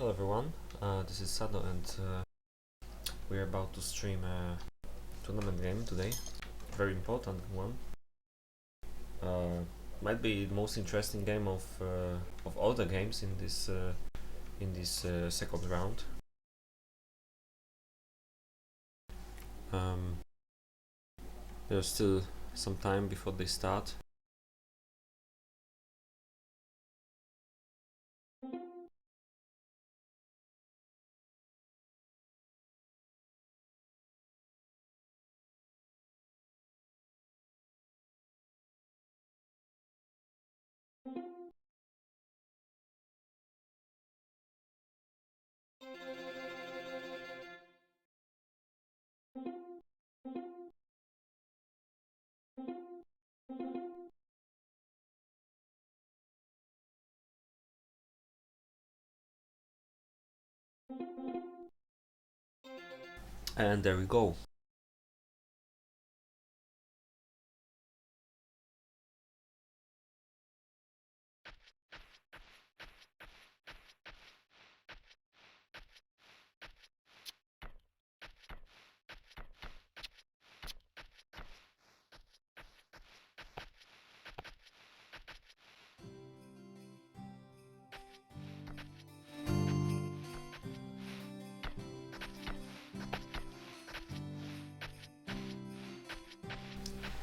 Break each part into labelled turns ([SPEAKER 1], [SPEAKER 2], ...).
[SPEAKER 1] Hello everyone, this is Sado and we're about to stream a tournament game today. Very important one. Might be the most interesting game of all the games in this second round. There's still some time before they start. And there we go.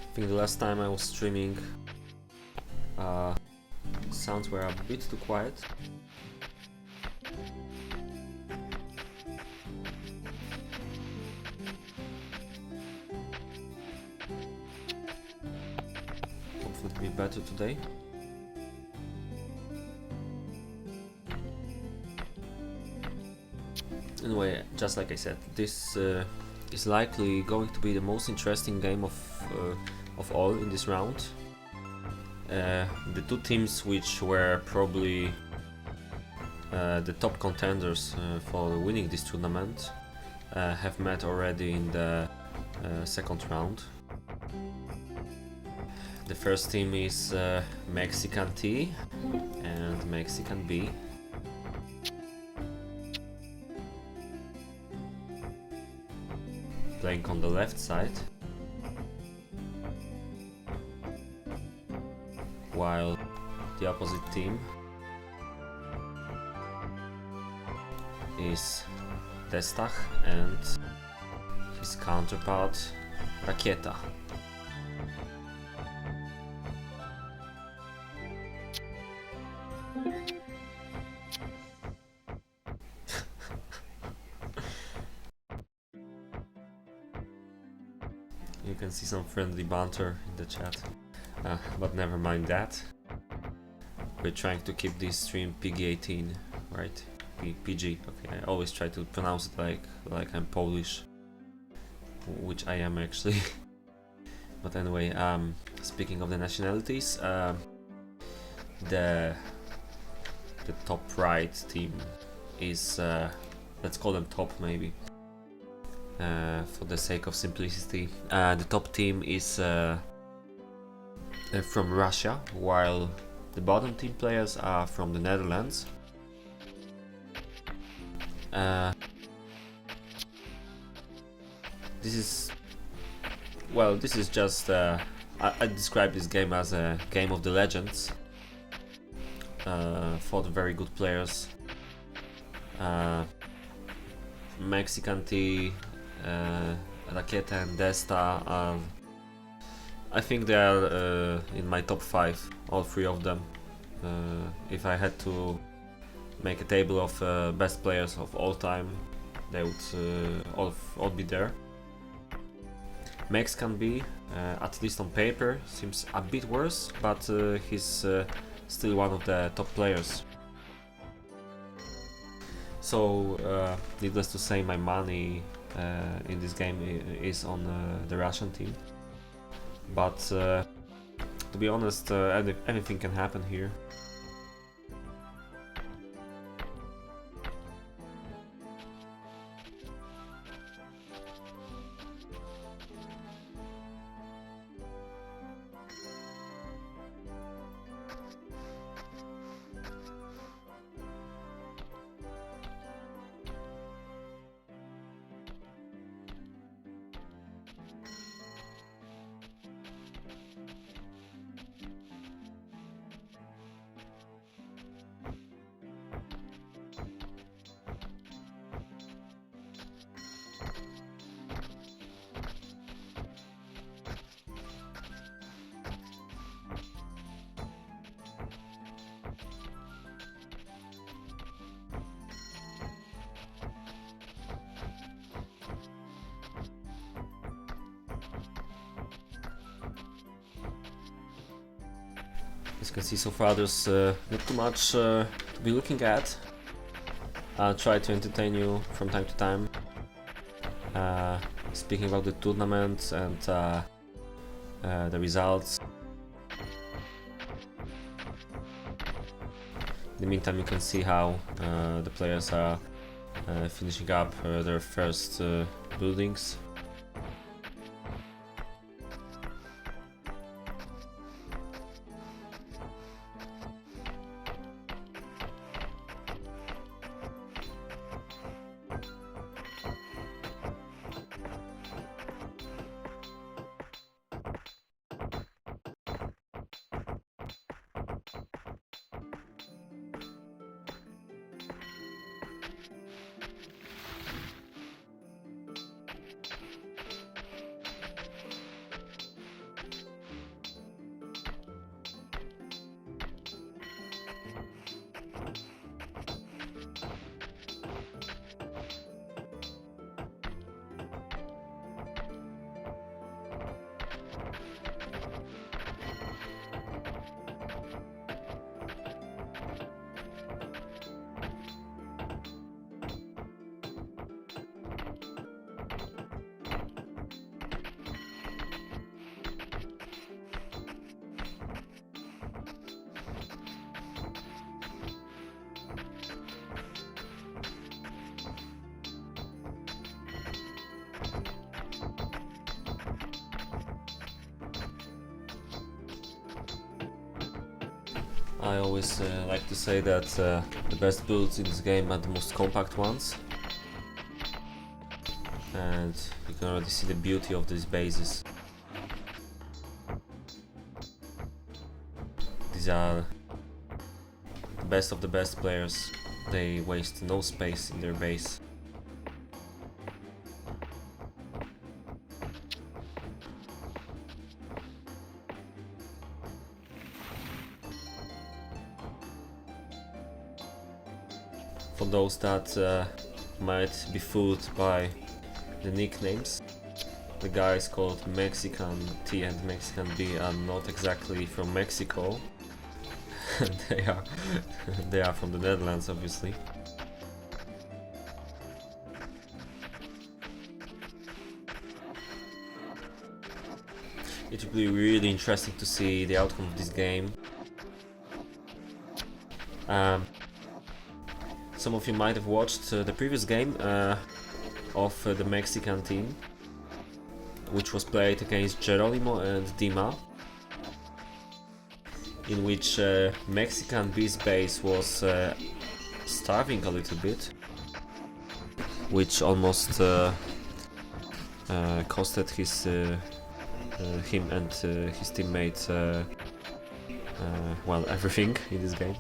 [SPEAKER 1] I think the last time I was streaming, sounds were a bit too quiet. Hopefully it'll be better today. Anyway, just like I said, this is likely going to be the most interesting game of all in this round. The two teams which were probably the top contenders for winning this tournament have met already in the second round. The first team is Mexican T and Mexican B. Playing on the left side, while the opposite team is Destah and his counterpart Raketa. You can see some friendly banter in the chat, but never mind that. We're trying to keep this stream PG-18, right? PG. Okay, I always try to pronounce it like I'm Polish, which I am actually. But anyway, speaking of the nationalities, the top right team is let's call them top maybe. For the sake of simplicity, the top team is from Russia, while the bottom team players are from the Netherlands. This is just I describe this game as a game of the legends for the very good players. Mexican T, Raketa and Destah, I think they are in my top 5, all three of them. If I had to make a table of best players of all time, they would all be there. Mexican B, at least on paper, seems a bit worse, but he's still one of the top players. So, needless to say, my money in this game is on the Russian team. But to be honest, anything can happen here. As you can see, so far there's not too much to be looking at. I'll try to entertain you from time to time. Speaking about the tournament and the results. In the meantime, you can see how the players are finishing up their first buildings. I always like to say that the best builds in this game are the most compact ones, and you can already see the beauty of these bases. These are the best of the best players. They waste no space in their base. For those that might be fooled by the nicknames, the guys called Mexican T and Mexican B are not exactly from Mexico. they are from the Netherlands, obviously. It will be really interesting to see the outcome of this game. Some of you might have watched the previous game of the Mexican team, which was played against Geronimo and Dima, in which Mexican B's base was starving a little bit, which almost costed him and his teammates well, everything in this game.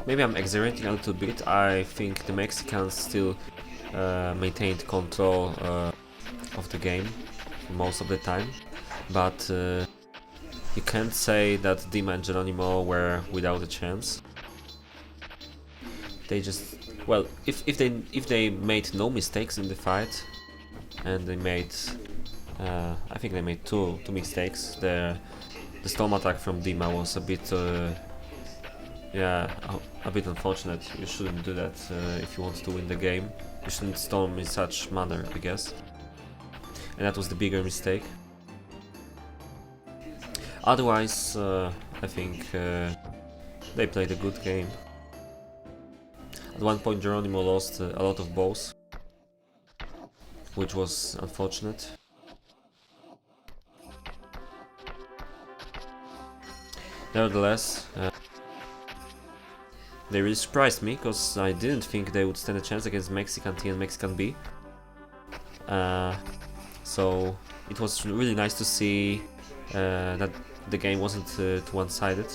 [SPEAKER 1] Maybe I'm exaggerating a little bit. I think the Mexicans still maintained control of the game most of the time, but you can't say that Dima and Geronimo were without a chance. They just, well, if they made no mistakes in the fight, and they made, I think they made two mistakes. The storm attack from Dima was a bit. Yeah, a bit unfortunate. You shouldn't do that if you want to win the game. You shouldn't storm in such manner, I guess. And that was the bigger mistake. Otherwise, I think they played a good game. At one point Geronimo lost a lot of bows, which was unfortunate. Nevertheless, they really surprised me, because I didn't think they would stand a chance against Mexican T and Mexican B. So it was really nice to see that the game wasn't too one-sided,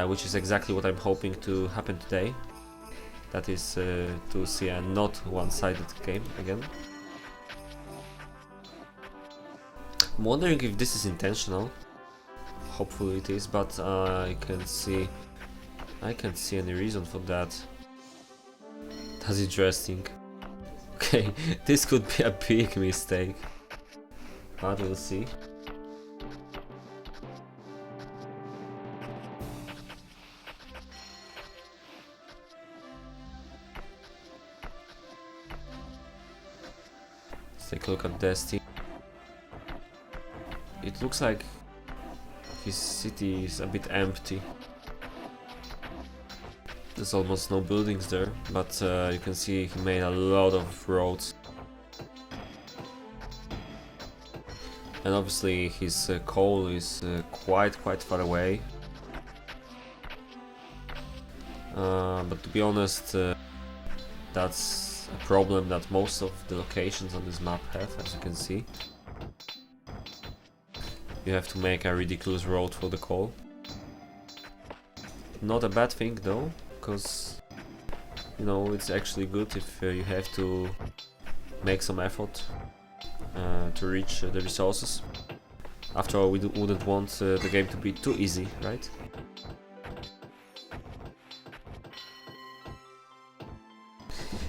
[SPEAKER 1] which is exactly what I'm hoping to happen today. That is to see a not one-sided game again. I'm wondering if this is intentional. Hopefully it is, but I can't see any reason for that. That's interesting. Okay, this could be a big mistake, but we'll see. Let's take a look at Destah. It looks like his city is a bit empty. There's almost no buildings there, but you can see he made a lot of roads. And obviously his coal is quite far away. But to be honest, that's a problem that most of the locations on this map have, as you can see. You have to make a ridiculous road for the coal. Not a bad thing though, because you know it's actually good if you have to make some effort to reach the resources. After all, we wouldn't want the game to be too easy, right?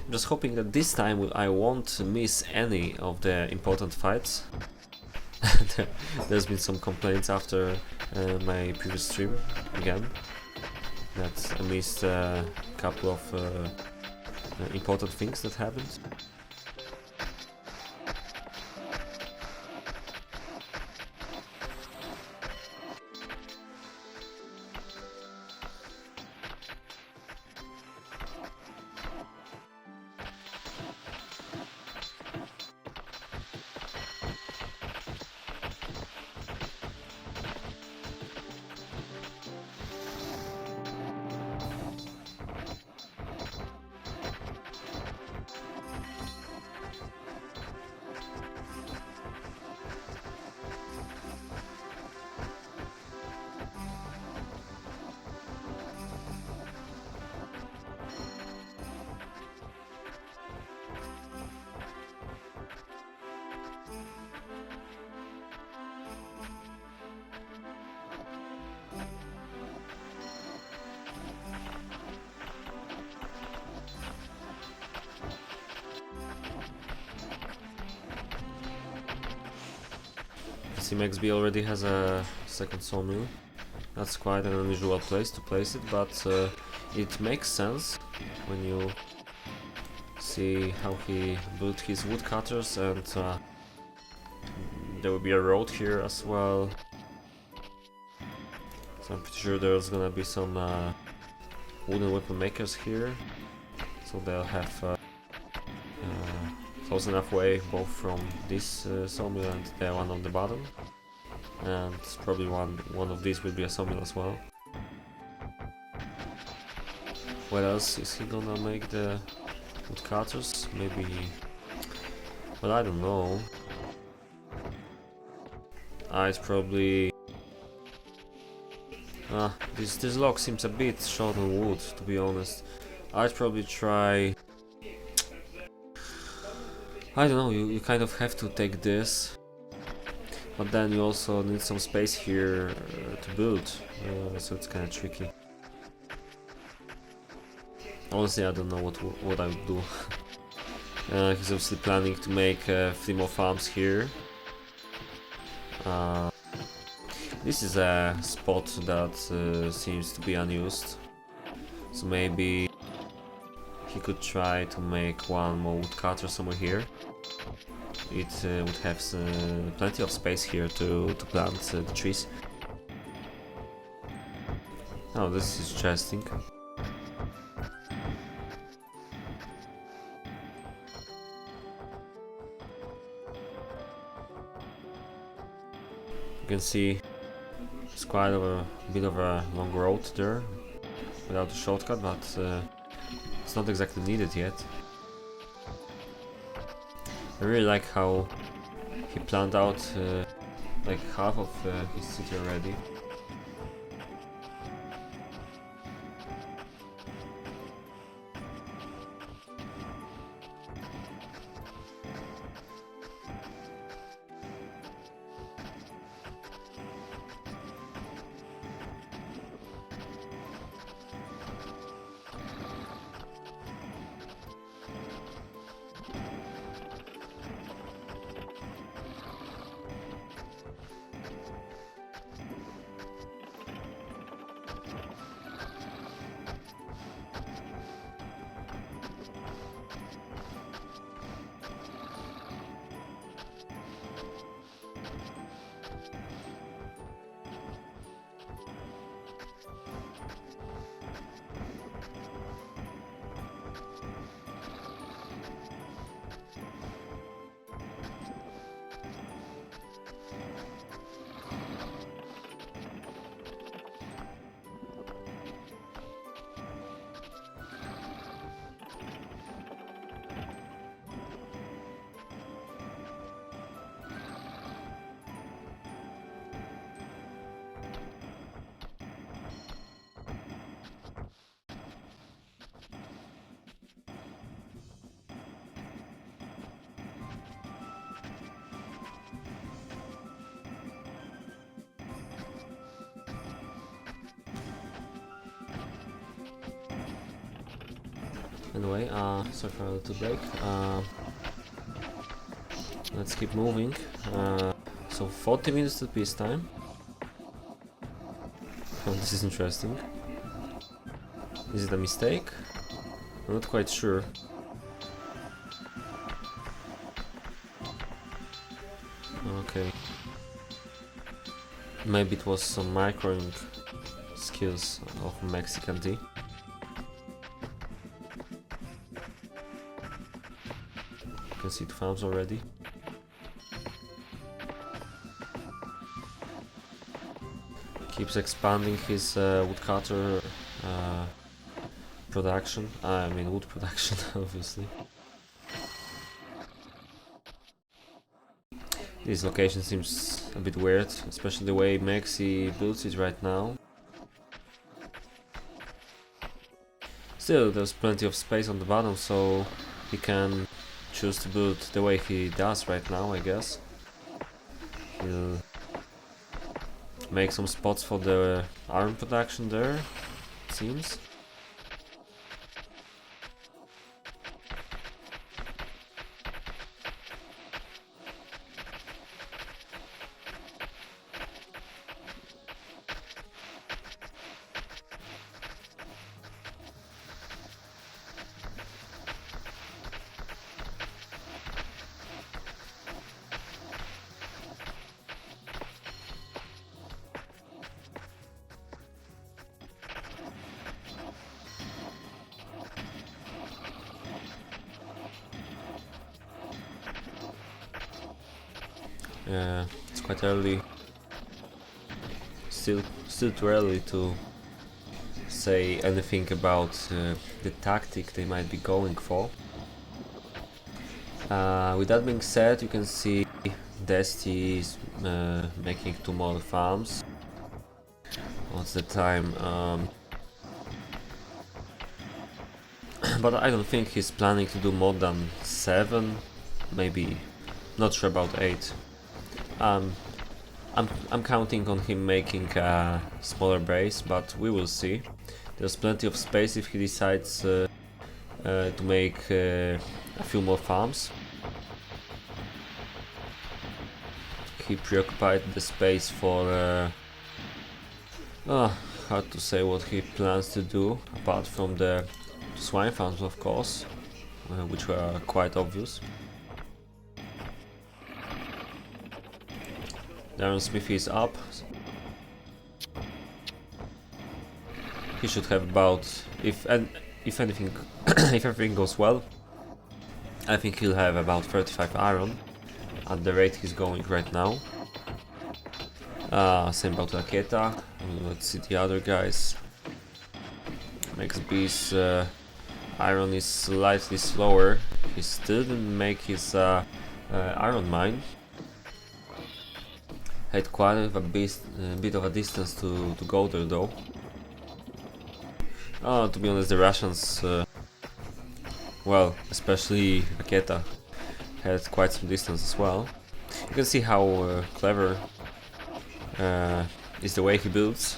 [SPEAKER 1] I'm just hoping that this time I won't miss any of the important fights. There's been some complaints after my previous stream again that I missed a couple of important things that happened. See, MexB already has a second sawmill. That's quite an unusual place to place it, but it makes sense when you see how he built his woodcutters, and there will be a road here as well. So I'm pretty sure there's gonna be some wooden weapon makers here, so they'll have close enough way both from this sawmill and the one on the bottom, and probably one of these will be a sawmill as well. What else is he gonna make? The woodcutters? Maybe, well, I don't know. It's probably this log seems a bit short on wood, to be honest. I'd probably try, I don't know, you kind of have to take this, but then you also need some space here to build, so it's kind of tricky. Honestly, I don't know what I would do. He's obviously planning to make 3 more farms here. This is a spot that seems to be unused, so maybe he could try to make one more woodcutter somewhere here. It would have plenty of space here to plant the trees. Oh, this is interesting. You can see it's quite a bit of a long road there without a shortcut, but it's not exactly needed yet. I really like how he planned out like half of his city already. Anyway, sorry for a little break. Let's keep moving. So 40 minutes to peacetime. Oh, this is interesting. Is it a mistake? I'm not quite sure. Okay. Maybe it was some microing skills of Mexican D. You can see 2 farms already. Keeps expanding his woodcutter production. I mean wood production, obviously. This location seems a bit weird, especially the way MexT builds it right now. Still, there's plenty of space on the bottom, so he can choose to build the way he does right now, I guess. He'll make some spots for the iron production there, it seems. It's quite early. Still too early to say anything about the tactic they might be going for. With that being said, you can see Destah is making 2 more farms. What's the time? But I don't think he's planning to do more than 7, maybe. Not sure about 8. I'm counting on him making a smaller base, but we will see. There's plenty of space if he decides to make a few more farms. He preoccupied the space for hard to say what he plans to do, apart from the swine farms, of course, which were quite obvious. The iron smithy is up. He should have about, if anything, if everything goes well, I think he'll have about 35 iron at the rate he's going right now. Same about Raketa. Let's see the other guys. MexB's iron is slightly slower. He still didn't make his iron mine. Had quite a bit of a distance to go there though. To be honest, the Russians, well, especially Raketa, had quite some distance as well. You can see how clever is the way he builds.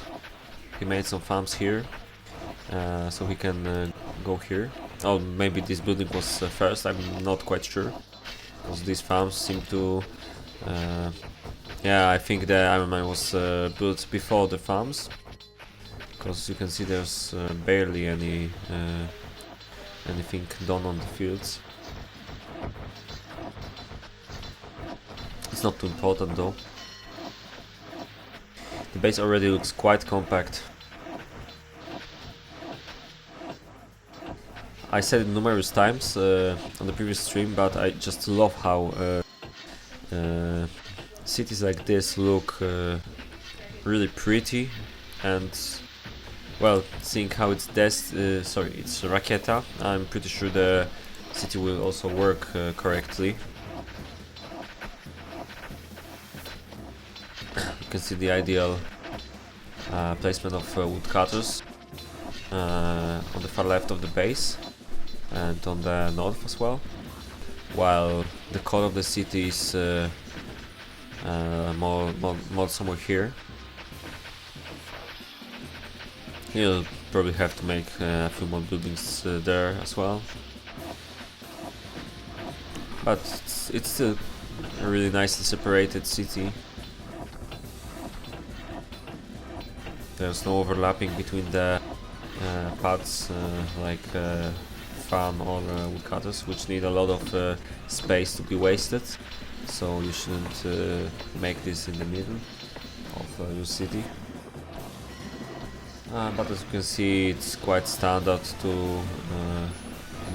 [SPEAKER 1] He made some farms here, so he can go here. Oh, maybe this building was first, I'm not quite sure, because these farms seem to... yeah, I think the iron mine was built before the farms, because you can see there's barely anything done on the fields. It's not too important though. The base already looks quite compact. I said it numerous times on the previous stream, but I just love how cities like this look really pretty, and well, seeing how it's it's Raketa, I'm pretty sure the city will also work correctly. You can see the ideal placement of woodcutters on the far left of the base and on the north as well, while the core of the city is more somewhere here. He'll Probably have to make a few more buildings there as well. But it's still a really nicely separated city. There's no overlapping between the paths like farm or woodcutters, which need a lot of space to be wasted. So you shouldn't make this in the middle of your city. But as you can see, it's quite standard to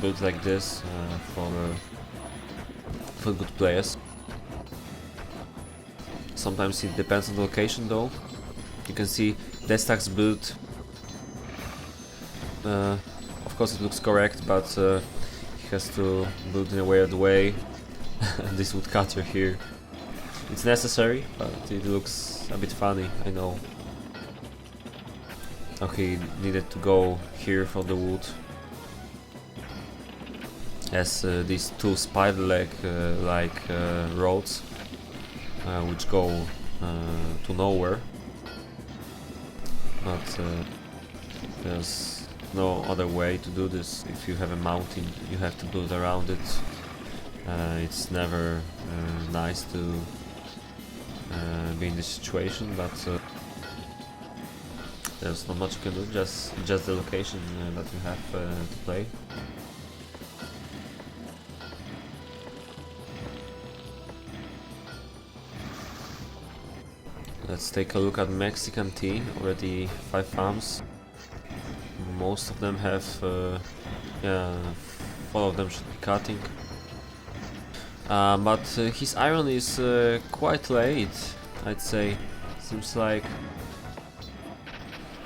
[SPEAKER 1] build like this for good players. Sometimes it depends on the location though. You can see Destah's build. Of course it looks correct, but he has to build in a weird way. This woodcutter here. It's necessary, but it looks a bit funny, I know. Okay, needed to go here for the wood, as these two spider leg like roads which go to nowhere, but there's no other way to do this. If you have a mountain, you have to build around it. It's never nice to be in this situation, but there's not much you can do, just the location that you have to play. Let's take a look at Mexican T. Already 5 farms. Most of them have, yeah, 4 of them should be cutting. But his iron is quite late, I'd say. Seems like,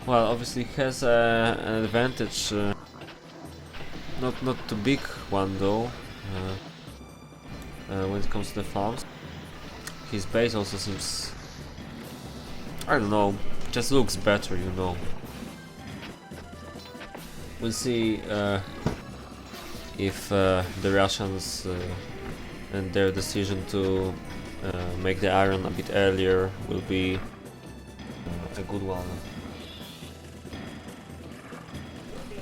[SPEAKER 1] well, obviously he has an advantage, not too big one though, when it comes to the farms. His base also seems, I don't know, just looks better, you know. We'll see if the Russians and their decision to make the iron a bit earlier will be a good one.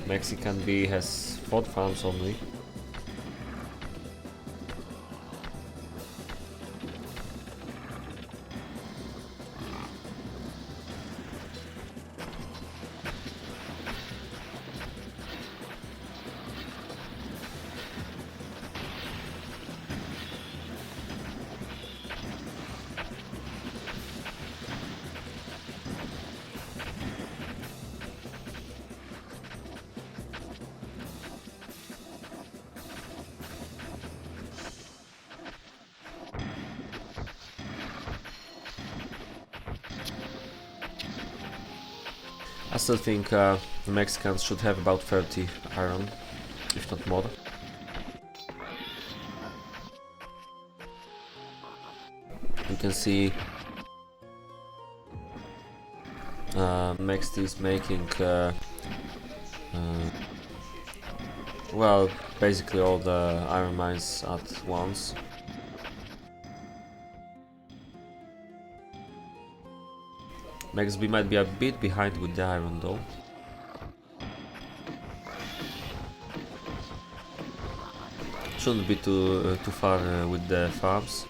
[SPEAKER 1] Mexican B has 4 farms only. I still think the Mexicans should have about 30 iron, if not more. You can see MexT is making well, basically all the iron mines at once. MexB might be a bit behind with the iron though. Shouldn't be too far with the farms.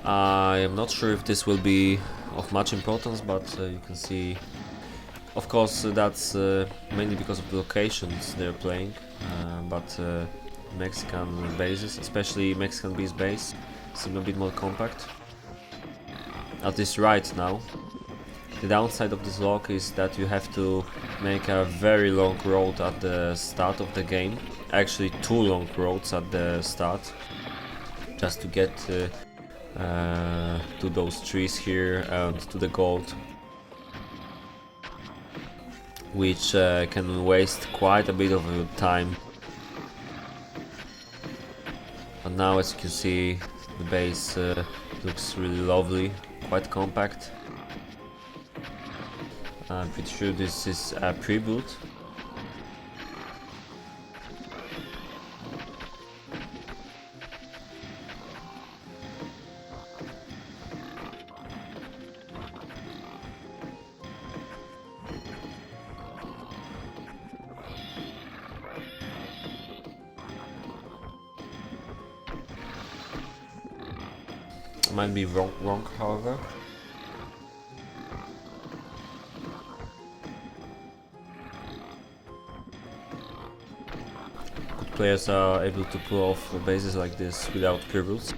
[SPEAKER 1] I am not sure if this will be of much importance, but you can see, of course, that's mainly because of the locations they're playing, but Mexican bases, especially Mexican B's base, seem a bit more compact. At least right now. The downside of this lock is that you have to make a very long road at the start of the game. Actually 2 long roads at the start, just to get to those trees here and to the gold, which can waste quite a bit of your time. But now, as you can see, the base looks really lovely, quite compact. I'm pretty sure this is a pre-build. might be wrong, however. Good players are able to pull off bases like this without tributes.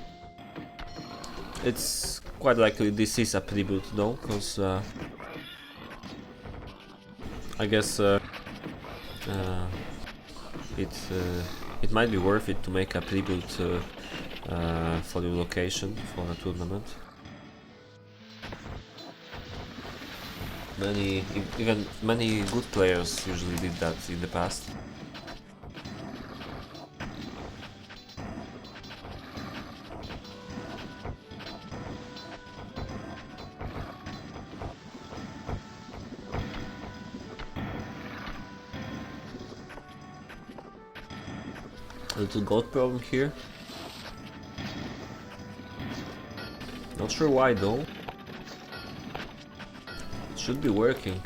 [SPEAKER 1] It's quite likely this is a tribute though, because I guess it might be worth it to make a tribute for the location for a tournament. Even many good players usually did that in the past. A little gold problem here. Not sure why though. It should be working.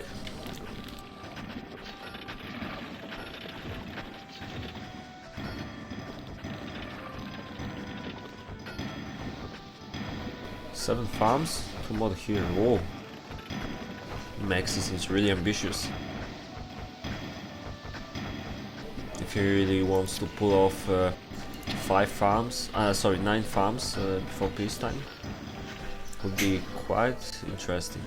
[SPEAKER 1] Seven farms? Come on here. Whoa. MexT seems really ambitious. If he really wants to pull off 9 farms before peacetime, would be quite interesting.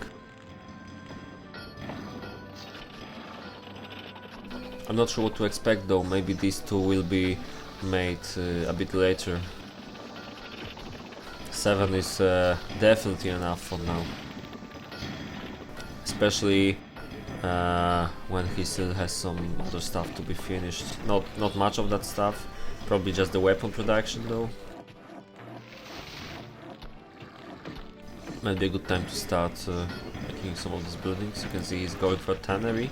[SPEAKER 1] I'm not sure what to expect though, maybe these two will be made a bit later. 7 is definitely enough for now. Especially when he still has some other stuff to be finished. Not much of that stuff, probably just the weapon production though. Might be a good time to start making some of these buildings. You can see he's going for a tannery.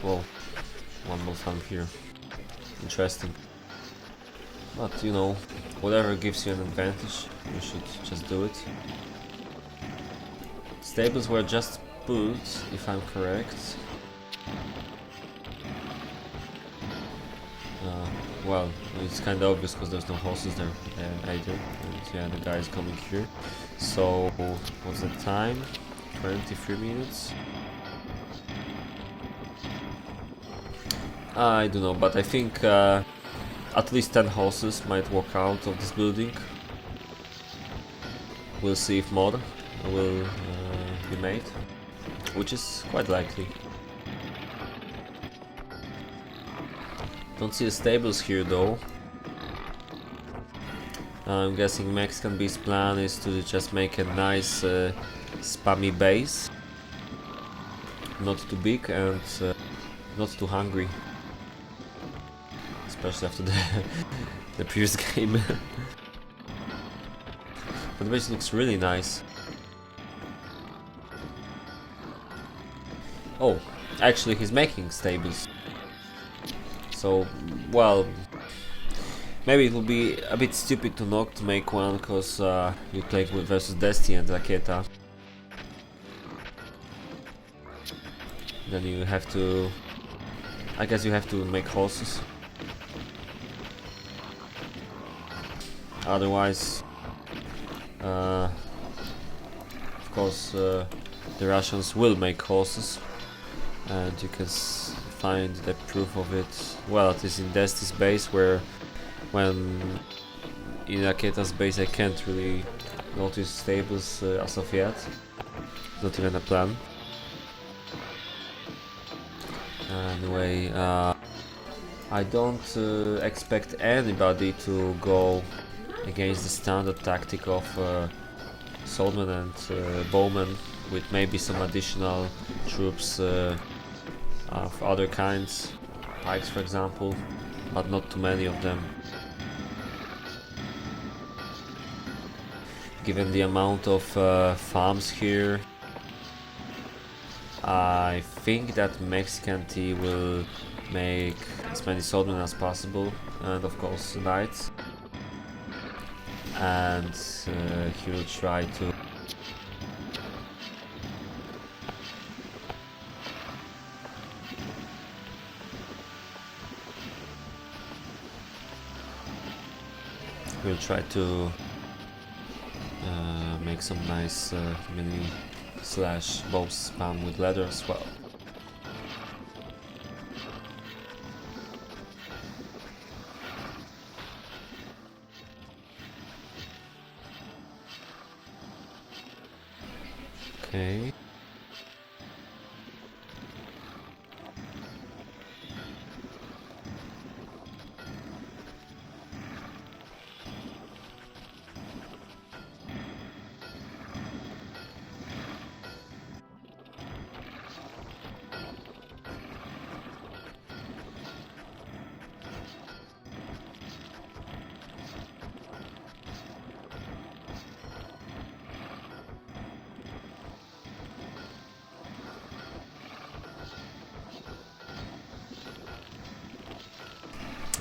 [SPEAKER 1] Whoa, one more farm here. Interesting. But you know, whatever gives you an advantage, you should just do it. Stables were just put, if I'm correct. Well, it's kind of obvious because there's no horses there either. And yeah, the guy is coming here. So, what's the time? 23 minutes? I don't know, but I think at least 10 horses might walk out of this building. We'll see if more will be made, which is quite likely. Don't see the stables here though. I'm guessing MexB's plan is to just make a nice spammy base. Not too big and not too hungry. Especially after the previous game. But the base looks really nice. Oh, actually he's making stables. So, well, maybe it will be a bit stupid to not make one, because you play versus Destah and Raketa. Then you have to... I guess you have to make horses. Otherwise, of course, the Russians will make horses, and you can find the proof of it. Well, it is in Destah's base, where when in Raketa's base I can't really notice stables as of yet. Not even a plan. Anyway, I don't expect anybody to go against the standard tactic of swordsmen and bowmen, with maybe some additional troops of other kinds, pikes for example, but not too many of them. Given the amount of farms here, I think that MexT will make as many swordsmen as possible, and of course knights. And he will try to We'll try to make some nice mini slash bow spam with leather as well. Okay.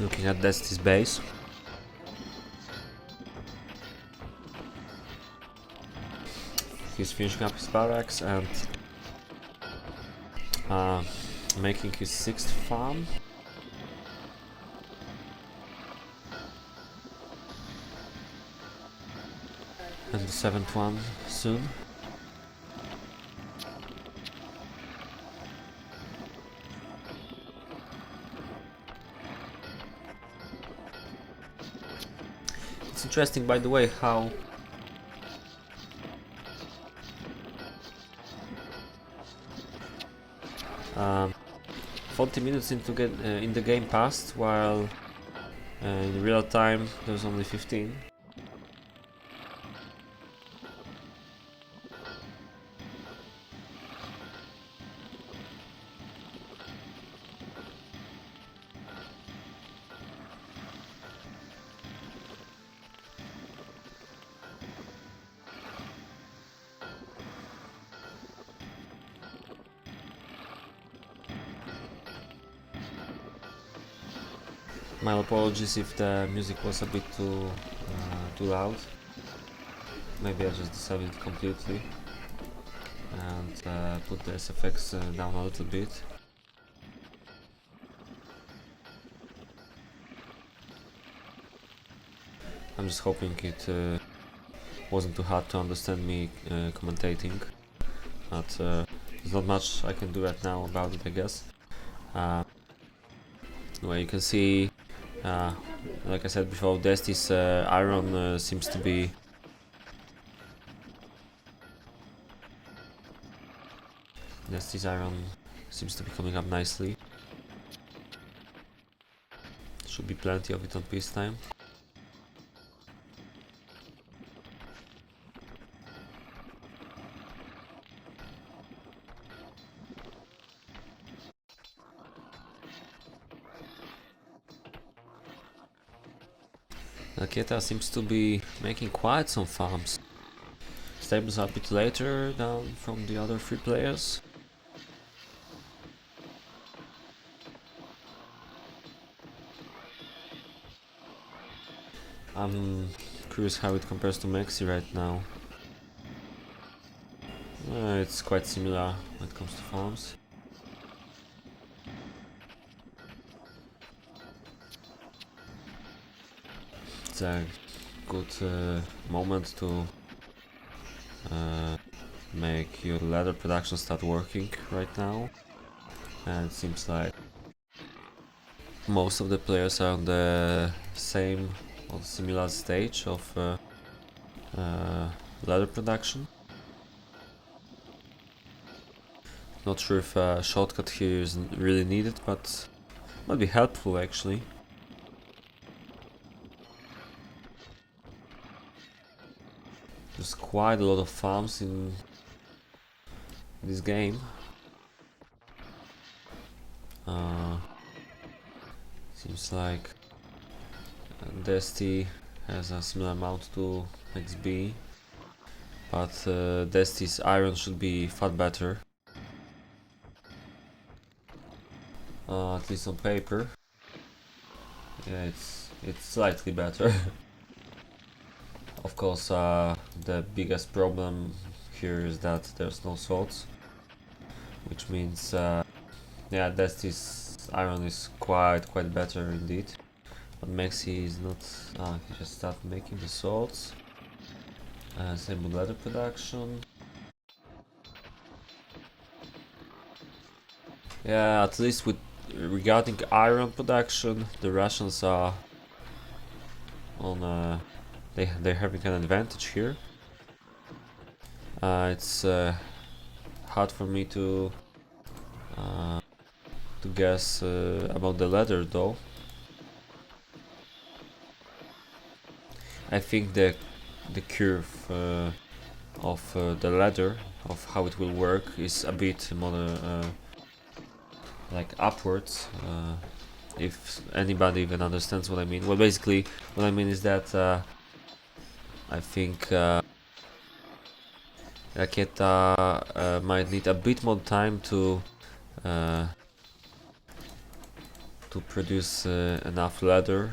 [SPEAKER 1] Looking at Destah's base. He's finishing up his barracks and making his 6th farm. And the 7th one soon. It's interesting, by the way, how 40 minutes into in the game passed, while in real time there's only 15. My apologies if the music was a bit too loud. Maybe I just disabled it completely and put the SFX down a little bit. I'm just hoping it wasn't too hard to understand me commentating, but there's not much I can do right now about it, I guess. Well, you can see, like I said before, Destah's iron seems to be coming up nicely. Should be plenty of it on Peacetime. Raketa seems to be making quite some farms. Stables are a bit later down from the other 3 players. I'm curious how it compares to MexT right now. It's quite similar when it comes to farms. It's a good moment to make your leather production start working right now, and it seems like most of the players are on the same or similar stage of leather production. Not sure if a shortcut here is really needed, but might be helpful actually. There's quite a lot of farms in this game. Seems like Destah has a similar amount to MexB, but Destah's iron should be far better. At least on paper. Yeah, it's slightly better. Of course, the biggest problem here is that there's no swords, which means yeah, Destah's iron is quite better indeed. But MexT is not. He just started making the swords. Same with leather production. Yeah, at least with regarding iron production, the Russians are on. They're having an advantage here. It's hard for me to guess about the leather though. I think the curve of the ladder, of how it will work, is a bit more like upwards. If anybody even understands what I mean. Well, basically, what I mean is that I think Raketa might need a bit more time to produce enough leather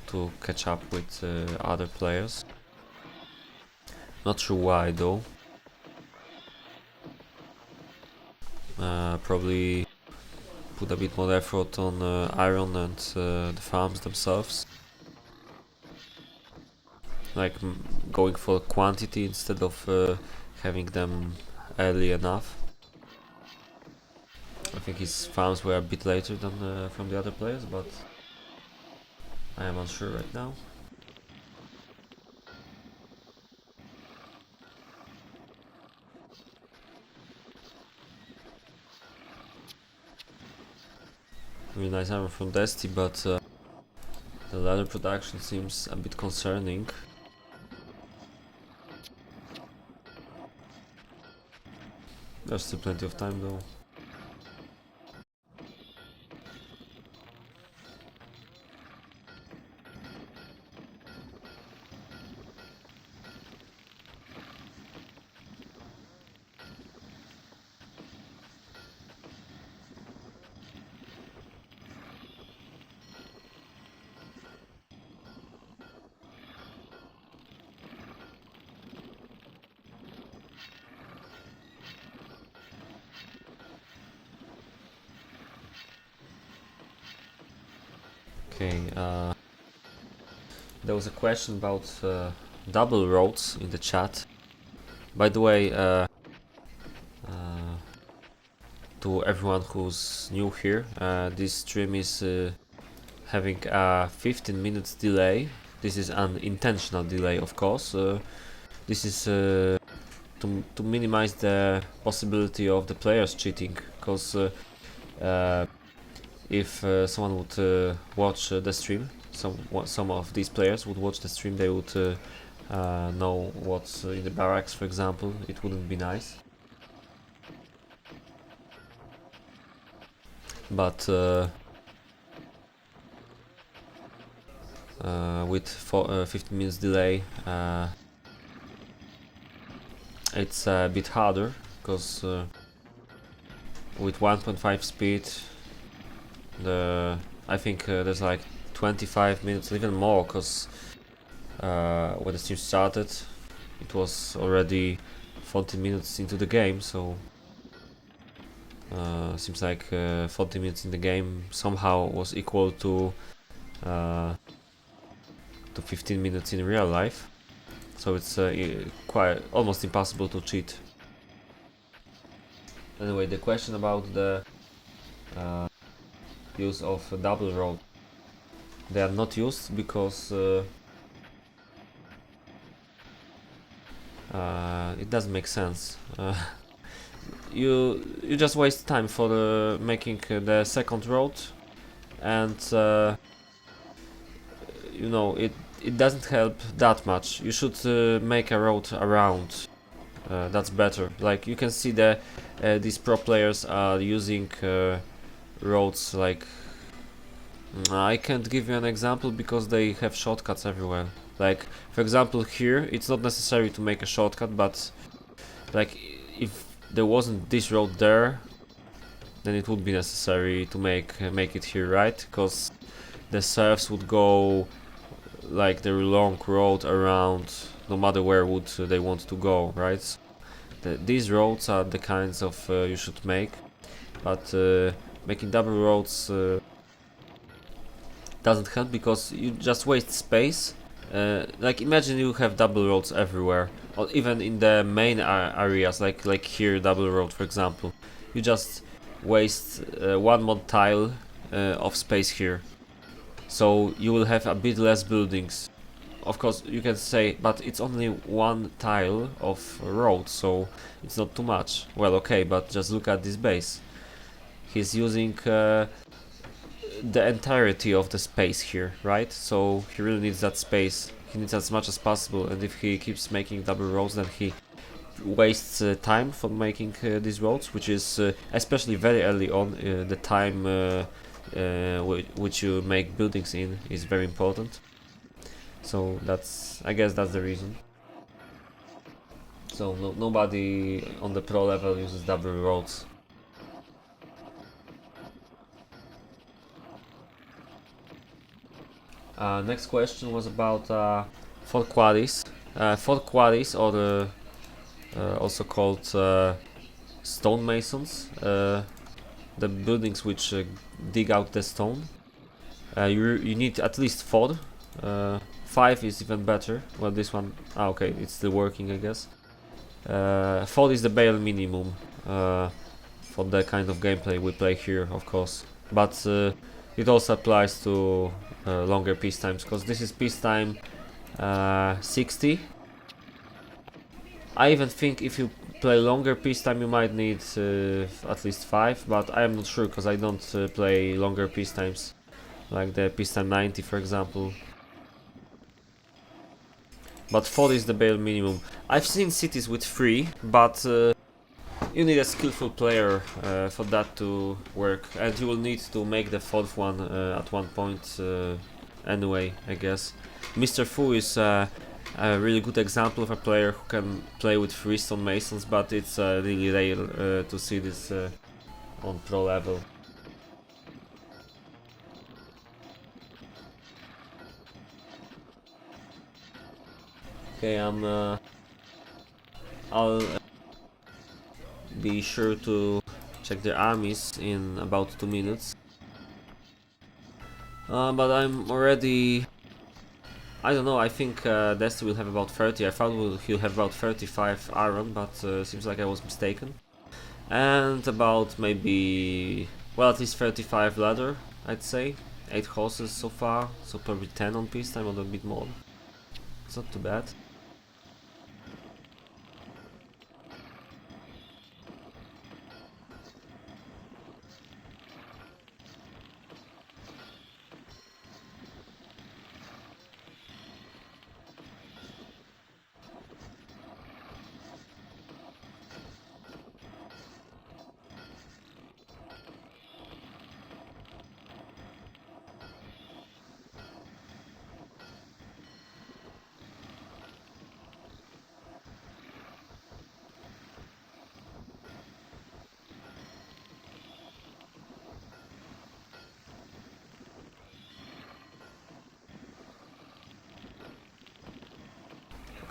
[SPEAKER 1] to catch up with other players. Not sure why though. Probably put a bit more effort on iron and the farms themselves. Like going for quantity instead of having them early enough. I think his farms were a bit later than from the other players, but I am unsure right now. Really nice armor from Destah, but the leather production seems a bit concerning. There's still plenty of time though. Okay, there was a question about double roads in the chat. By the way, to everyone who's new here, this stream is having a 15 minutes delay. This is an intentional delay, of course. This is to minimize the possibility of the players cheating, because if someone would watch the stream, some of these players would watch the stream, they would know what's in the barracks, for example. It wouldn't be nice. But with 15 minutes delay, it's a bit harder, because with 1.5 speed, I think there's like 25 minutes, even more, because when the stream started, it was already 40 minutes into the game, so seems like 40 minutes in the game somehow was equal to 15 minutes in real life, so it's quite almost impossible to cheat. Anyway, the question about the use of a double road, they are not used because it doesn't make sense. You just waste time for making the second road, and you know, it doesn't help that much. You should make a road around. That's better. Like you can see that these pro players are using roads like I can't give you an example because they have shortcuts everywhere. Like for example here, it's not necessary to make a shortcut, but like if there wasn't this road there, then it would be necessary to make it here, right? Because the serfs would go like the long road around, no matter where would they want to go, right? These roads are the kinds of you should make, but making double roads doesn't help because you just waste space. Like imagine you have double roads everywhere, or even in the main areas, like here, double road for example. You just waste one more tile of space here, so you will have a bit less buildings. Of course, you can say, but it's only one tile of road, so it's not too much. Well, okay, but just look at this base. He's using the entirety of the space here, right? So he really needs that space. He needs as much as possible, and if he keeps making double roads, then he wastes time for making these roads, which is especially very early on. The time which you make buildings in is very important. So I guess that's the reason. So nobody on the pro level uses double roads. Next question was about fort quarries. Fort quarries, or also called stonemasons, the buildings which dig out the stone. You need at least 4. 5 is even better. Well, this one, okay, it's still working, I guess. 4 is the bare minimum for the kind of gameplay we play here, of course. But it also applies to longer peace times, because this is peacetime 60. I even think if you play longer peacetime you might need at least 5, but I am not sure because I don't play longer peacetimes, like the peacetime 90 for example. But 4 is the bare minimum. I've seen cities with 3, but you need a skillful player for that to work, and you will need to make the 4th one at one point anyway, I guess. Mr. Fu is a really good example of a player who can play with 3 stonemasons, but it's really rare to see this on pro level. Okay, I'll be sure to check the armies in about 2 minutes. But I'm already... I don't know, I think Destah will have about 30. I thought he'll have about 35 iron, but seems like I was mistaken. And about maybe... well, at least 35 leather, I'd say. 8 horses so far, so probably 10 on peacetime, or a bit more. It's not too bad.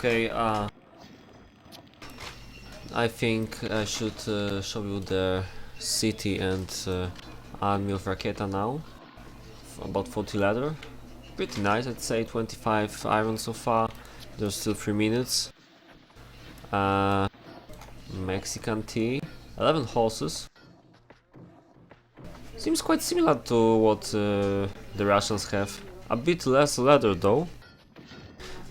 [SPEAKER 1] Okay, I think I should show you the city and army of Raketa now. About 40 leather. Pretty nice, I'd say. 25 iron so far. There's still 3 minutes. Mexican tea. 11 horses. Seems quite similar to what the Russians have. A bit less leather though.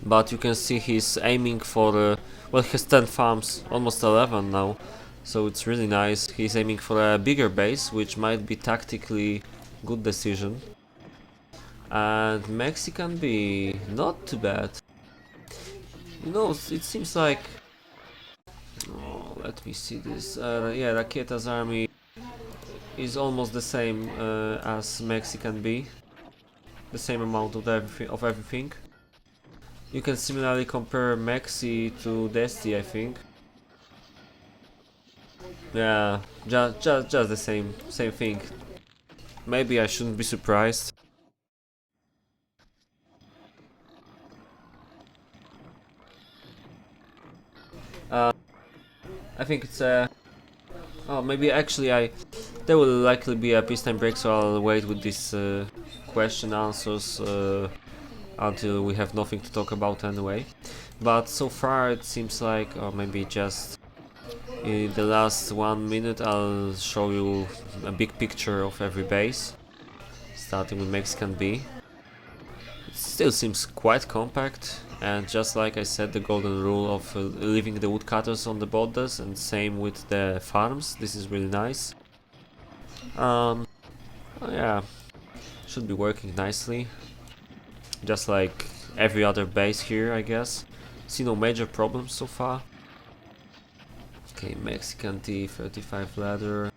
[SPEAKER 1] But you can see he's aiming for, well, he has 10 farms, almost 11 now, so it's really nice. He's aiming for a bigger base, which might be tactically good decision. And Mexican be not too bad. You know, it seems like... oh, let me see this. Yeah, Raketa's army is almost the same as Mexican B. The same amount of everything. You can similarly compare MexT to Destah, I think. Yeah, just the same thing. Maybe I shouldn't be surprised. I think it's oh, maybe actually there will likely be a peacetime break, so I'll wait with this question answers until we have nothing to talk about anyway. But so far it seems like, or maybe just in the last 1 minute, I'll show you a big picture of every base, starting with Mexican B. It still seems quite compact, and just like I said, the golden rule of leaving the woodcutters on the borders, and same with the farms. This is really nice. Yeah, should be working nicely, just like every other base here, I guess. See no major problems so far. Okay, Mexican T, 35 ladder.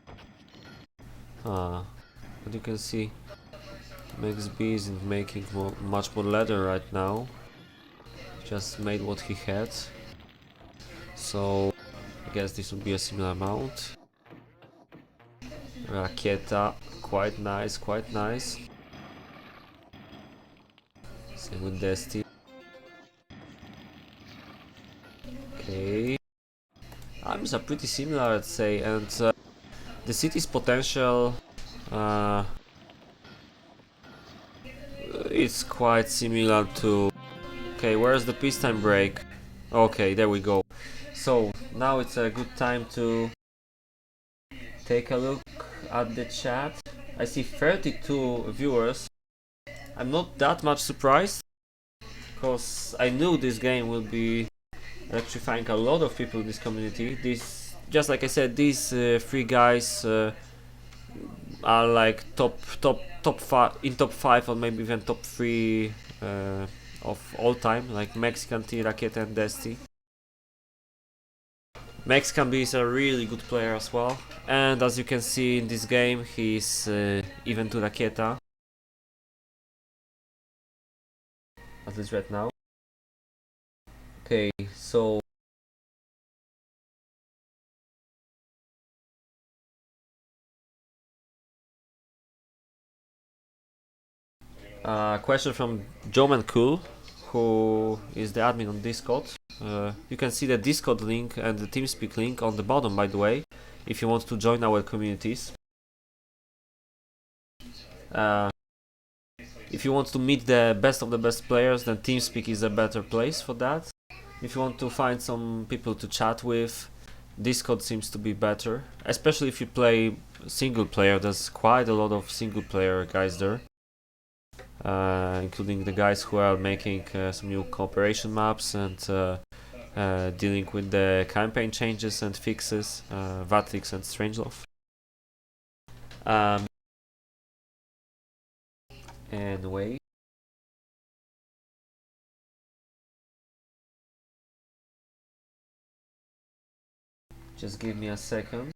[SPEAKER 1] But you can see MexB isn't making much more ladder right now. Just made what he had. So I guess this would be a similar amount. Raketa, quite nice, quite nice. Same with Destah. Okay. Armies are pretty similar, I'd say, and the city's potential is quite similar to... Okay, where's the peacetime break? Okay, there we go. So now it's a good time to take a look at the chat. I see 32 viewers. I'm not that much surprised, because I knew this game will be electrifying a lot of people in this community. This, just like I said, these three guys are like top five, or maybe even top 3 of all time, like Mexican T, Raketa, and Destah. Mexican B is a really good player as well, and as you can see in this game, he's even to Raketa, at least right now. Okay, so question from Joman Cool, who is the admin on Discord. You can see the Discord link and the TeamSpeak link on the bottom, by the way, if you want to join our communities. If you want to meet the best of the best players, then TeamSpeak is a better place for that. If you want to find some people to chat with, Discord seems to be better, especially if you play single player. There's quite a lot of single player guys there, including the guys who are making some new cooperation maps and dealing with the campaign changes and fixes, Vatrix and Strangelove. Anyway, just give me a second.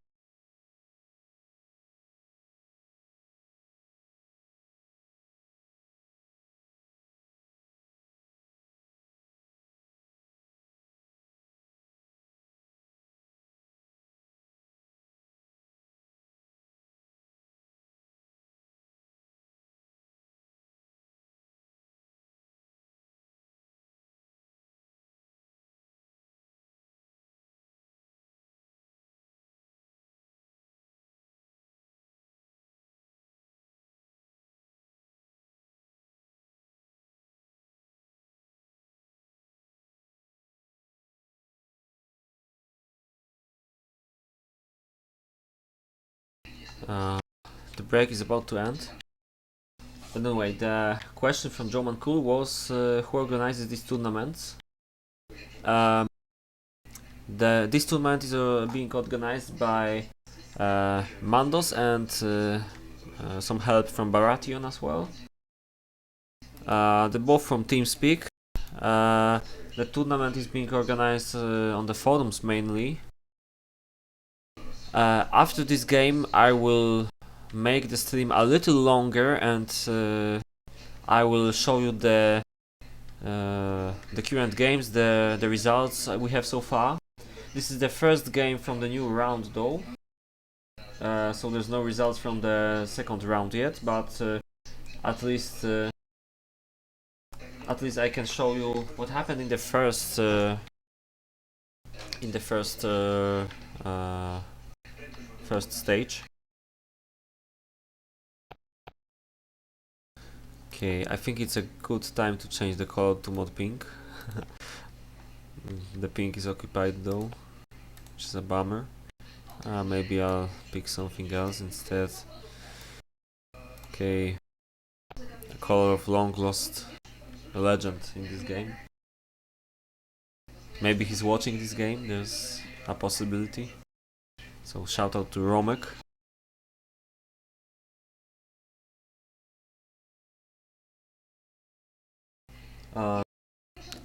[SPEAKER 1] The break is about to end. But anyway, the question from Joe Mancool was who organizes these tournaments. This tournament is being organized by Mandos and some help from Baratheon as well. They're both from TeamSpeak. The tournament is being organized on the forums mainly. After this game, I will make the stream a little longer, and I will show you the current games, the results we have so far. This is the first game from the new round though, so there's no results from the second round yet, but at least I can show you what happened in the first first stage. Okay, I think it's a good time to change the color to mod pink. The pink is occupied though, which is a bummer. Maybe I'll pick something else instead. Okay, the color of long lost legend in this game. Maybe he's watching this game, there's a possibility. So shout out to Romek.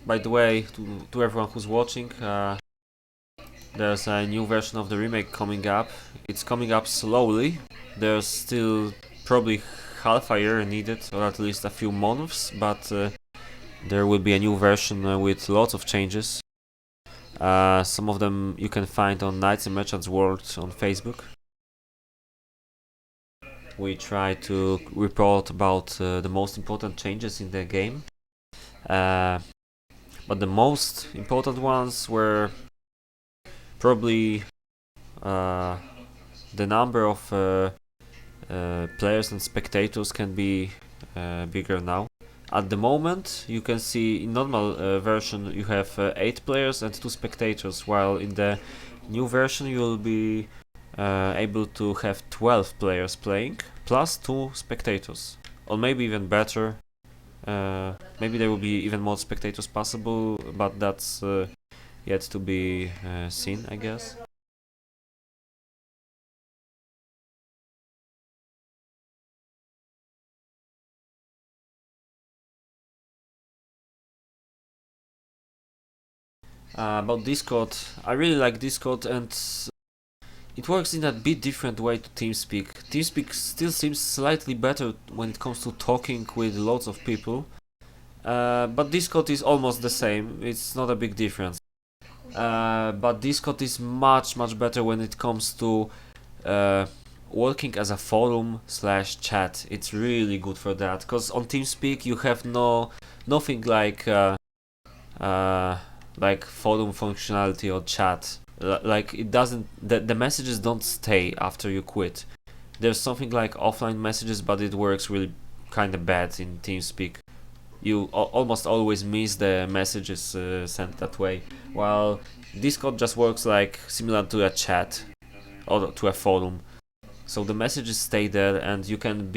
[SPEAKER 1] By the way, to everyone who's watching, there's a new version of the remake coming up. It's coming up slowly. There's still probably half a year needed, or at least a few months, but there will be a new version with lots of changes. Some of them you can find on Knights and Merchants World on Facebook. We try to report about the most important changes in the game. But the most important ones were probably the number of players and spectators can be bigger now. At the moment, you can see in normal version you have 8 players and 2 spectators, while in the new version you will be able to have 12 players playing plus 2 spectators, or maybe even better. Maybe there will be even more spectators possible, but that's yet to be seen, I guess. About Discord, I really like Discord, and it works in a bit different way to TeamSpeak. TeamSpeak still seems slightly better when it comes to talking with lots of people, but Discord is almost the same, it's not a big difference. But Discord is much better when it comes to working as a forum/chat. It's really good for that, because on TeamSpeak you have nothing like forum functionality or chat. Like it doesn't, the messages don't stay after you quit. There's something like offline messages, but it works really kind of bad in TeamSpeak. You almost always miss the messages sent that way, while Discord just works like similar to a chat or to a forum. So the messages stay there, and you can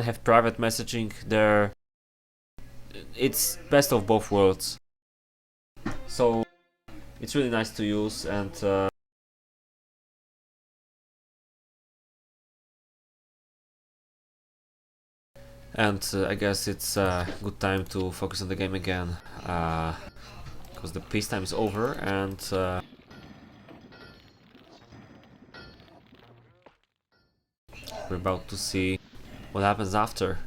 [SPEAKER 1] have private messaging there. It's best of both worlds. So it's really nice to use, and I guess it's a good time to focus on the game again, because the peacetime is over, and we're about to see what happens after.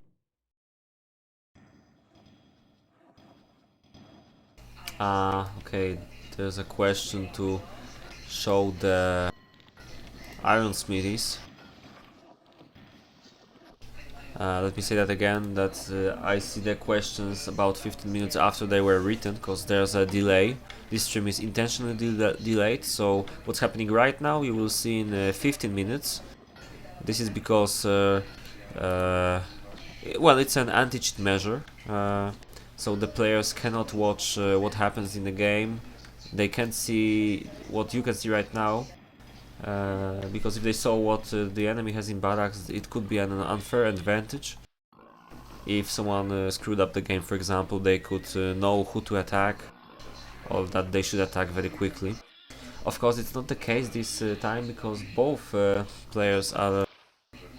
[SPEAKER 1] Okay, there's a question to show the iron smithies. Let me say that again, that I see the questions about 15 minutes after they were written, because there's a delay. This stream is intentionally delayed, so what's happening right now you will see in 15 minutes. This is because, well, it's an anti-cheat measure, so the players cannot watch what happens in the game. They can't see what you can see right now, because if they saw what the enemy has in barracks, it could be an unfair advantage. If someone screwed up the game, for example, they could know who to attack, or that they should attack very quickly. Of course, it's not the case this time, because both players are,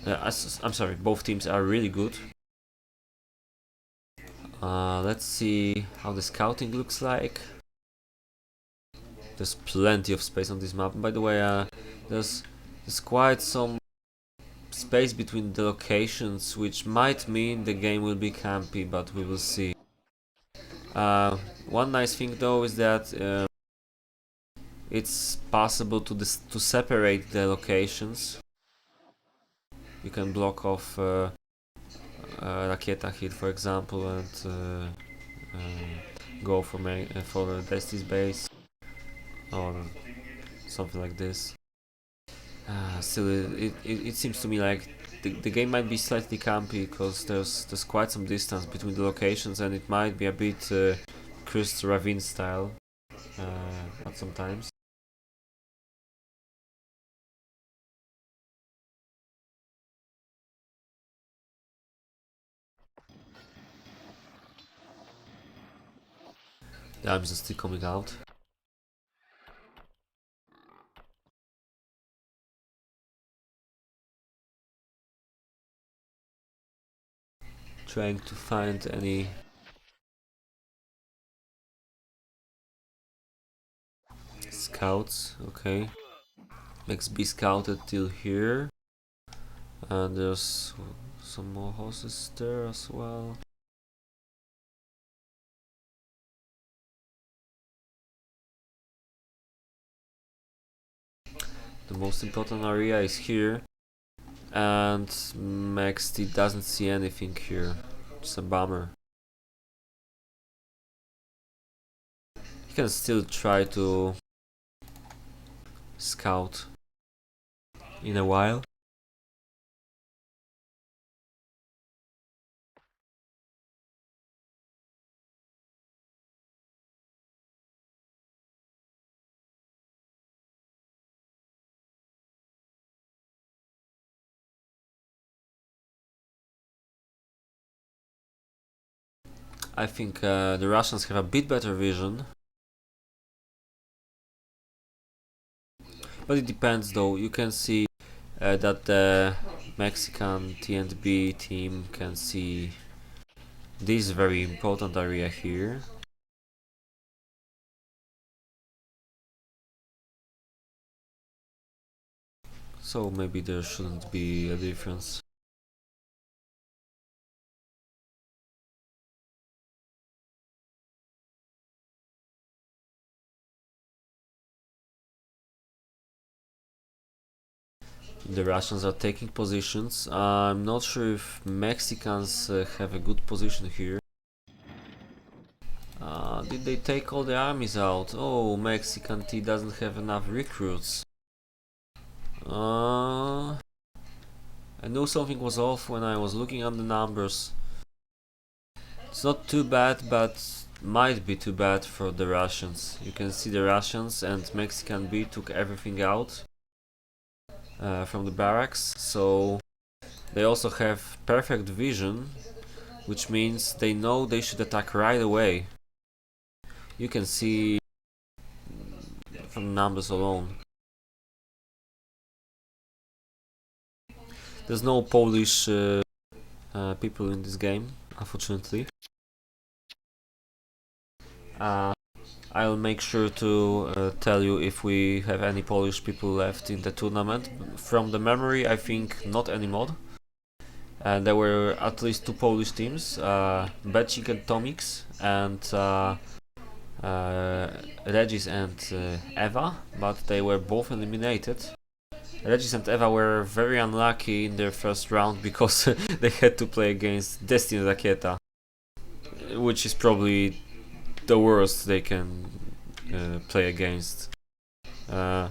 [SPEAKER 1] I'm sorry, both teams are really good. Let's see how the scouting looks like. There's plenty of space on this map. By the way, there's quite some space between the locations, which might mean the game will be campy, but we will see. One nice thing though is that it's possible to separate the locations. You can block off Raketa hit, for example, and go for Destah's base or something like this. Still, it seems to me like the game might be slightly campy because there's quite some distance between the locations, and it might be a bit Chris Ravine style at sometimes. The arms are still coming out. Trying to find any scouts. Okay, MexB scouted till here, and there's some more horses there as well. The most important area is here, and MexT doesn't see anything here. It's a bummer. He can still try to scout in a while. I think the Russians have a bit better vision. But it depends though. You can see that the Mexican T&B team can see this very important area here. So maybe there shouldn't be a difference. The Russians are taking positions. I'm not sure if Mexicans have a good position here. Did they take all the armies out? Oh, Mexican T doesn't have enough recruits. I knew something was off when I was looking at the numbers. It's not too bad, but might be too bad for the Russians. You can see the Russians and Mexican B took everything out from the barracks, so they also have perfect vision, which means they know they should attack right away. You can see from numbers alone. There's no Polish people in this game, unfortunately. I'll make sure to tell you if we have any Polish people left in the tournament. From the memory, I think not anymore. There were at least 2 Polish teams, Becik and Tomix, and Regis and Eva, but they were both eliminated. Regis and Eva were very unlucky in their first round because they had to play against Destah and Raketa, which is probably the worst they can play against. So,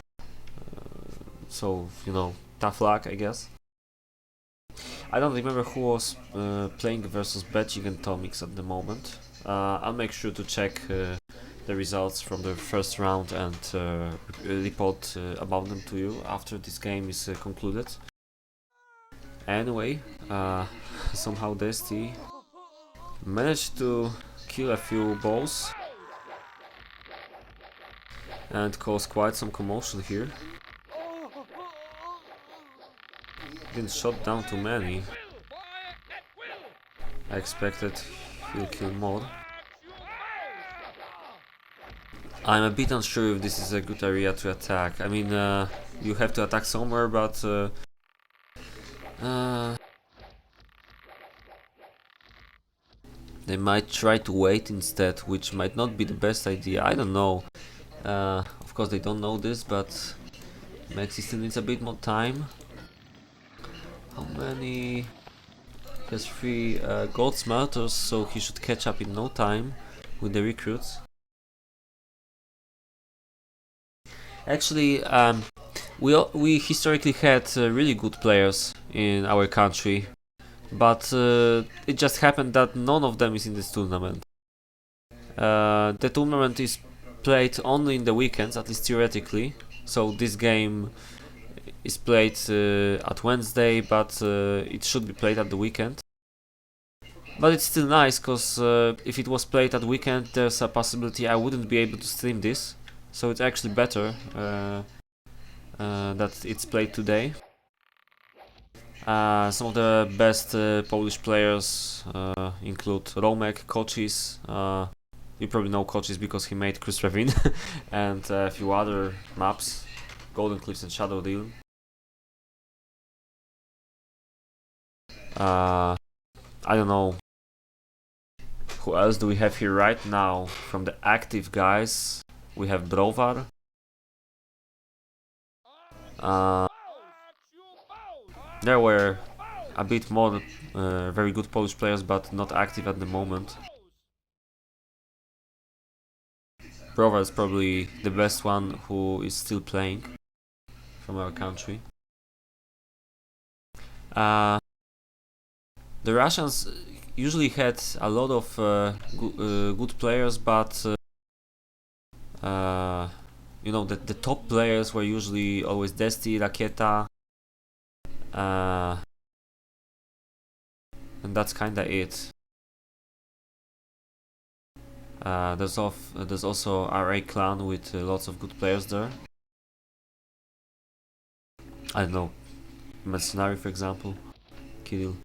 [SPEAKER 1] you know, tough luck, I guess. I don't remember who was playing versus Becik and Tomix at the moment. I'll make sure to check the results from the first round and report about them to you after this game is concluded. Anyway, somehow Destah managed to kill a few balls and cause quite some commotion here. Didn't shot down too many. I expected he'll kill more. I'm a bit unsure if this is a good area to attack. I mean, you have to attack somewhere, but they might try to wait instead, which might not be the best idea. I don't know. Of course they don't know this, but MexT still needs a bit more time. How many? He has 3 gold smelters, so he should catch up in no time with the recruits. Actually, we historically had really good players in our country, but it just happened that none of them is in this tournament. The tournament is played only in the weekends, at least theoretically. So this game is played at Wednesday, but it should be played at the weekend. But it's still nice, because if it was played at the weekend, there's a possibility I wouldn't be able to stream this. So it's actually better that it's played today. Some of the best Polish players include Romek, Kocis. You probably know Kocis because he made Chris Revin and a few other maps, Golden Cliffs and Shadow Deal. I don't know who else do we have here right now. From the active guys, we have Brovar. There were a bit more very good Polish players, but not active at the moment. Brovar is probably the best one who is still playing from our country. The Russians usually had a lot of good players, but you know, the top players were usually always Destah, Raketa, and that's kinda it. There's also RA clan with lots of good players there. I don't know, Mercenary for example, Kirill.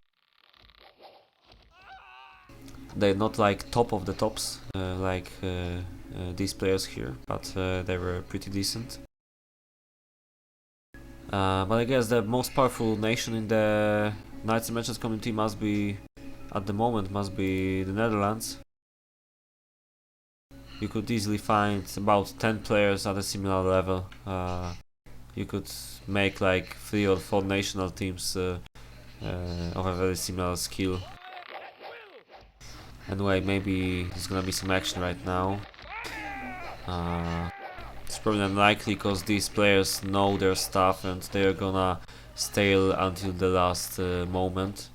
[SPEAKER 1] They're not like top of the tops like these players here, but they were pretty decent. But I guess the most powerful nation in the Knights and Merchants community must be, at the moment, the Netherlands. You could easily find about 10 players at a similar level. You could make like 3 or 4 national teams of a very similar skill. Anyway, maybe there's gonna be some action right now. It's probably unlikely because these players know their stuff and they're gonna stay until the last moment.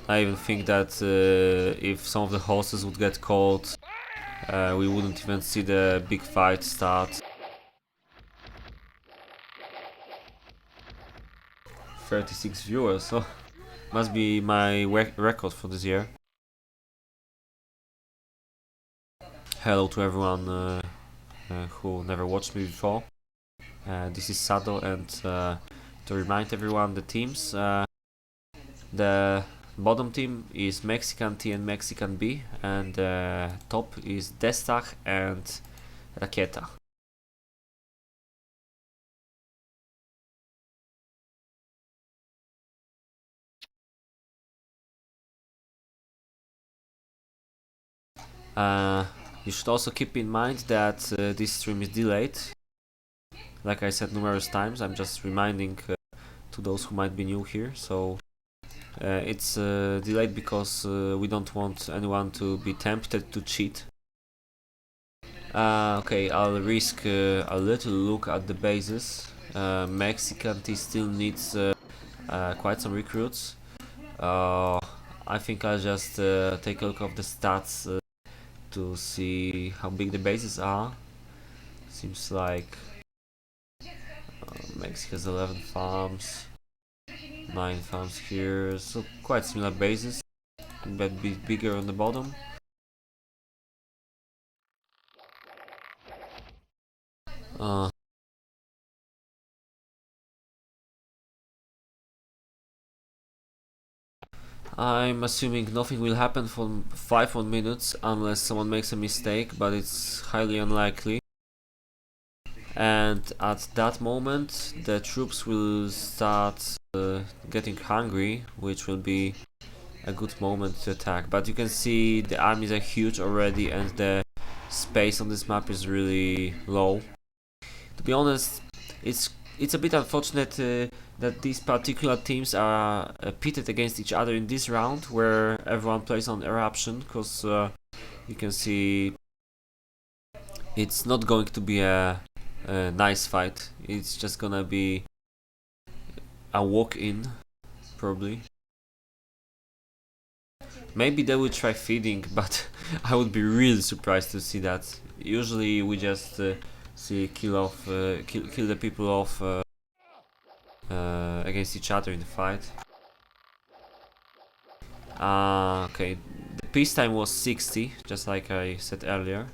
[SPEAKER 1] I even think that if some of the horses would get caught, we wouldn't even see the big fight start. 36 viewers, so must be my record for this year. Hello to everyone who never watched me before. This is Sado, and to remind everyone the teams, the bottom team is Mexican T and Mexican B, and the top is Destah and Raketa. You should also keep in mind that this stream is delayed. Like I said numerous times, I'm just reminding to those who might be new here. So it's delayed because we don't want anyone to be tempted to cheat. Okay, I'll risk a little look at the bases. Mexican T still needs quite some recruits. I think I'll just take a look at the stats to see how big the bases are. Seems like Mexico has 11 farms, 9 farms here, so quite similar bases, but a bit bigger on the bottom. I'm assuming nothing will happen for 5 more minutes unless someone makes a mistake, but it's highly unlikely. And at that moment the troops will start getting hungry, which will be a good moment to attack. But you can see the armies are huge already and the space on this map is really low. To be honest, it's a bit unfortunate that these particular teams are pitted against each other in this round, where everyone plays on Eruption, because you can see it's not going to be a nice fight. It's just gonna be a walk-in, probably. Maybe they will try feeding, but I would be really surprised to see that. Usually we just see kill the people off against each other in the fight. Okay, the peacetime was 60, just like I said earlier.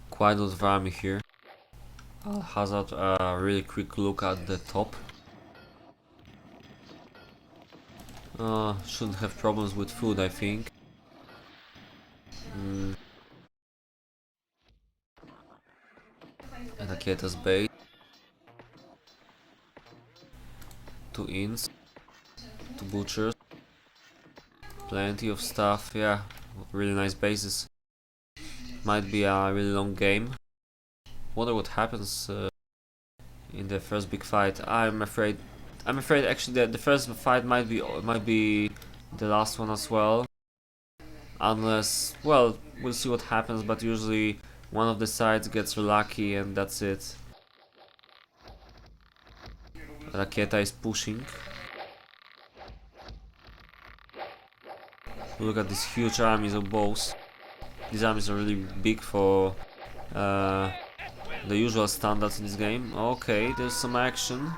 [SPEAKER 1] Quite a lot of army here. Hazard a really quick look at the top. Shouldn't have problems with food, I think. Raketa's bait. 2 inns. 2 butchers. Plenty of stuff, yeah. Really nice bases. Might be a really long game. Wonder what happens in the first big fight. I'm afraid actually that the first fight might be the last one as well. Unless, well, we'll see what happens, but usually one of the sides gets lucky and that's it. Raketa is pushing. Look at these huge armies of bows. These armies are really big for the usual standards in this game. Okay, there's some action.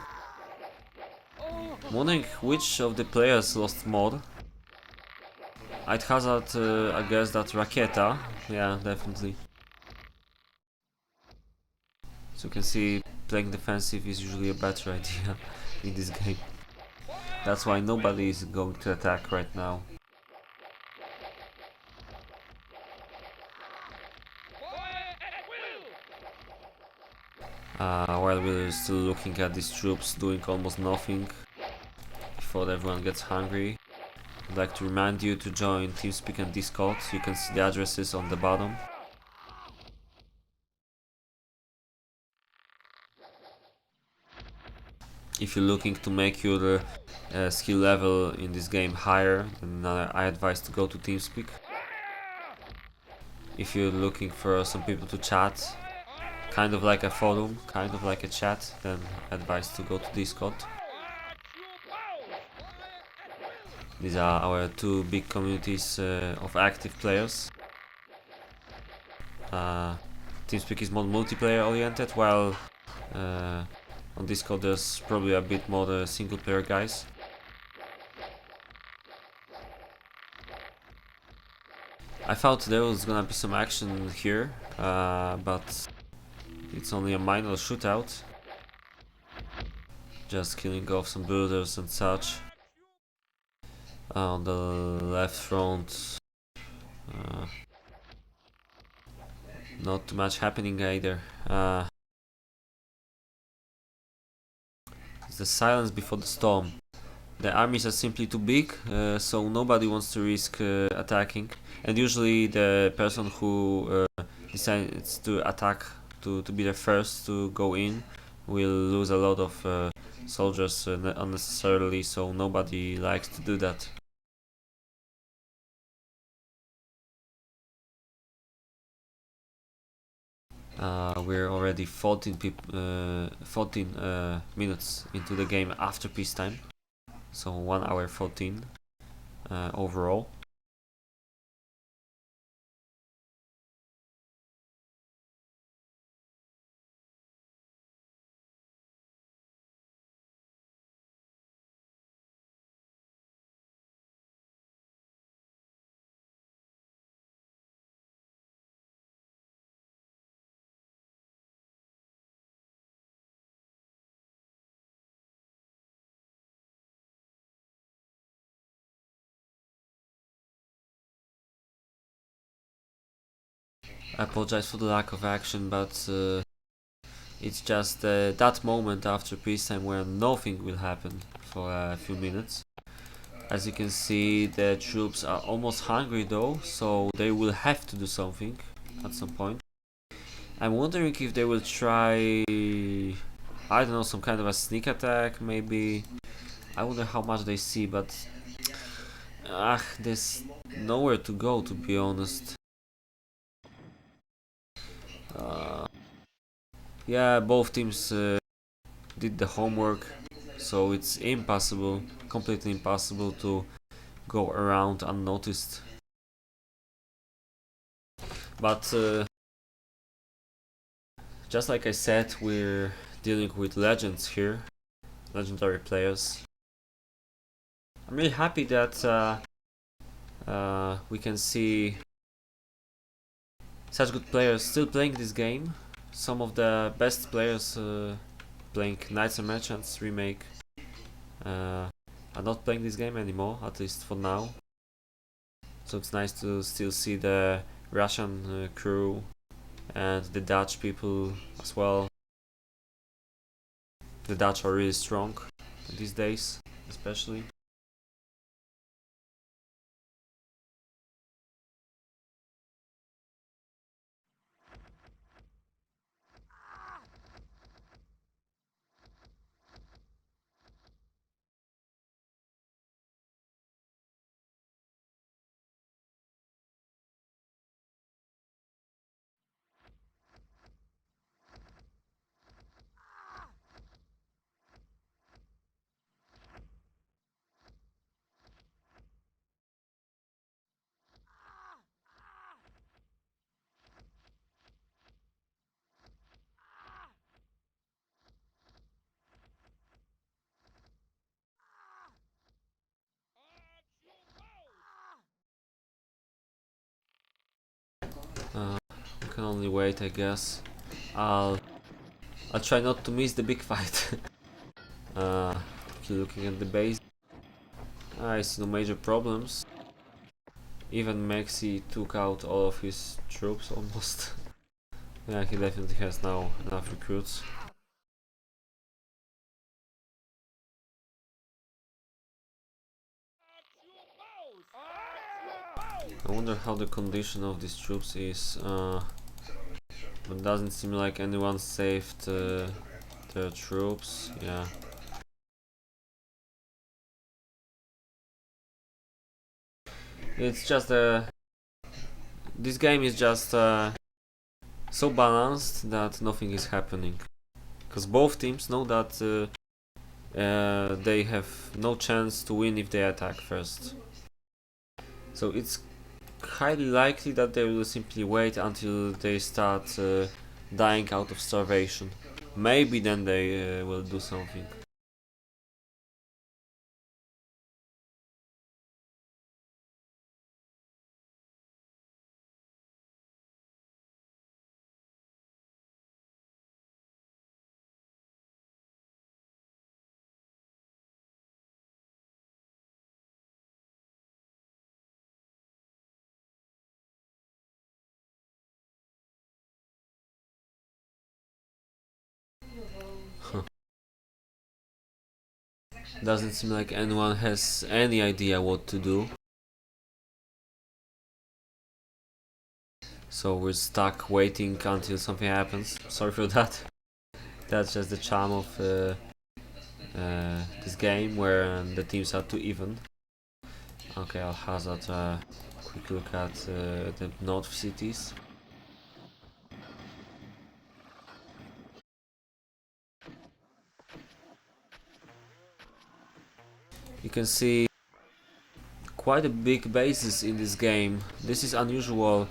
[SPEAKER 1] Wondering which of the players lost more. I'd hazard I guess that Raketa. Yeah, definitely. So you can see playing defensive is usually a better idea in this game. That's why nobody is going to attack right now. While we're still looking at these troops doing almost nothing before everyone gets hungry, I'd like to remind you to join TeamSpeak and Discord. You can see the addresses on the bottom. If you're looking to make your skill level in this game higher, then I advise to go to TeamSpeak. If you're looking for some people to chat, kind of like a forum, kind of like a chat, then I advise to go to Discord. These are our 2 big communities of active players. TeamSpeak is more multiplayer oriented, while on Discord there's probably a bit more single player guys. I thought there was gonna be some action here, but it's only a minor shootout. Just killing off some builders and such. On the left front, not too much happening either. It's the silence before the storm. The armies are simply too big, so nobody wants to risk attacking. And usually the person who decides to attack, to be the first to go in, will lose a lot of soldiers unnecessarily, so nobody likes to do that. We're already 14 minutes into the game after peacetime, so 1 hour 14 overall. I apologize for the lack of action, but it's just that moment after peacetime where nothing will happen for a few minutes. As you can see, the troops are almost hungry though, so they will have to do something at some point. I'm wondering if they will try, I don't know, some kind of a sneak attack maybe. I wonder how much they see, but there's nowhere to go, to be honest. Yeah, both teams did the homework, so it's impossible, completely impossible to go around unnoticed. But just like I said, we're dealing with legends here, legendary players. I'm really happy that we can see such good players still playing this game. Some of the best players playing Knights and Merchants Remake are not playing this game anymore, at least for now. So it's nice to still see the Russian crew and the Dutch people as well. The Dutch are really strong these days, especially. We can only wait, I guess. I'll try not to miss the big fight. Keep looking at the base. I see no major problems. Even MexT took out all of his troops almost. Yeah, he definitely has now enough recruits. I wonder how the condition of these troops is. It doesn't seem like anyone saved their troops. Yeah. It's just this game is just so balanced that nothing is happening. Because both teams know that they have no chance to win if they attack first. So it's highly likely that they will simply wait until they start dying out of starvation. Maybe then they will do something. Doesn't seem like anyone has any idea what to do. So we're stuck waiting until something happens. Sorry for that. That's just the charm of this game where the teams are too even. Okay, I'll hazard a quick look at the north cities. You can see quite a big bases in this game. This is unusual,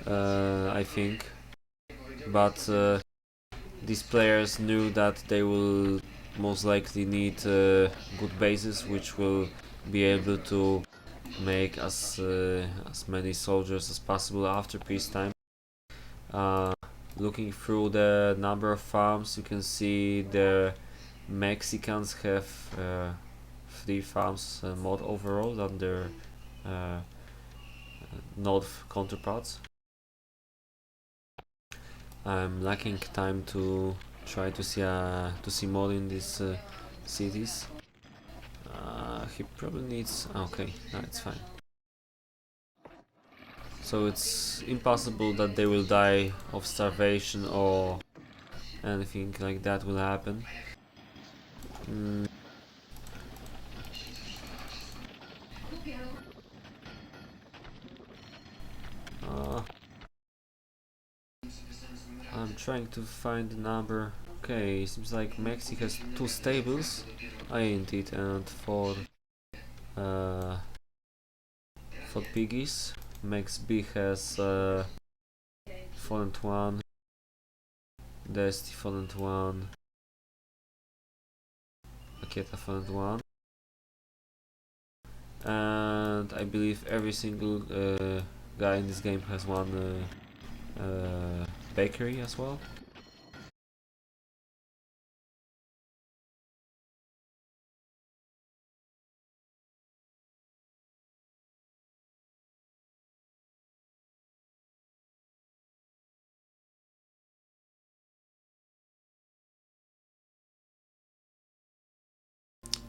[SPEAKER 1] I think, but these players knew that they will most likely need good bases, which will be able to make as many soldiers as possible after peacetime. Looking through the number of farms, you can see the Mexicans have 3 farms more overall than their uh, north counterparts. I'm lacking time to try to see more in these cities. he probably needs... Okay, no, it's fine. So it's impossible that they will die of starvation or anything like that will happen. I'm trying to find the number. Okay, seems like MexT has 2 stables. Indeed, and for piggies. MexB has 4 and 1. Destah 4 and 1. Raketa 4 and 1. And I believe every single guy in this game has one bakery as well.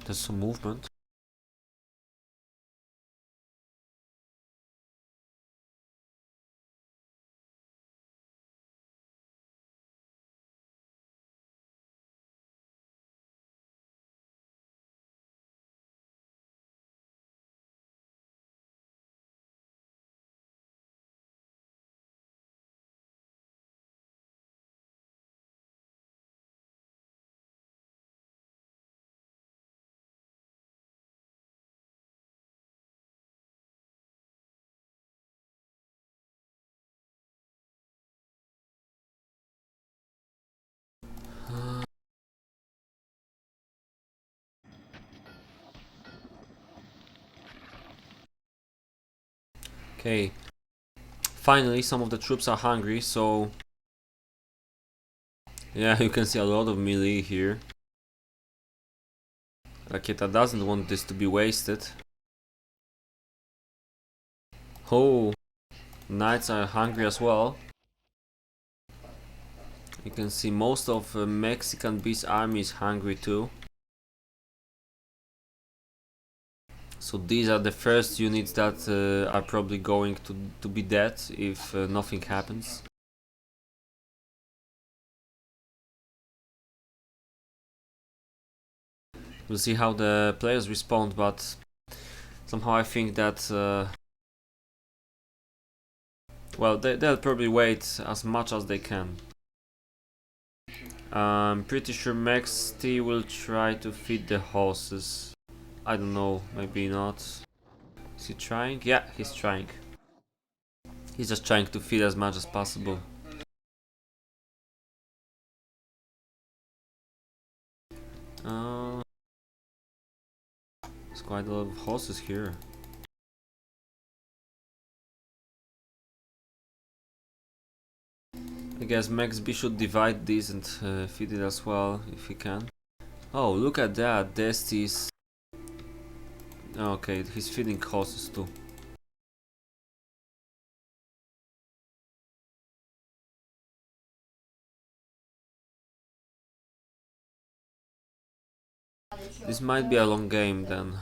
[SPEAKER 1] There's some movement. Okay, finally some of the troops are hungry, so yeah, you can see a lot of melee here. Raketa doesn't want this to be wasted. Oh, knights are hungry as well. You can see most of Mexican Beast army is hungry too. So these are the first units that are probably going to be dead if nothing happens. We'll see how the players respond, but somehow I think that well, they'll probably wait as much as they can. I'm pretty sure MexT will try to feed the horses. I don't know, maybe not. Is he trying? Yeah, he's trying. He's just trying to feed as much as possible. There's quite a lot of horses here. I guess MexB should divide these and feed it as well, if he can. Oh, look at that, Destah's... Okay, he's feeding horses too. This might be a long game then.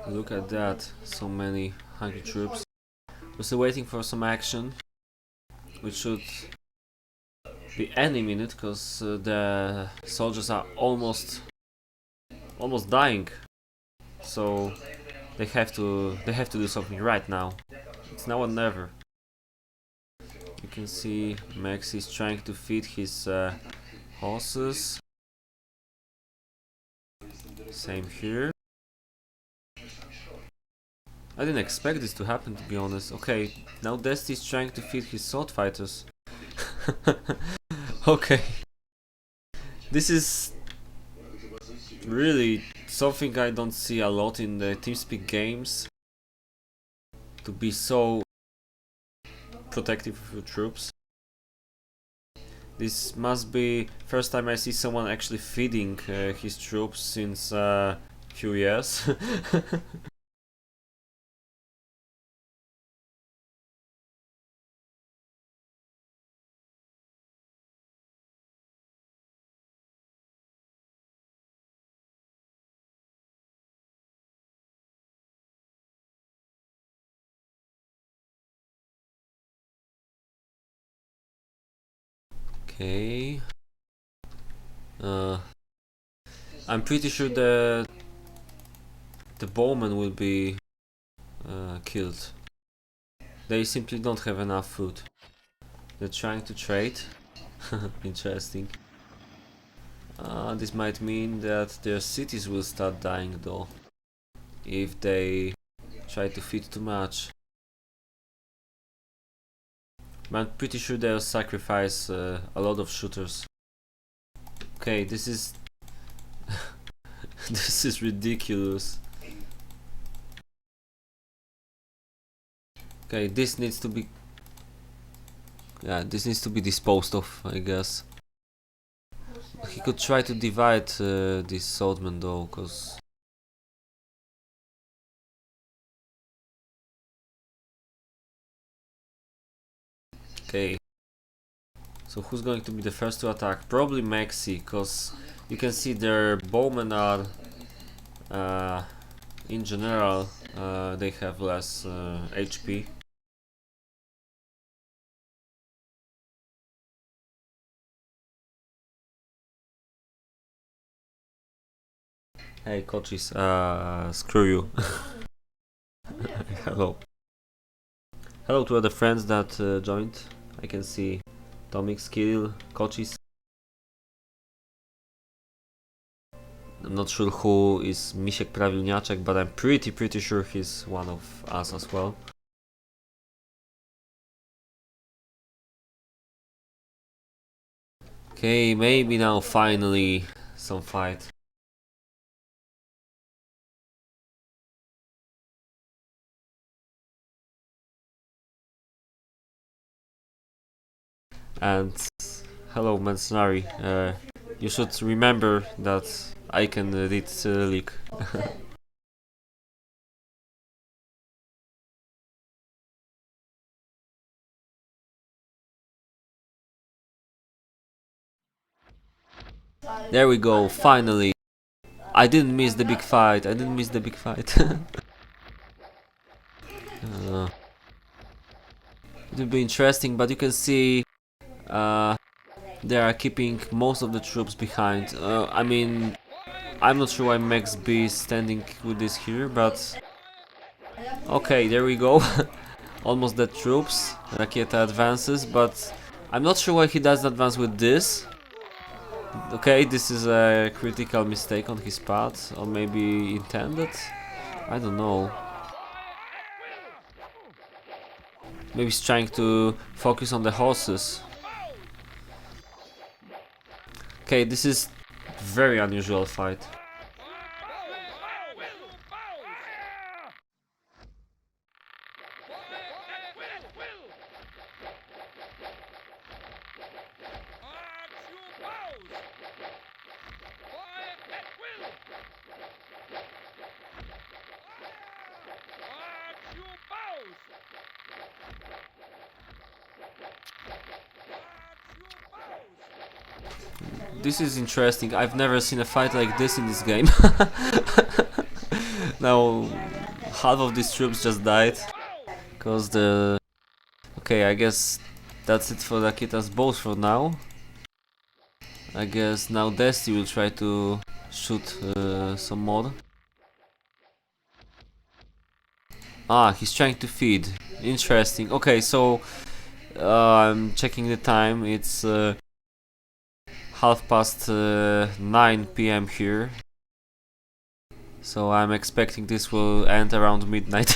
[SPEAKER 1] Look at that, so many hungry troops. We're still waiting for some action, which should be any minute, because the soldiers are almost dying. So they have to do something right now. It's now or never. You can see Max is trying to feed his horses. Same here. I didn't expect this to happen, to be honest. Okay, now Destah is trying to feed his sword fighters. Okay. This is really something I don't see a lot in the TeamSpeak games. To be so protective of your troops. This must be first time I see someone actually feeding his troops since a few years. Okay. I'm pretty sure the bowman will be killed. They simply don't have enough food. They're trying to trade. Interesting. This might mean that their cities will start dying though, if they try to feed too much. But I'm pretty sure they'll sacrifice a lot of shooters. Okay, this is this is ridiculous. Okay, this needs to be disposed of, I guess. He could try to divide this swordman though, cause okay. So who's going to be the first to attack? Probably MexT, cause you can see their bowmen are in general they have less HP. Hey coaches, screw you. Hello. Hello to other friends that joined. I can see Tomik, Skill, coaches. I'm not sure who is Misiek Prawilniaczek, but I'm pretty sure he's one of us as well. Okay, maybe now finally some fight. And hello Mercenary, you should remember that I can read Cyrillic. There we go, finally. I didn't miss the big fight, I didn't miss the big fight. It will be interesting, but you can see they are keeping most of the troops behind. I mean, I'm not sure why MexB is standing with this here, but okay, there we go. Almost dead troops. Raketa advances, but I'm not sure why he doesn't advance with this. Okay, this is a critical mistake on his part, or maybe intended. I don't know. Maybe he's trying to focus on the horses. Okay, this is very unusual fight. This is interesting. I've never seen a fight like this in this game. Now half of these troops just died because the... Okay, I guess that's it for Raketa's bows for now. I guess now Destah will try to shoot some more. Ah, he's trying to feed. Interesting. Okay, so I'm checking the time. It's 9:30 p.m. here. So I'm expecting this will end around midnight.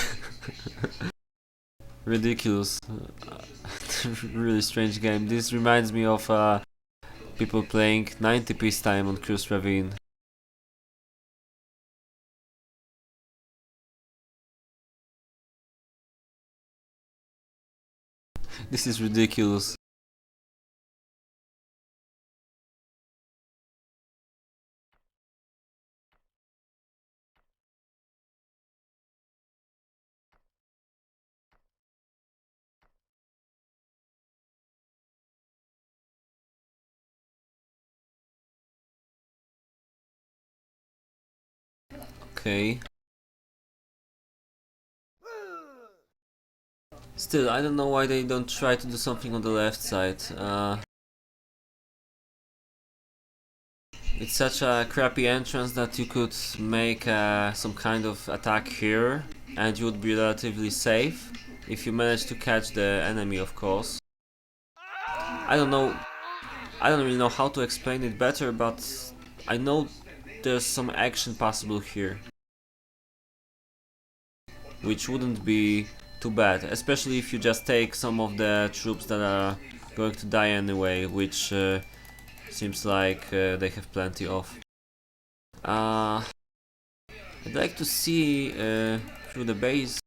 [SPEAKER 1] Ridiculous. really strange game. This reminds me of people playing 90 Peacetime on Cruise Ravine. This is ridiculous. Okay. Still, I don't know why they don't try to do something on the left side. It's such a crappy entrance that you could make some kind of attack here and you would be relatively safe if you manage to catch the enemy, of course. I don't know, I don't really know how to explain it better, but I know there's some action possible here, which wouldn't be too bad, especially if you just take some of the troops that are going to die anyway, which seems like they have plenty of. I'd like to see through the base.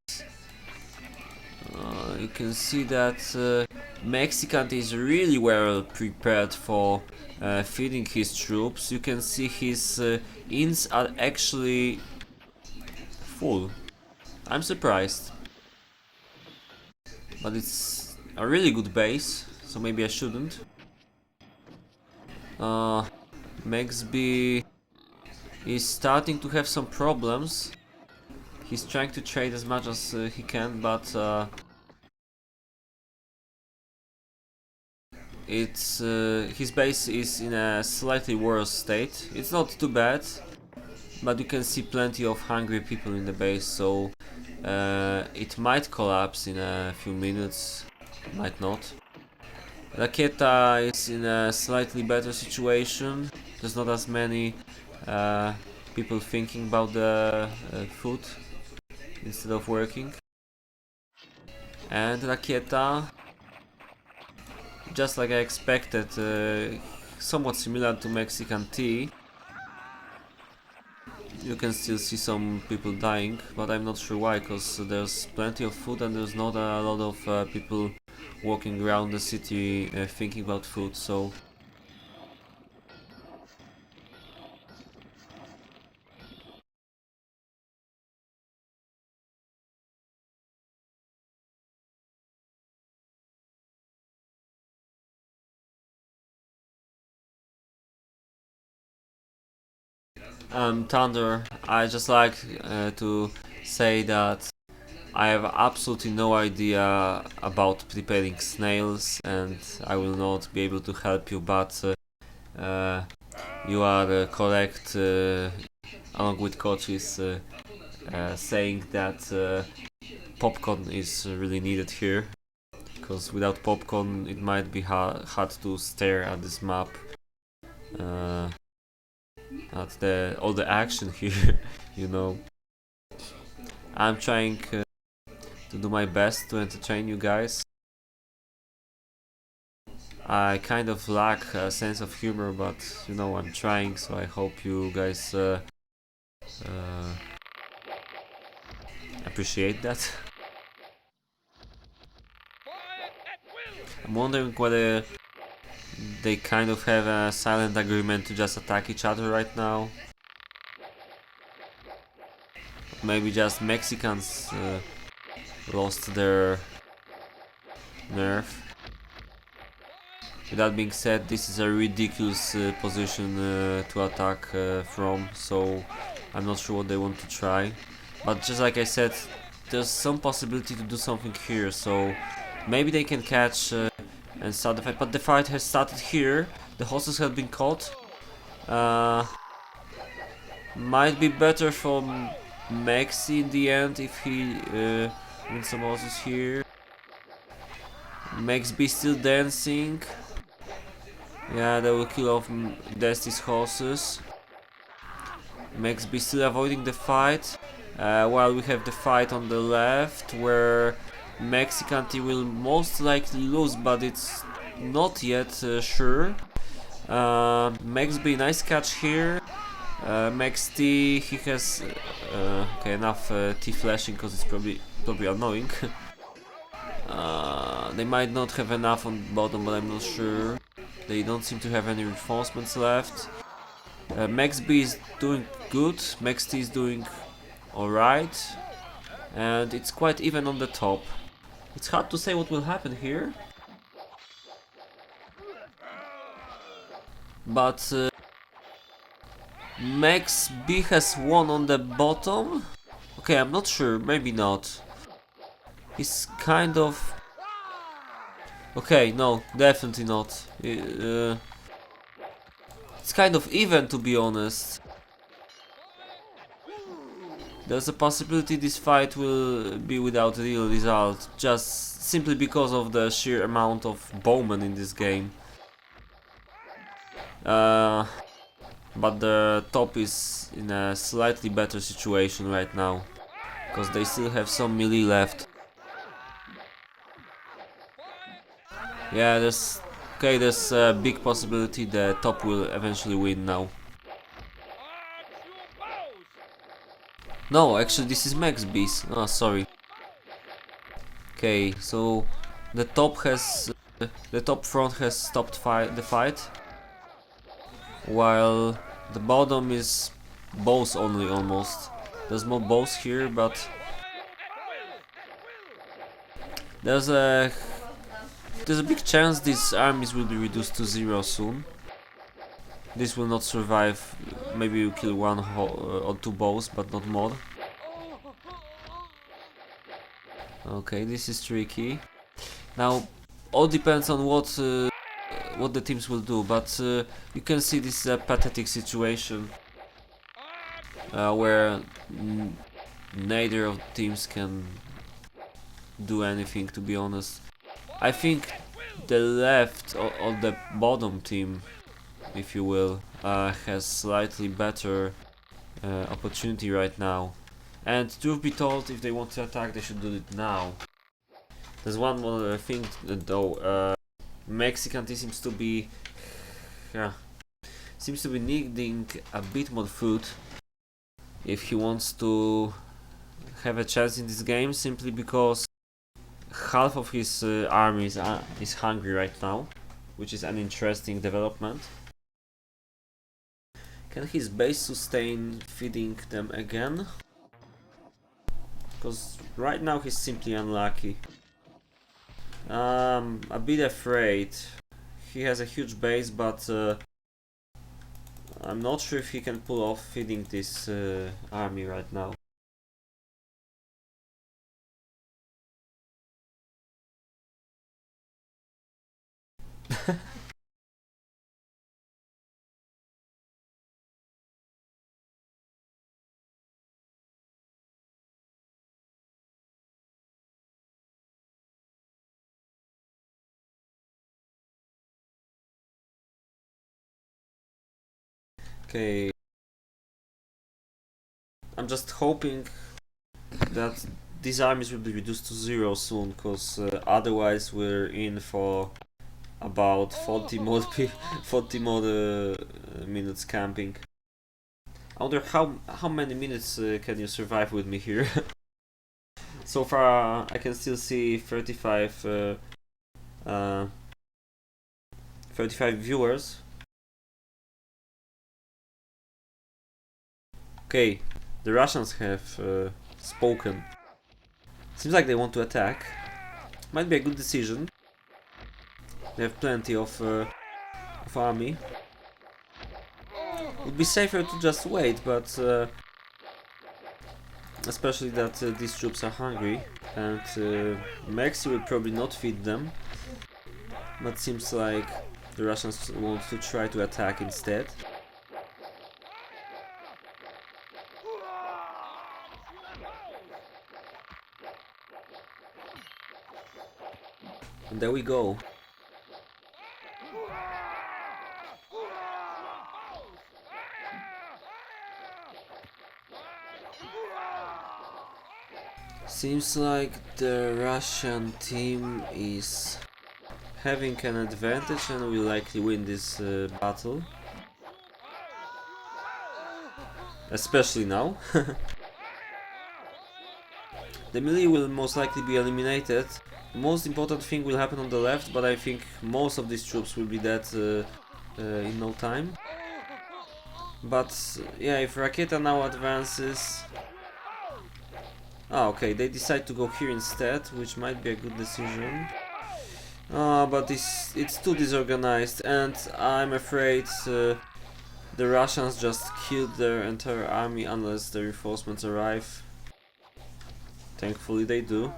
[SPEAKER 1] You can see that Mexican is really well prepared for feeding his troops. You can see his inns are actually full. I'm surprised. But it's a really good base, so maybe I shouldn't. MexB is starting to have some problems. He's trying to trade as much as he can, but his base is in a slightly worse state. It's not too bad, but you can see plenty of hungry people in the base, so it might collapse in a few minutes, might not. Raketa is in a slightly better situation. There's not as many people thinking about the food instead of working. And Raketa, just like I expected, somewhat similar to Mexican tea. You can still see some people dying, but I'm not sure why, because there's plenty of food and there's not a lot of people walking around the city thinking about food, so... Thunder, I just like to say that I have absolutely no idea about preparing snails and I will not be able to help you, but you are correct along with coaches saying that popcorn is really needed here, because without popcorn it might be hard to stare at this map, at all the action here, you know. I'm trying to do my best to entertain you guys. I kind of lack a sense of humor, but you know, I'm trying, so I hope you guys appreciate that. I'm wondering whether they kind of have a silent agreement to just attack each other right now. Maybe just Mexicans lost their nerve. With that being said, this is a ridiculous position to attack from, so I'm not sure what they want to try. But just like I said, there's some possibility to do something here, so maybe they can catch and start the fight. But the fight has started here, the horses have been caught. Might be better for MexT in the end if he wins some horses here. MexB still dancing. Yeah, they will kill off Destah's horses. MexB still avoiding the fight, while we have the fight on the left, where Mexican team will most likely lose, but it's not yet sure. MexB, nice catch here. MexT, he has okay, enough T flashing because it's probably annoying. They might not have enough on bottom, but I'm not sure. They don't seem to have any reinforcements left. MexB is doing good, MexT is doing alright, and it's quite even on the top. It's hard to say what will happen here, but MexB has won on the bottom. Okay, I'm not sure, maybe not. He's kind of... Okay, no, definitely not. It's kind of even, to be honest. There's a possibility this fight will be without a real result, just simply because of the sheer amount of bowmen in this game. But the top is in a slightly better situation right now, because they still have some melee left. Yeah, there's a big possibility the top will eventually win now. No, actually this is MexB's. Oh, sorry. Okay, so the top front has stopped the fight, while the bottom is bows only almost. There's more bows here, but there's a big chance these armies will be reduced to 0 soon. This will not survive. Maybe you kill one or two bows, but not more. Okay, this is tricky. Now, all depends on what the teams will do, but you can see this is a pathetic situation where neither of the teams can do anything, to be honest. I think the left or the bottom team, if you will, has slightly better opportunity right now. And truth be told, if they want to attack, they should do it now. There's one more thing though. Mexican team seems to be needing a bit more food if he wants to have a chance in this game, simply because half of his army is hungry right now, which is an interesting development. Can his base sustain feeding them again? Because right now he's simply unlucky. A bit afraid. He has a huge base, but I'm not sure if he can pull off feeding this army right now. Okay, I'm just hoping that these armies will be reduced to 0 soon, because otherwise we're in for about 40 more 40 more minutes camping. I wonder how many minutes can you survive with me here. So far I can still see 35 viewers. Okay, the Russians have spoken. Seems like they want to attack. Might be a good decision. They have plenty of army. Would be safer to just wait, but especially that these troops are hungry, and MexT will probably not feed them. But seems like the Russians want to try to attack instead. And there we go. Seems like the Russian team is having an advantage and will likely win this battle. Especially now. The melee will most likely be eliminated. The most important thing will happen on the left, but I think most of these troops will be dead in no time. But yeah, if Raketa now advances... Ah, okay, they decide to go here instead, which might be a good decision. But it's too disorganized, and I'm afraid the Russians just killed their entire army unless the reinforcements arrive. Thankfully they do.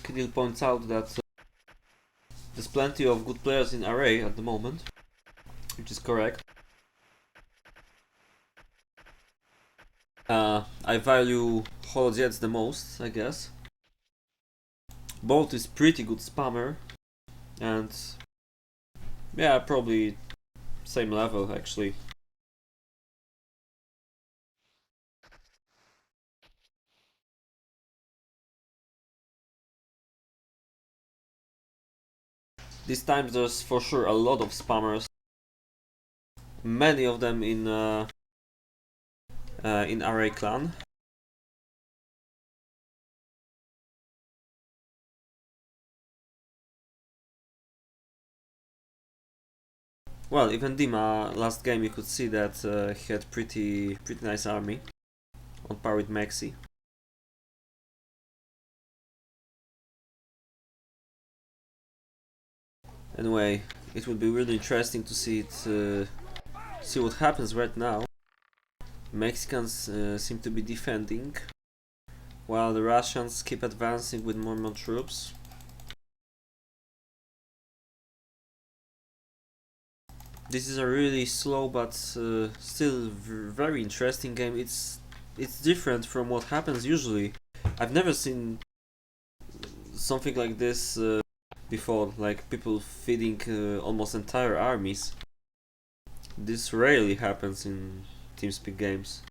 [SPEAKER 1] Kirill points out that there's plenty of good players in array at the moment, which is correct. I value Holojets the most, I guess. Bolt is pretty good spammer, and yeah, probably same level actually. These times there's for sure a lot of spammers. Many of them in Array clan. Well, even Dima last game you could see that he had pretty nice army on par with MexT. Anyway, it would be really interesting to see see what happens right now. Mexicans seem to be defending, while the Russians keep advancing with more and more troops. This is a really slow but still very interesting game. It's different from what happens usually. I've never seen something like this before, like people feeding almost entire armies. This rarely happens in TeamSpeak games.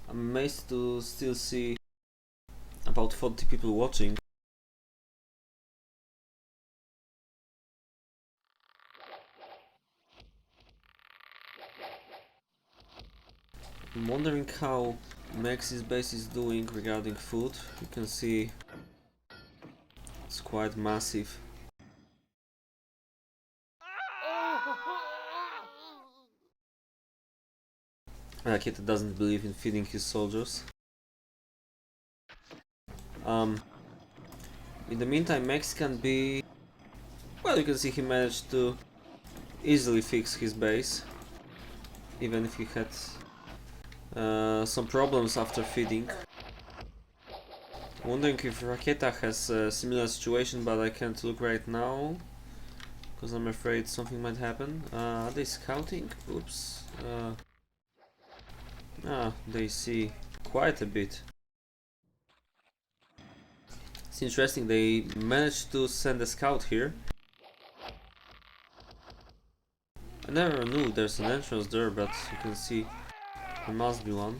[SPEAKER 1] I'm amazed to still see about 40 people watching. I'm wondering how MexT's base is doing regarding food. You can see it's quite massive. Raketa doesn't believe in feeding his soldiers. In the meantime, MexT can be... Well, you can see he managed to easily fix his base, even if he had some problems after feeding. Wondering if Raketa has a similar situation, but I can't look right now, because I'm afraid something might happen. Are they scouting? Oops. They see quite a bit. It's interesting, they managed to send a scout here. I never knew there's an entrance there, but you can see there must be one.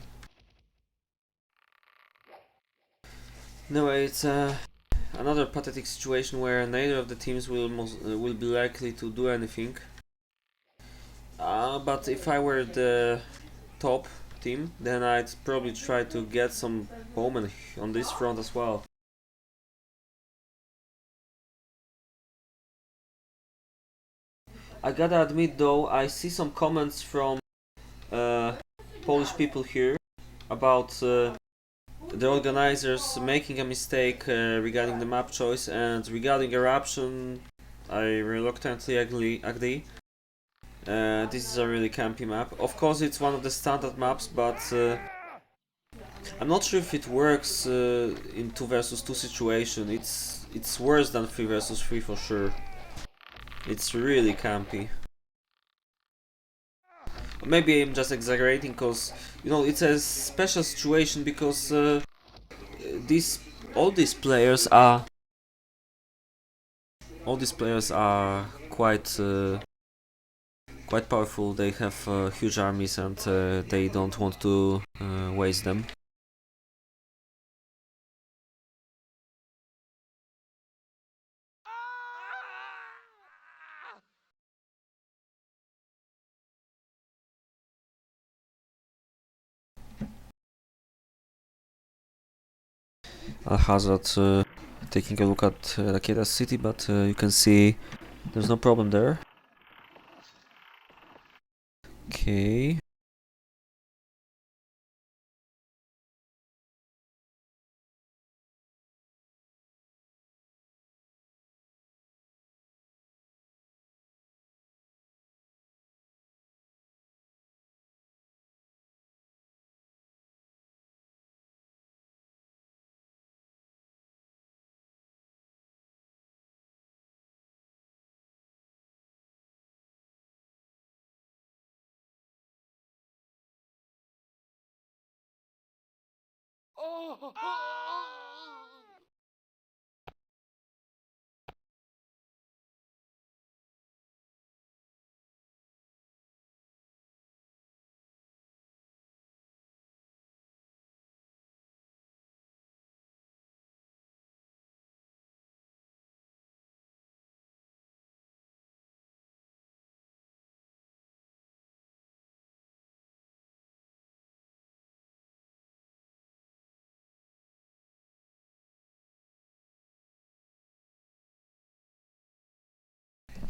[SPEAKER 1] Anyway, it's another pathetic situation where neither of the teams will be likely to do anything. But if I were the top team, then I'd probably try to get some bowmen on this front as well. I gotta admit though, I see some comments from Polish people here about the organizers making a mistake regarding the map choice, and regarding eruption I reluctantly agree. This is a really campy map. Of course it's one of the standard maps, but I'm not sure if it works in 2 versus 2 situation. It's worse than 3 versus 3 for sure. It's really campy. Maybe I'm just exaggerating, because you know it's a special situation, because all these players are quite quite powerful. They have huge armies, and they don't want to waste them. Hazard taking a look at Raketa city, but you can see there's no problem there. Okay.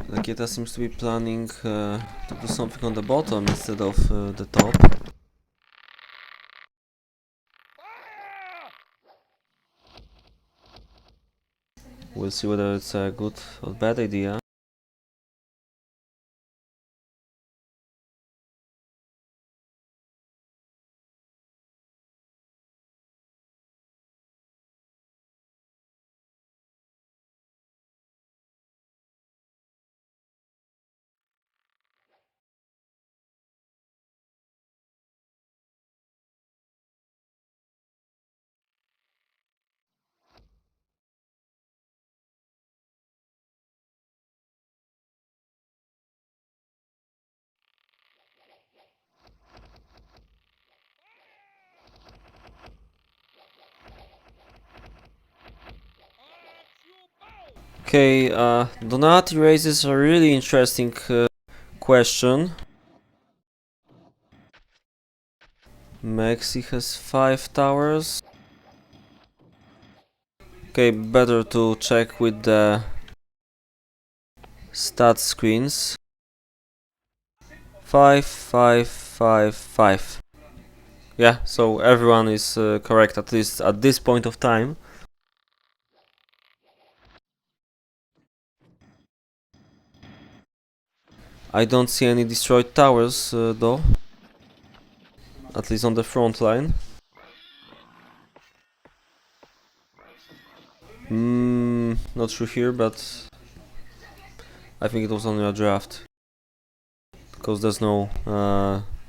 [SPEAKER 1] Raketa seems to be planning to do something on the bottom instead of the top. We'll see whether it's a good or bad idea. Okay, Donati raises a really interesting question. MexT has 5 towers. Okay, better to check with the stat screens. 5, 5, 5, 5. Yeah, so everyone is correct, at least at this point of time. I don't see any destroyed towers though, at least on the front line. Not sure here, but I think it was only a draft, because there's no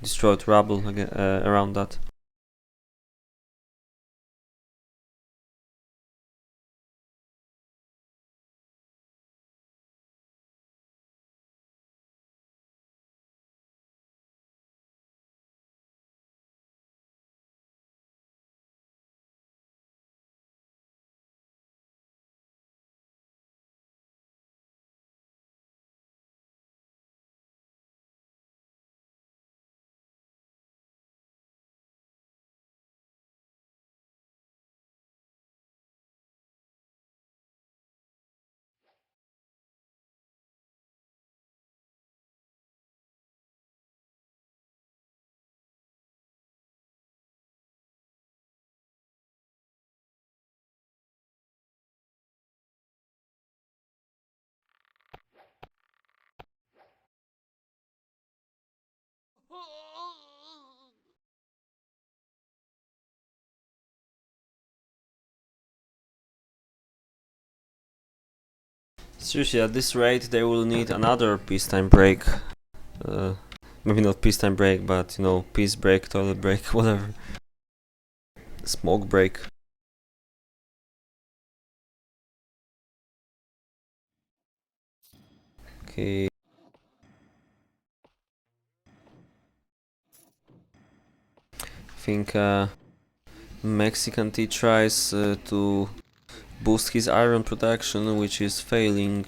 [SPEAKER 1] destroyed rubble around that. Seriously, at this rate, they will need another peacetime break. Maybe not peacetime break, but you know, peace break, toilet break, whatever. Smoke break. Okay. I think Mexican T tries to boost his iron production, which is failing,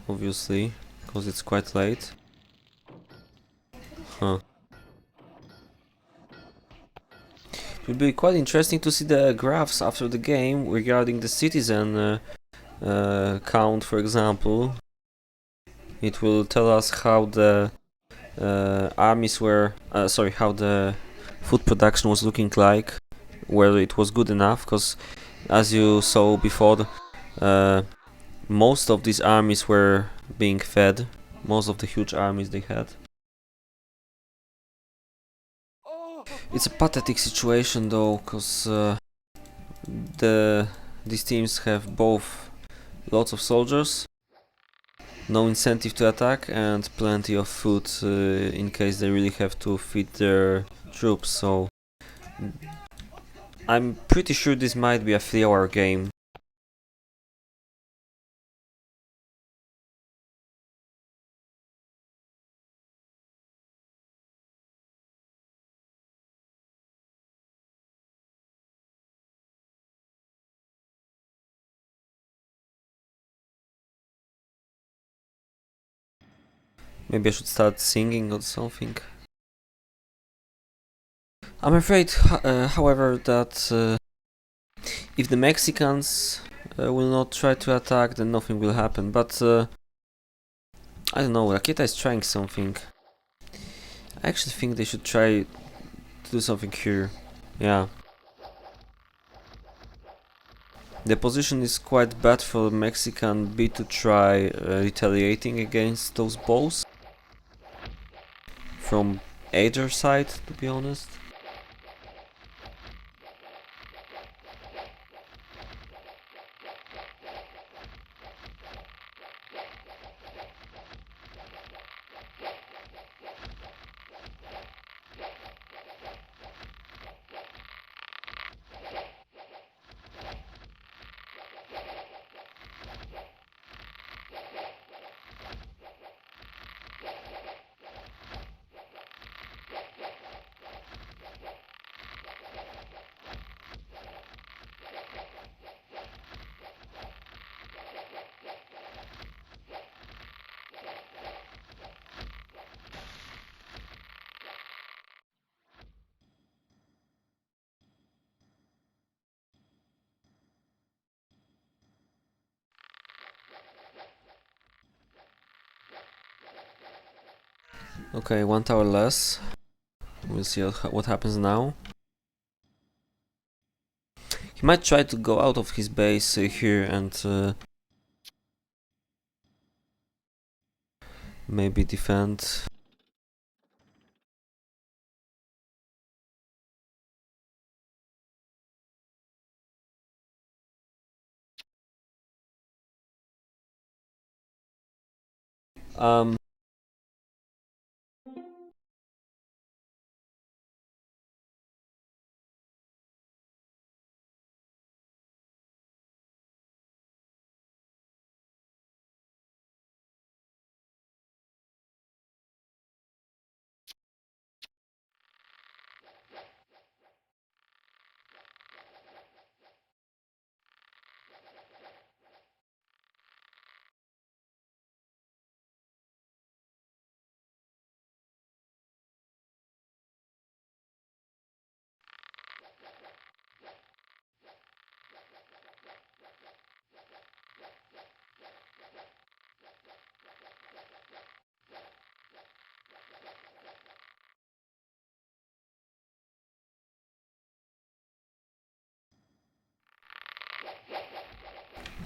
[SPEAKER 1] obviously, because it's quite late. Huh. It would be quite interesting to see the graphs after the game regarding the citizen count, for example. It will tell us how the armies were, how the food production was looking like, whether it was good enough, because as you saw before, most of these armies were being fed, most of the huge armies they had. It's a pathetic situation though, because these teams have both lots of soldiers, no incentive to attack, and plenty of food in case they really have to feed their troops, so I'm pretty sure this might be a 3-hour game. Maybe I should start singing or something. I'm afraid, however, that if the Mexicans will not try to attack, then nothing will happen. But I don't know, Raketa is trying something. I actually think they should try to do something here. Yeah. The position is quite bad for Mexican B to try retaliating against those balls. From either side, to be honest. Okay, 1 tower less. We'll see what happens now. He might try to go out of his base here and maybe defend. Um,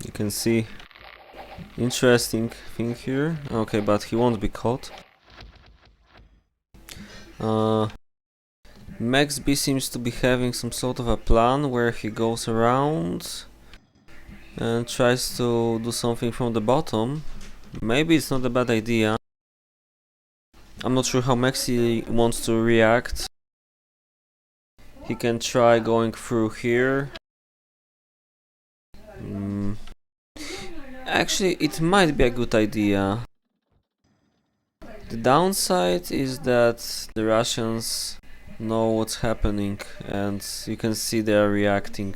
[SPEAKER 1] you can see interesting thing here. Okay, but he won't be caught. MexB seems to be having some sort of a plan where he goes around and tries to do something from the bottom. Maybe it's not a bad idea. I'm not sure how MexT wants to react. He can try going through here. Actually, it might be a good idea. The downside is that the Russians know what's happening and you can see they are reacting.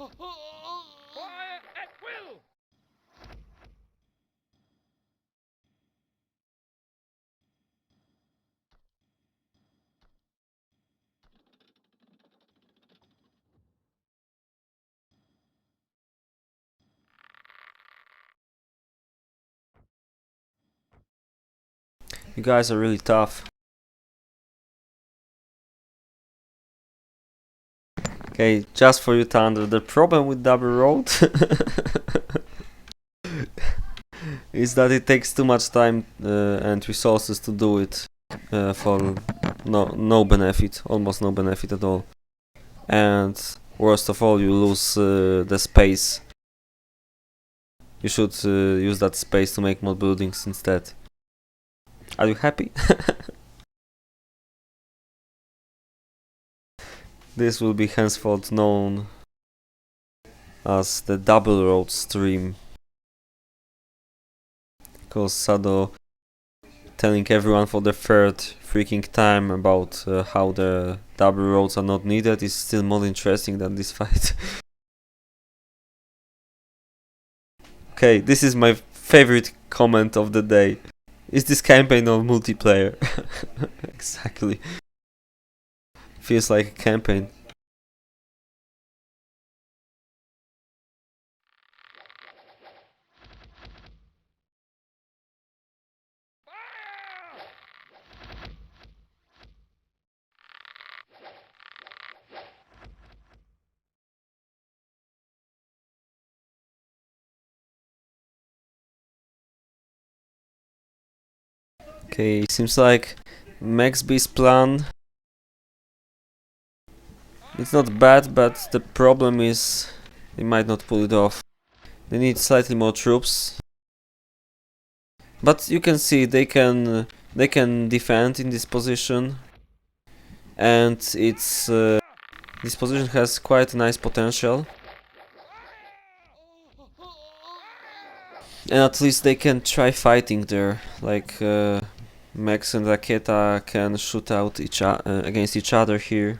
[SPEAKER 2] Fire at will!
[SPEAKER 1] You guys are really tough. Okay, just for you, Thunder, the problem with double road is that it takes too much time and resources to do it for no benefit, almost no benefit at all. And worst of all, you lose the space. You should use that space to make more buildings instead. Are you happy? This will be henceforth known as the double road stream. Because Sado telling everyone for the third freaking time about how the double roads are not needed is still more interesting than this fight. Okay, this is my favorite comment of the day. Is this campaign or multiplayer? Exactly. Feels like a campaign. Okay, seems like MexB's plan. It's not bad, but the problem is they might not pull it off. They need slightly more troops. But you can see they can defend in this position, and it's this position has quite a nice potential. And at least they can try fighting there, like Mex and Raketa can shoot out against each other here.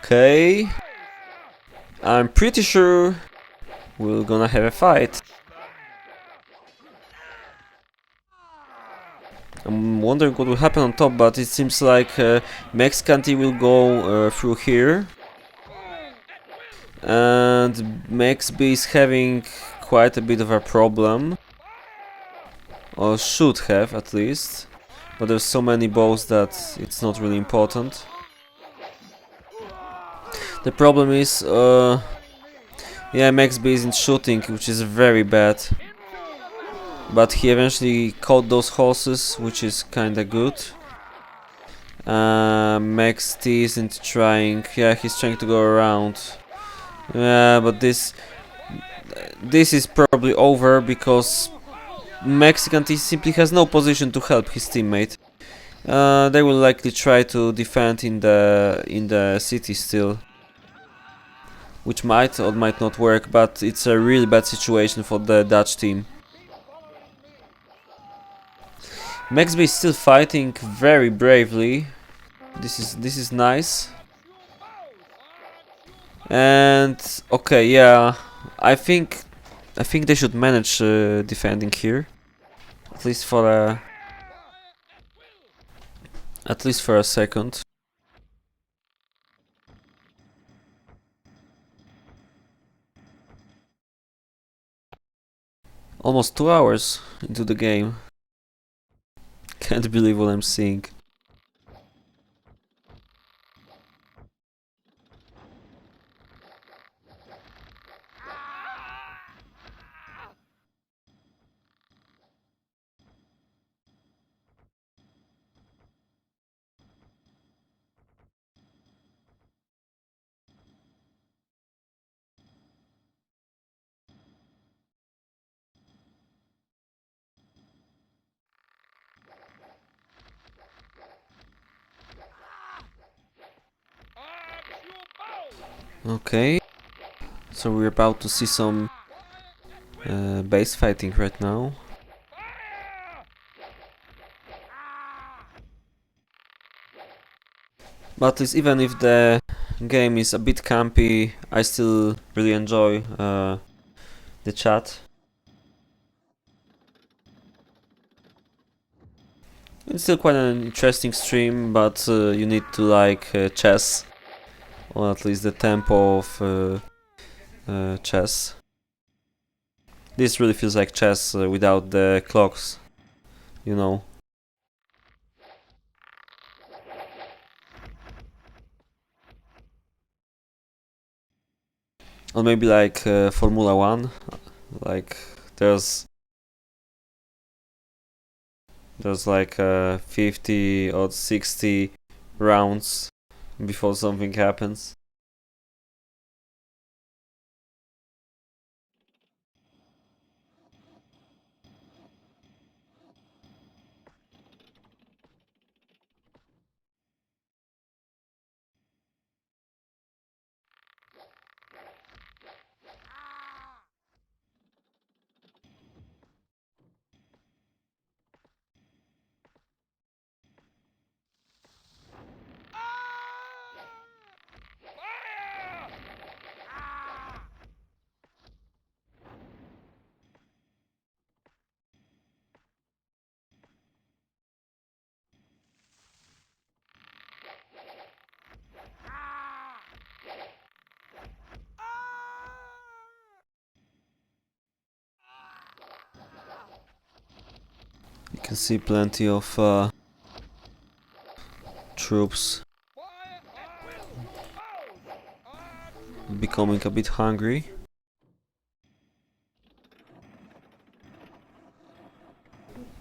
[SPEAKER 1] Okay, I'm pretty sure we're gonna have a fight. I'm wondering what will happen on top, but it seems like MexT will go through here. And MexB is having quite a bit of a problem. Or should have, at least. But there's so many bows that it's not really important. The problem is, yeah, MexB isn't shooting, which is very bad. But he eventually caught those horses, which is kinda good. MexT isn't trying. Yeah, he's trying to go around. Yeah, but this is probably over because Mexican team simply has no position to help his teammate. They will likely try to defend in the city still, which might or might not work, but it's a really bad situation for the Dutch team. MexB is still fighting very bravely. This is nice. And okay, yeah, I think they should manage defending here, at least for a second. Almost 2 hours into the game. Can't believe what I'm seeing. Okay, so we're about to see some base fighting right now. But even if the game is a bit campy, I still really enjoy the chat. It's still quite an interesting stream, but you need to like chess, or at least the tempo of chess. This really feels like chess without the clocks, you know. Or maybe like Formula 1, like there's like 50 or 60 rounds before something happens. You can see plenty of troops becoming a bit hungry.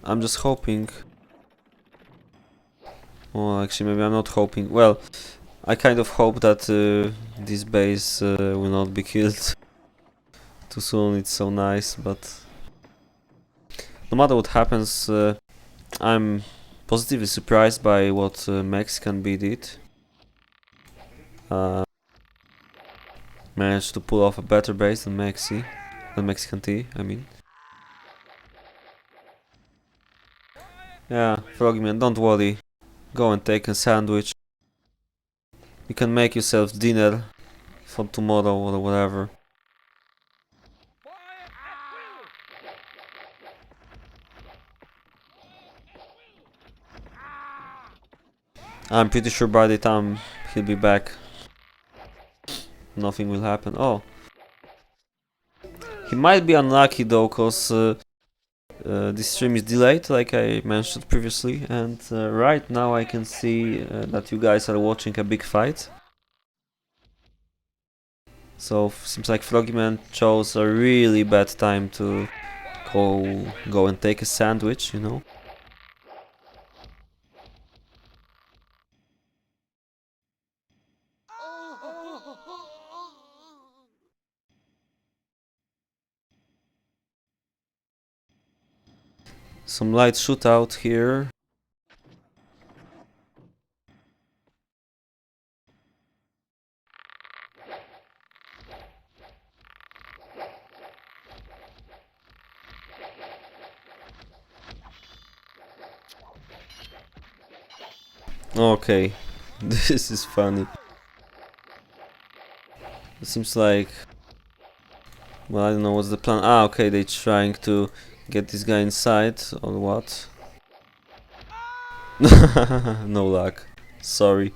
[SPEAKER 1] I'm just hoping. Well, actually, maybe I'm not hoping. Well, I kind of hope that this base will not be killed too soon. It's so nice, but no matter what happens, I'm positively surprised by what MexB did. Managed to pull off a better base than Mexican T, I mean. Yeah, Frogman, don't worry. Go and take a sandwich. You can make yourself dinner for tomorrow or whatever. I'm pretty sure by the time he'll be back, nothing will happen. Oh. He might be unlucky though, cause this stream is delayed, like I mentioned previously, and right now I can see that you guys are watching a big fight. So seems like Froggyman chose a really bad time to go and take a sandwich, you know. Some light shootout here. Okay, This is funny. It seems like... Well, I don't know what's the plan. Ah, okay, they're trying to get this guy inside, or what? No luck. Sorry.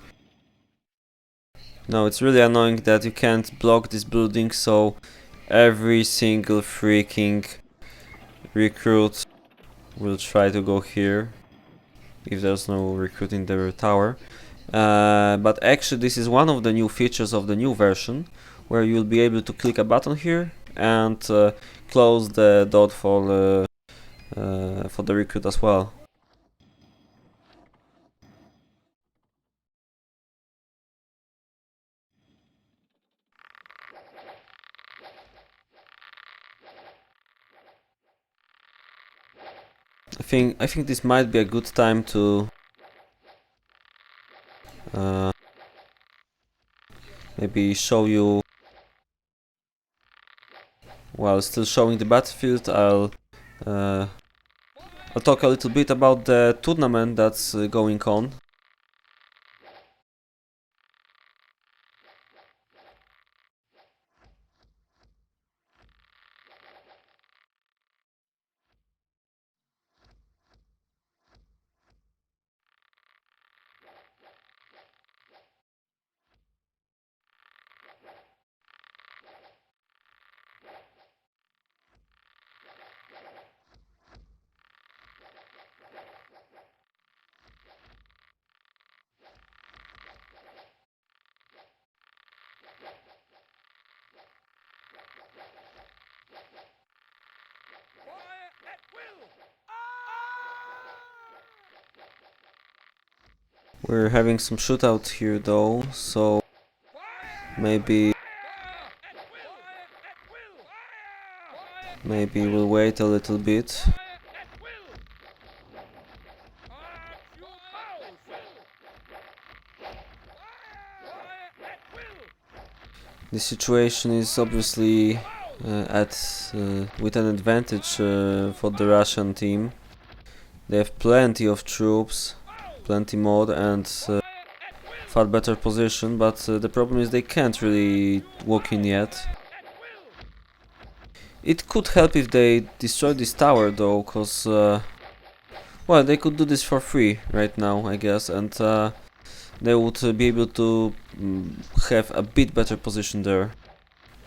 [SPEAKER 1] No, it's really annoying that you can't block this building, so every single freaking recruit will try to go here if there's no recruit in the tower. But actually this is one of the new features of the new version, where you'll be able to click a button here and close the dot for the recruit as well. I think this might be a good time to maybe show you. While still showing the battlefield, I'll talk a little bit about the tournament that's going on.
[SPEAKER 2] Fire at will!
[SPEAKER 1] We're having some shootout here though, so maybe we'll wait a little bit. The situation is obviously with an advantage for the Russian team. They have plenty of troops, plenty more, and far better position, but the problem is they can't really walk in yet. It could help if they destroy this tower though, cause well, they could do this for free right now, I guess, and they would be able to have a bit better position there.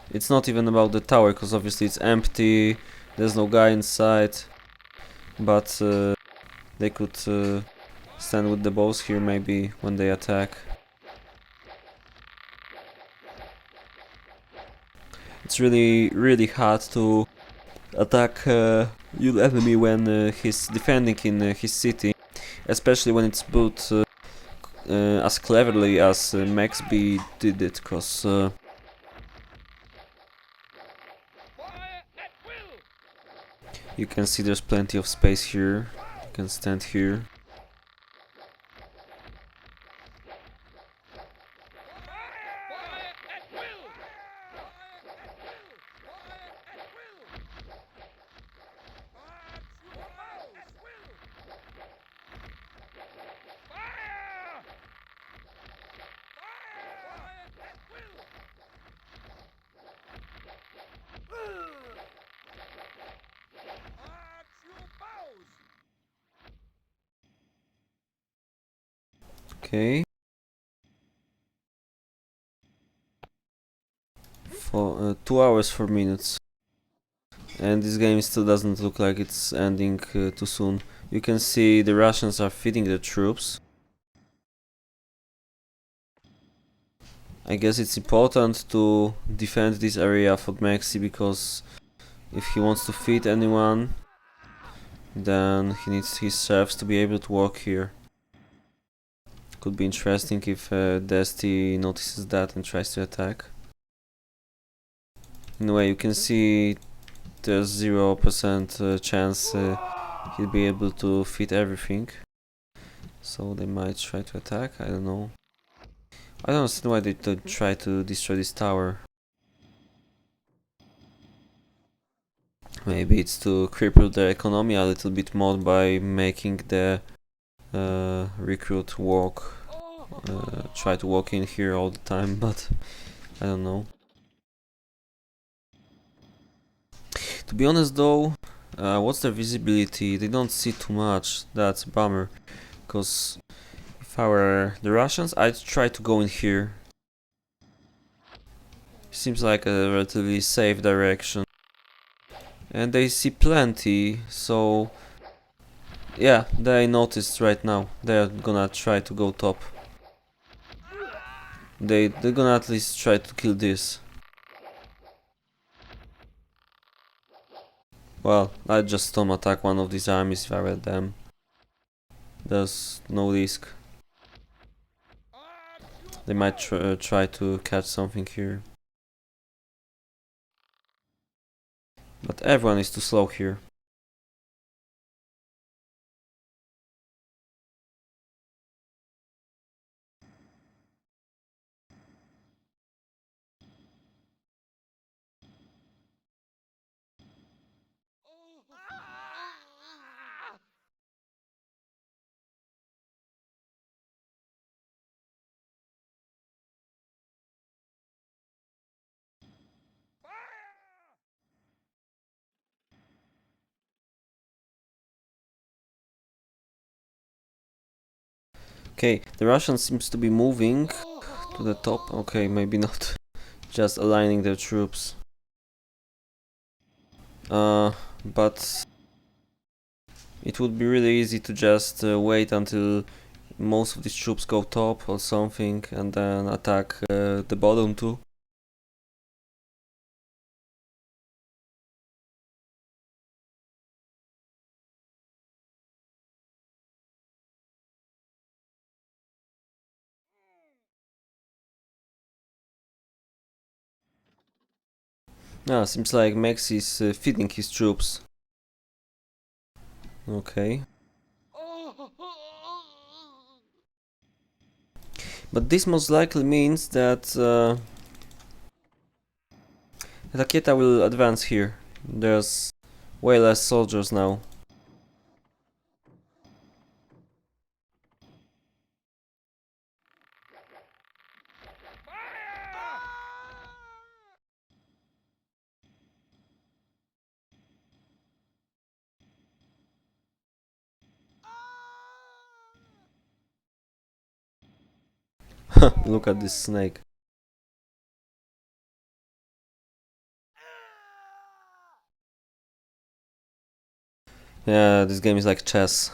[SPEAKER 1] It's not even about the tower, because obviously it's empty, there's no guy inside, but they could stand with the bows here maybe when they attack. It's really hard to attack your enemy when he's defending in his city, especially when it's built as cleverly as MexB did it, cause you can see there's plenty of space here. You can stand here. Okay. For 2 hours 4 minutes. And this game still doesn't look like it's ending too soon. You can see the Russians are feeding the troops. I guess it's important to defend this area for MexT, because if he wants to feed anyone, then he needs his serfs to be able to walk here. Could be interesting if Destah notices that and tries to attack. Anyway, you can see there's 0% chance he'll be able to fit everything. So they might try to attack, I don't know. I don't understand why they try to destroy this tower. Maybe it's to cripple their economy a little bit more by making the recruit walk try to walk in here all the time, but I don't know. To be honest though, what's their visibility? They don't see too much. That's a bummer. Because if I were the Russians, I'd try to go in here. Seems like a relatively safe direction. And they see plenty, so yeah, they noticed right now. They're gonna try to go top. They're gonna at least try to kill this. Well, I'd just storm attack one of these armies if I were them. There's no risk. They might try to catch something here. But everyone is too slow here. Okay, the Russian seems to be moving to the top. Okay, maybe not. Just aligning their troops. But it would be really easy to just wait until most of these troops go top or something and then attack the bottom too. Ah, seems like Mex is feeding his troops. Okay. But this most likely means that Raketa will advance here. There's way less soldiers now. Look at this snake. Yeah, this game is like chess.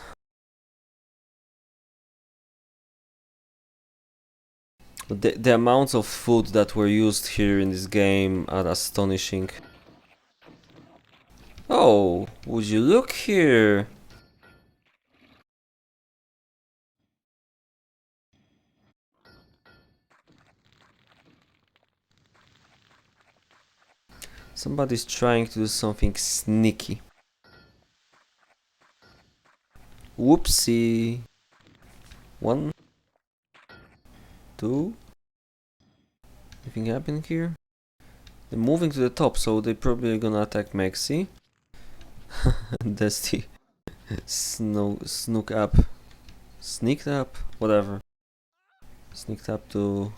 [SPEAKER 1] The amounts of food that were used here in this game are astonishing. Oh, would you look here? Somebody's trying to do something sneaky. Whoopsie. 1, 2. Anything happening here? They're moving to the top, so they're probably gonna attack MexT. Destah snook up. Sneaked up? Whatever. Sneaked up to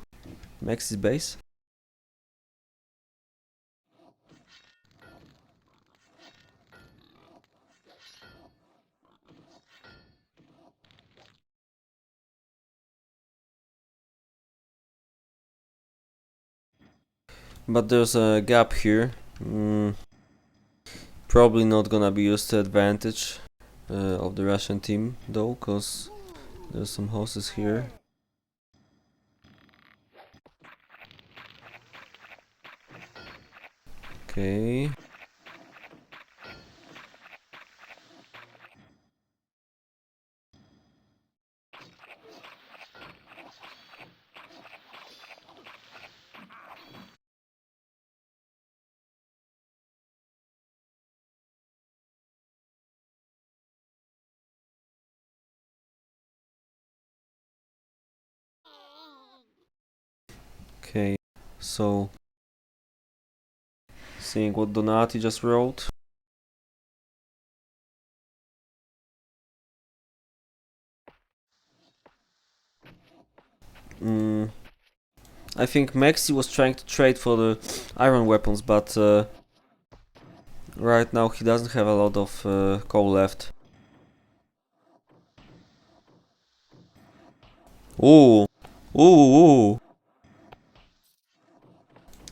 [SPEAKER 1] MexT's base. But there's a gap here. Probably not gonna be used to advantage of the Russian team though, cause there's some horses here. Okay. Okay, so seeing what Donati just wrote. I think MexT was trying to trade for the iron weapons, but right now he doesn't have a lot of coal left. Ooh, ooh.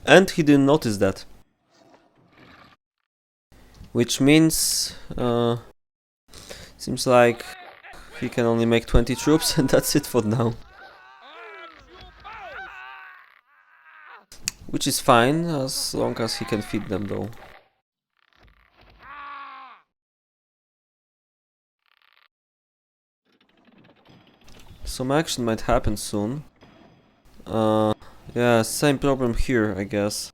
[SPEAKER 1] And he didn't notice that. Which means, seems like he can only make 20 troops and that's it for now. Which is fine, as long as he can feed them though. Some action might happen soon. Yeah, same problem here, I guess.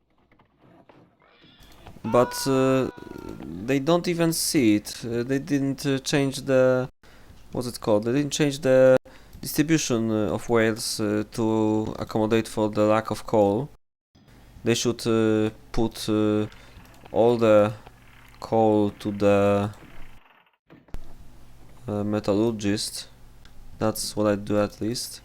[SPEAKER 1] But they don't even see it. They didn't change the... what's it called? They didn't change the distribution of whales to accommodate for the lack of coal. They should put all the coal to the metallurgist. That's what I do at least.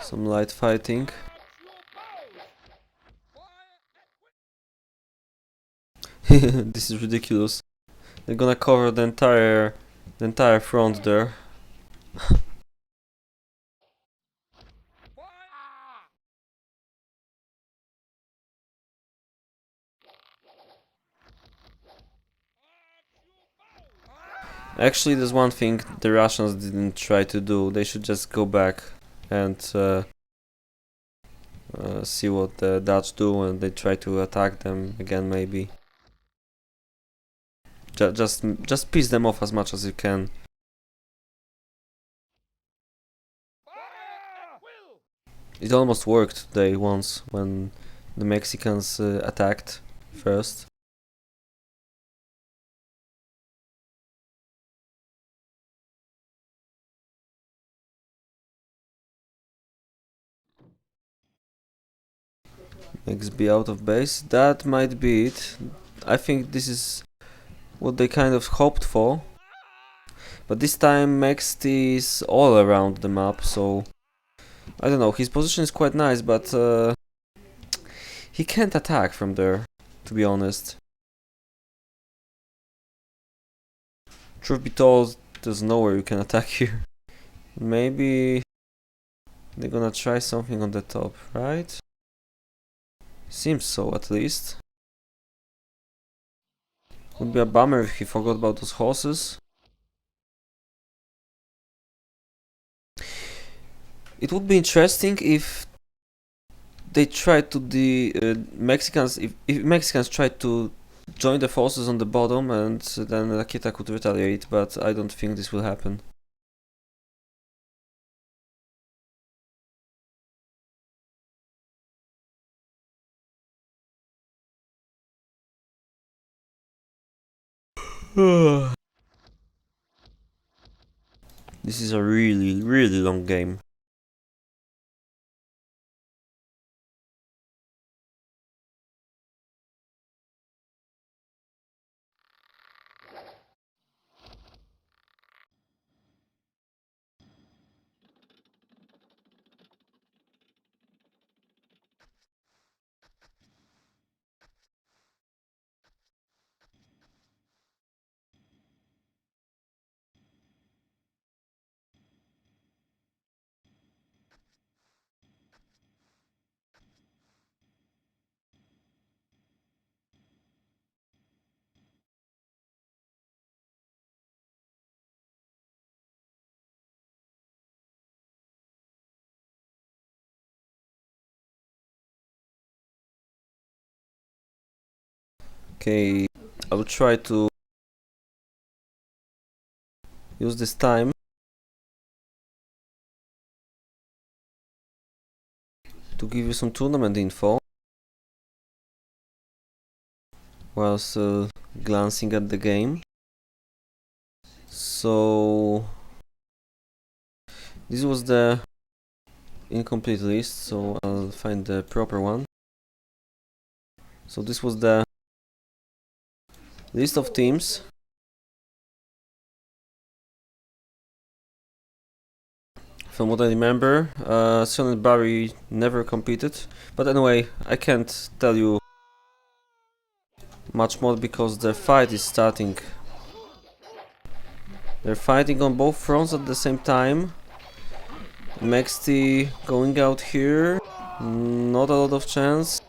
[SPEAKER 1] Some light fighting. This is ridiculous. They're gonna cover the entire front there. Actually, there's one thing the Russians didn't try to do. They should just go back and see what the Dutch do, and they try to attack them again, maybe. Just piss them off as much as you can. It almost worked today once when the Mexicans attacked first. MexB out of base. That might be it. I think this is what they kind of hoped for. But this time MexT is all around the map, so I don't know. His position is quite nice, but he can't attack from there, to be honest. Truth be told, there's nowhere you can attack here. Maybe they're gonna try something on the top, right? Seems so, at least. Would be a bummer if he forgot about those horses. It would be interesting if they tried to Mexicans, if Mexicans tried to join the forces on the bottom and then Raketa could retaliate, but I don't think this will happen. This is a really, really long game. Okay, I will try to use this time to give you some tournament info while still glancing at the game. So This was the incomplete list, so I'll find the proper one. So this was the list of teams. From what I remember, Sion and Barry never competed, but anyway, I can't tell you much more because the fight is starting. They're fighting on both fronts at the same time. MexT going out here, not a lot of chance.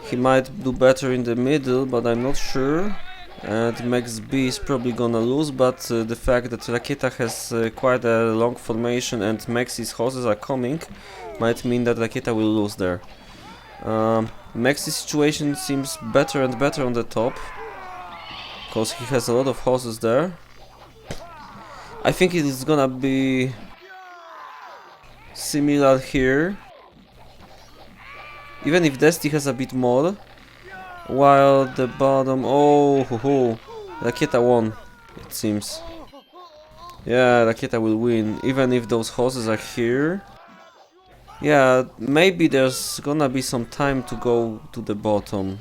[SPEAKER 1] He might do better in the middle, but I'm not sure. And MexB is probably gonna lose, but the fact that Raketa has quite a long formation and MexT's horses are coming might mean that Raketa will lose there. MexT's situation seems better and better on the top, because he has a lot of horses there. I think it is gonna be similar here, even if Destah has a bit more. While the bottom, Raketa won, it seems. Yeah, Raketa will win, even if those horses are here. Yeah, maybe there's gonna be some time to go to the bottom.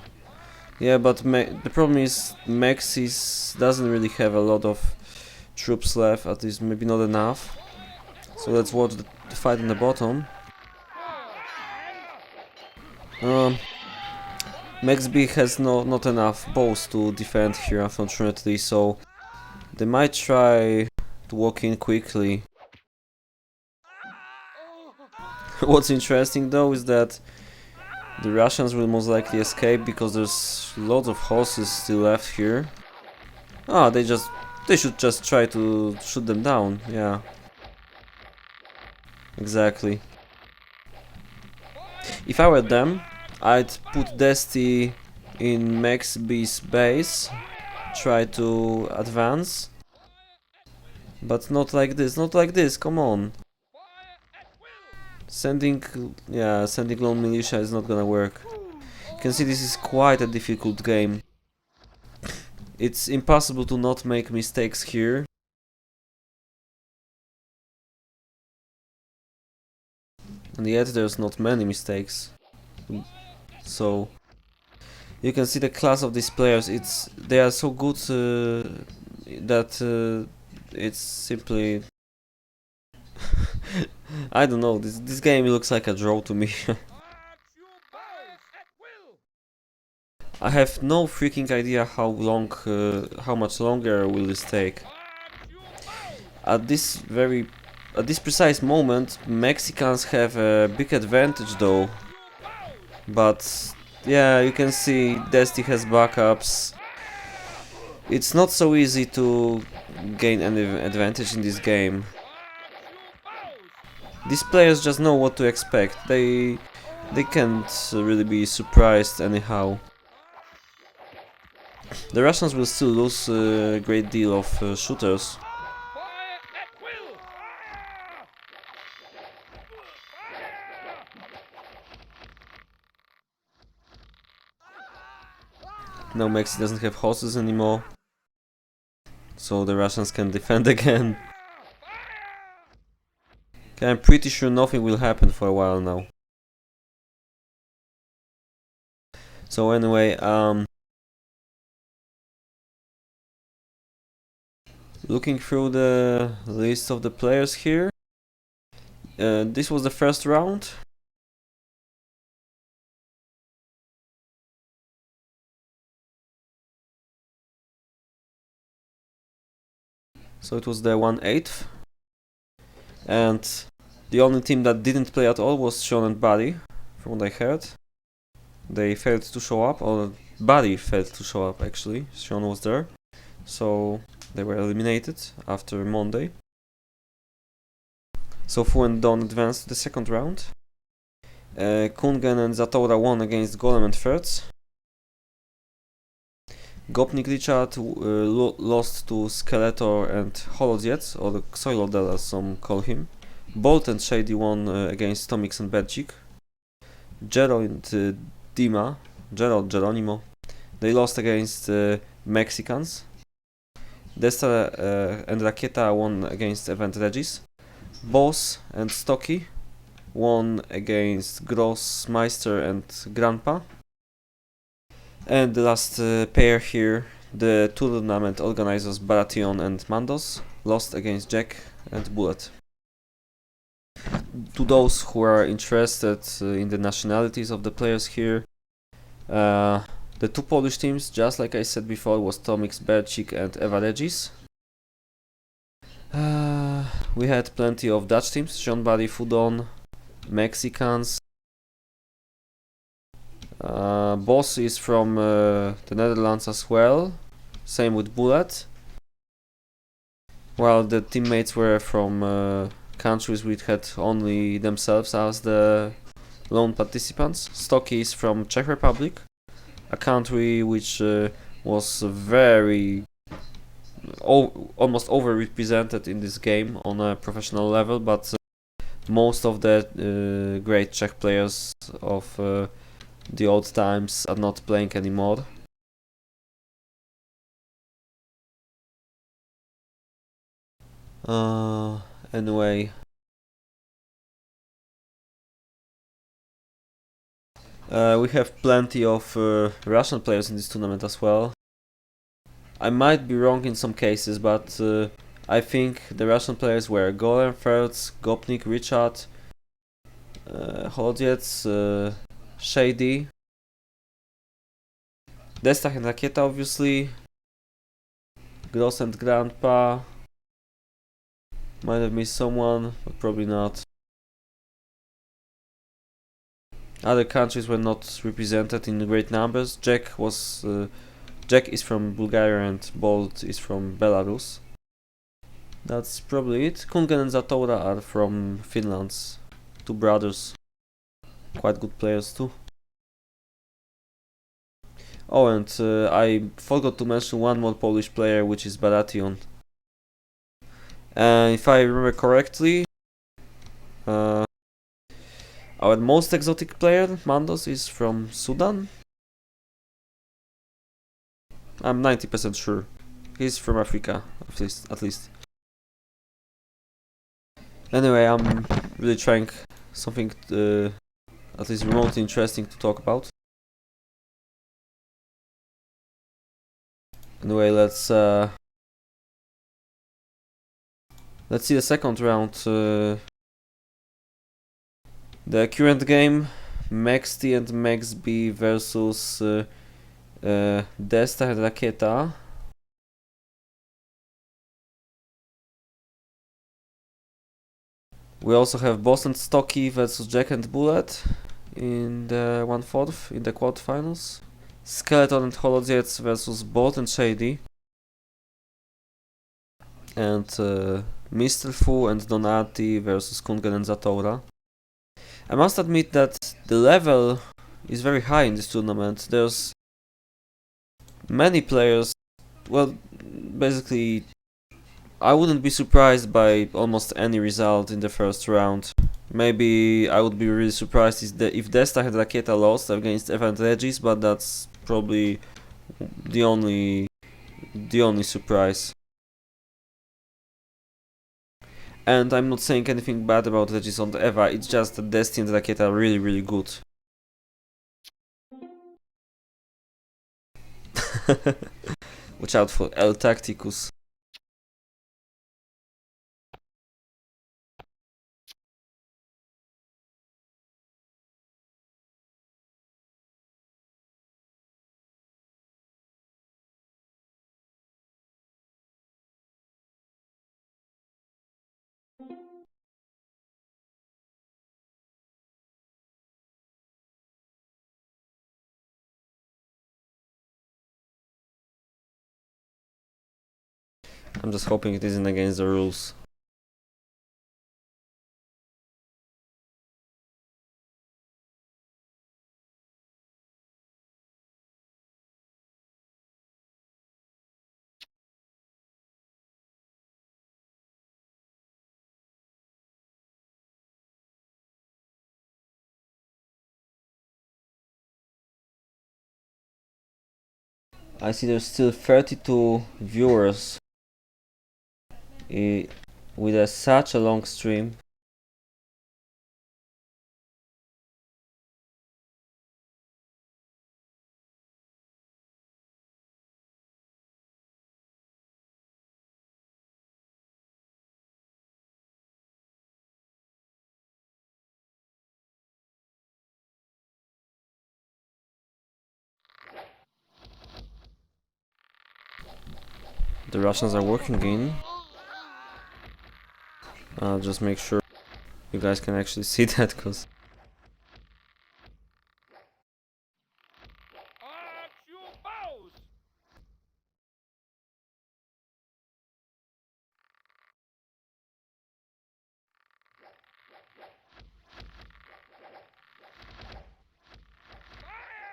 [SPEAKER 1] Yeah, but the problem is MexT doesn't really have a lot of troops left, at least maybe not enough. So let's watch the fight in the bottom. MexB has not enough bows to defend here, unfortunately, so they might try to walk in quickly. What's interesting though is that the Russians will most likely escape because there's lots of horses still left here. Ah, they should just try to shoot them down, yeah. Exactly. If I were them, I'd put Destah in MexB's base, try to advance. But not like this, come on. Sending lone militia is not gonna work. You can see this is quite a difficult game. It's impossible to not make mistakes here. And yet there's not many mistakes. So you can see the class of these players. They are so good that it's simply I don't know. This game looks like a draw to me. I have no freaking idea how much longer will this take. At this precise moment, Mexicans have a big advantage though. But yeah, you can see Destah has backups. It's not so easy to gain any advantage in this game. These players just know what to expect. They can't really be surprised anyhow. The Russians will still lose a great deal of shooters. Now MexT doesn't have horses anymore, so the Russians can defend again. Okay, I'm pretty sure nothing will happen for a while now. So anyway, looking through the list of the players here, this was the first round. So it was the 1/8, and the only team that didn't play at all was Sean and Barry, from what I heard. They failed to show up, or Barry failed to show up actually. Sean was there, so they were eliminated after Monday. So Fu and Don advanced to the second round. Kungen and Zatora won against Golem and Thirds. Gopnik Richard lost to Skeletor and Holodziec, or Xoilodel as some call him. Bolt and Shady won against Tomix and Bedzik. Gerald and Geronimo, they lost against Mexicans. Destah and Raketa won against Event Regis. Boss and Stocky won against Grossmeister and Grandpa. And the last pair here, the tournament organizers Baratheon and Mandos, lost against Jack and Bullet. To those who are interested in the nationalities of the players here, the two Polish teams, just like I said before, was Tomix Bercik and Eva Regis. We had plenty of Dutch teams, Jean-Barry Foudon, Mexicans. Boss is from the Netherlands as well, same with Bullet. While the teammates were from countries which had only themselves as the lone participants. Stocky is from Czech Republic, a country which was very almost overrepresented in this game on a professional level, but most of the great Czech players of the old times are not playing anymore. Anyway, we have plenty of Russian players in this tournament as well. I might be wrong in some cases, but I think the Russian players were Golem, Fertz, Gopnik, Richard, Holodziec, Shady, Destah and Raketa, obviously, Gross and Grandpa. Might have missed someone, but probably not. Other countries were not represented in great numbers. Jack is from Bulgaria and Bolt is from Belarus. That's probably it. Kungen and Zatora are from Finland. Two brothers. Quite good players too. Oh, and I forgot to mention one more Polish player, which is Baratheon. If I remember correctly, our most exotic player, Mandos, is from Sudan. I'm 90% sure. He's from Africa, at least. Anyway, I'm really trying something at least remotely interesting to talk about. Anyway, let's see the second round. The current game, MexT and MexB versus Destah and Raketa. We also have Boss and Stocky versus Jack and Bullet in the 1/4 in the quarterfinals. Skeleton and Holodziec versus Bolt and Shady. And Mr. Fu and Donati versus Kungen and Zatora. I must admit that the level is very high in this tournament. There's many players. Well, basically, I wouldn't be surprised by almost any result in the first round. Maybe I would be really surprised if Destah and Raketa lost against Eva and Regis, but that's probably the only surprise. And I'm not saying anything bad about Regis on Eva, it's just that Destiny and Raketa are really, really good. Watch out for El Tacticus. I'm just hoping it isn't against the rules. I see there's still 32 viewers with such a long stream. The Russians are working in. I'll just make sure you guys can actually see that, because
[SPEAKER 2] At your bows! Fire!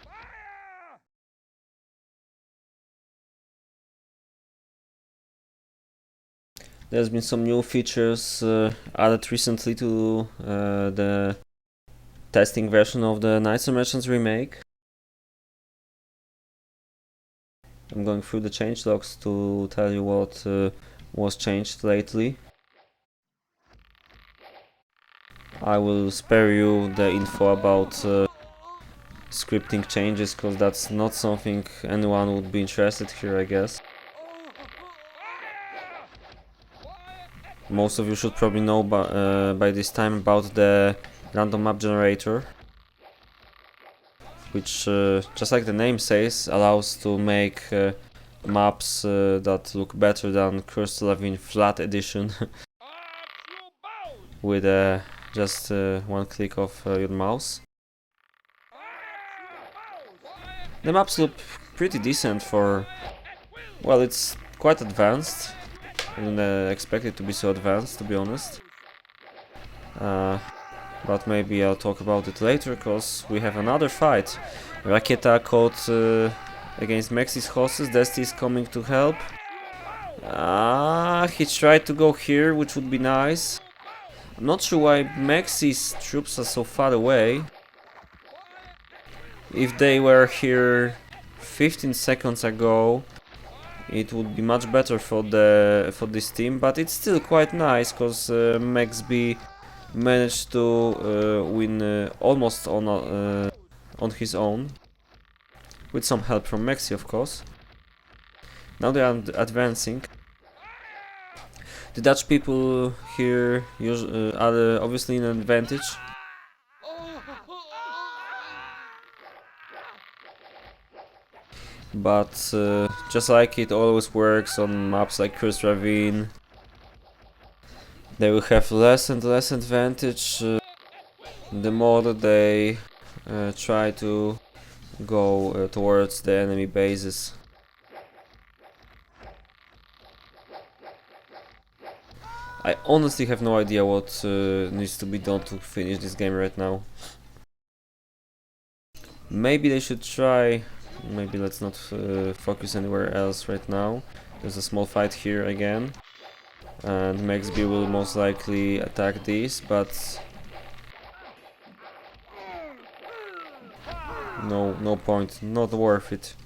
[SPEAKER 2] Fire!
[SPEAKER 1] there's been some new features added recently to the testing version of the Knights and Merchants remake. I'm going through the changelogs to tell you what was changed lately. I will spare you the info about scripting changes, because that's not something anyone would be interested here, I guess. Most of you should probably know by this time about the random map generator, which, just like the name says, allows to make maps that look better than Lavine Flat Edition with just one click of your mouse. The maps look pretty decent for, well, it's quite advanced. I didn't expect it to be so advanced, to be honest. But maybe I'll talk about it later, because we have another fight. Raketa caught against MexT's horses. Destah is coming to help. He tried to go here, which would be nice. I'm not sure why MexT's troops are so far away. If they were here 15 seconds ago, it would be much better for this team, but it's still quite nice, because MexB managed to win almost on his own, with some help from MexT, of course. Now they are advancing. The Dutch people here are obviously in an advantage. But just like it always works on maps like Cursed Ravine, they will have less and less advantage the more that they try to go towards the enemy bases. I honestly have no idea what needs to be done to finish this game right now. Maybe they should try. Maybe let's not focus anywhere else right now. There's a small fight here again, and MexB will most likely attack these, but no point, not worth it.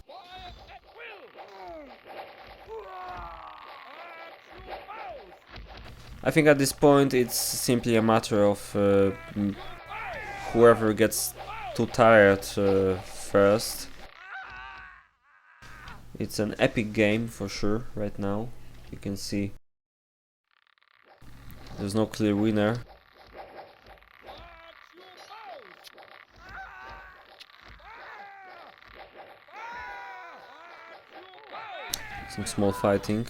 [SPEAKER 1] I think at this point it's simply a matter of whoever gets too tired first. It's an epic game for sure right now. You can see there's no clear winner. Some small fighting.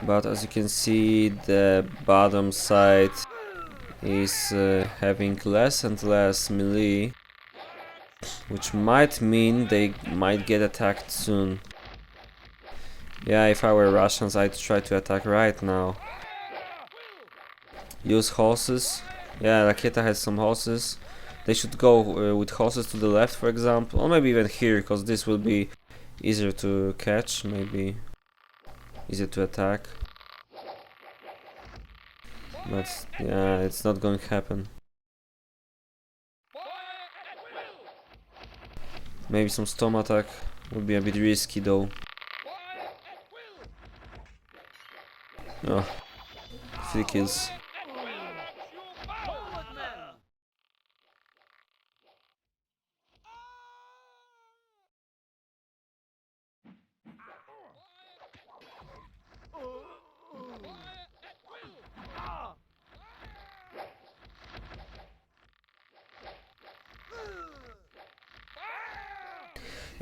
[SPEAKER 1] But as you can see, the bottom side is having less and less melee, which might mean they might get attacked soon. Yeah, if I were Russians, I'd try to attack right now. Use horses. Yeah, Raketa has some horses. They should go with horses to the left, for example, or maybe even here, because this will be easier to catch, maybe easier to attack. But yeah, it's not going to happen. Maybe some storm attack would be a bit risky though. Oh, 3 kills.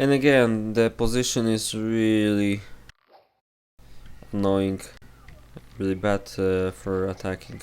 [SPEAKER 1] And again, the position is really annoying, really bad for attacking.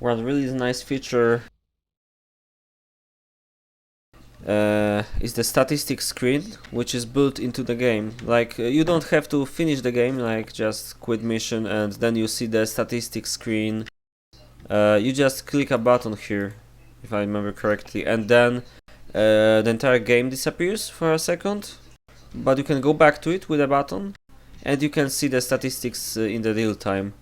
[SPEAKER 1] One really nice feature is the statistics screen, which is built into the game. Like you don't have to finish the game, like just quit mission and then you see the statistics screen. You just click a button here, if I remember correctly, and then the entire game disappears for a second, but you can go back to it with a button and you can see the statistics in the real time.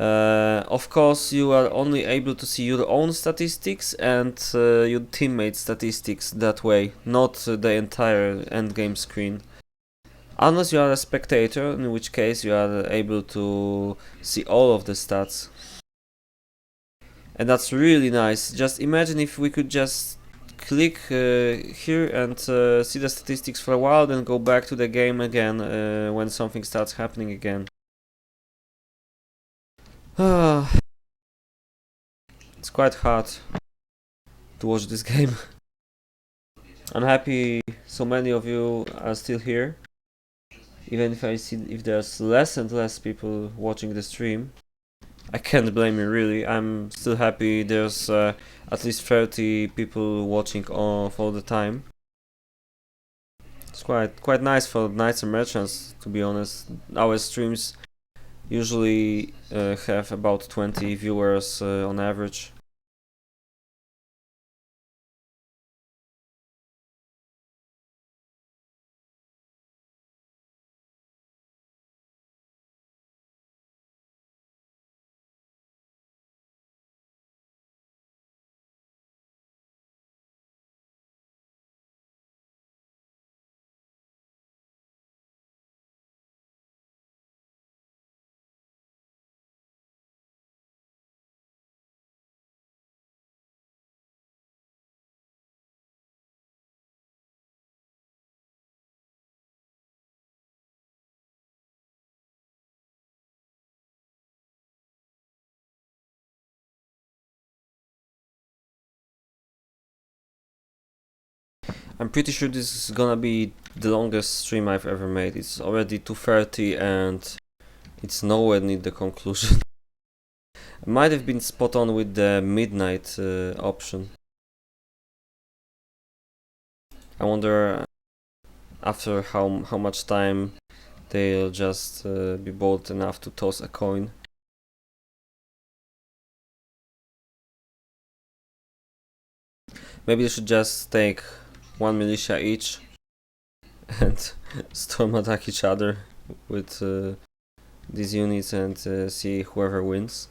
[SPEAKER 1] Of course, you are only able to see your own statistics and your teammates' statistics that way, not the entire endgame screen. Unless you are a spectator, in which case you are able to see all of the stats. And that's really nice. Just imagine if we could just click here and see the statistics for a while, then go back to the game again when something starts happening again. It's quite hard to watch this game. I'm happy so many of you are still here, even if I see if there's less and less people watching the stream. I can't blame you really. I'm still happy there's at least 30 people watching all the time. It's quite nice for knights and merchants, to be honest. Our streams usually have about 20 viewers on average. I'm pretty sure this is gonna be the longest stream I've ever made. It's already 2:30 and it's nowhere near the conclusion. I might have been spot on with the midnight option. I wonder after how much time they'll just be bold enough to toss a coin. Maybe they should just take 1 militia each and storm attack each other with these units and see whoever wins.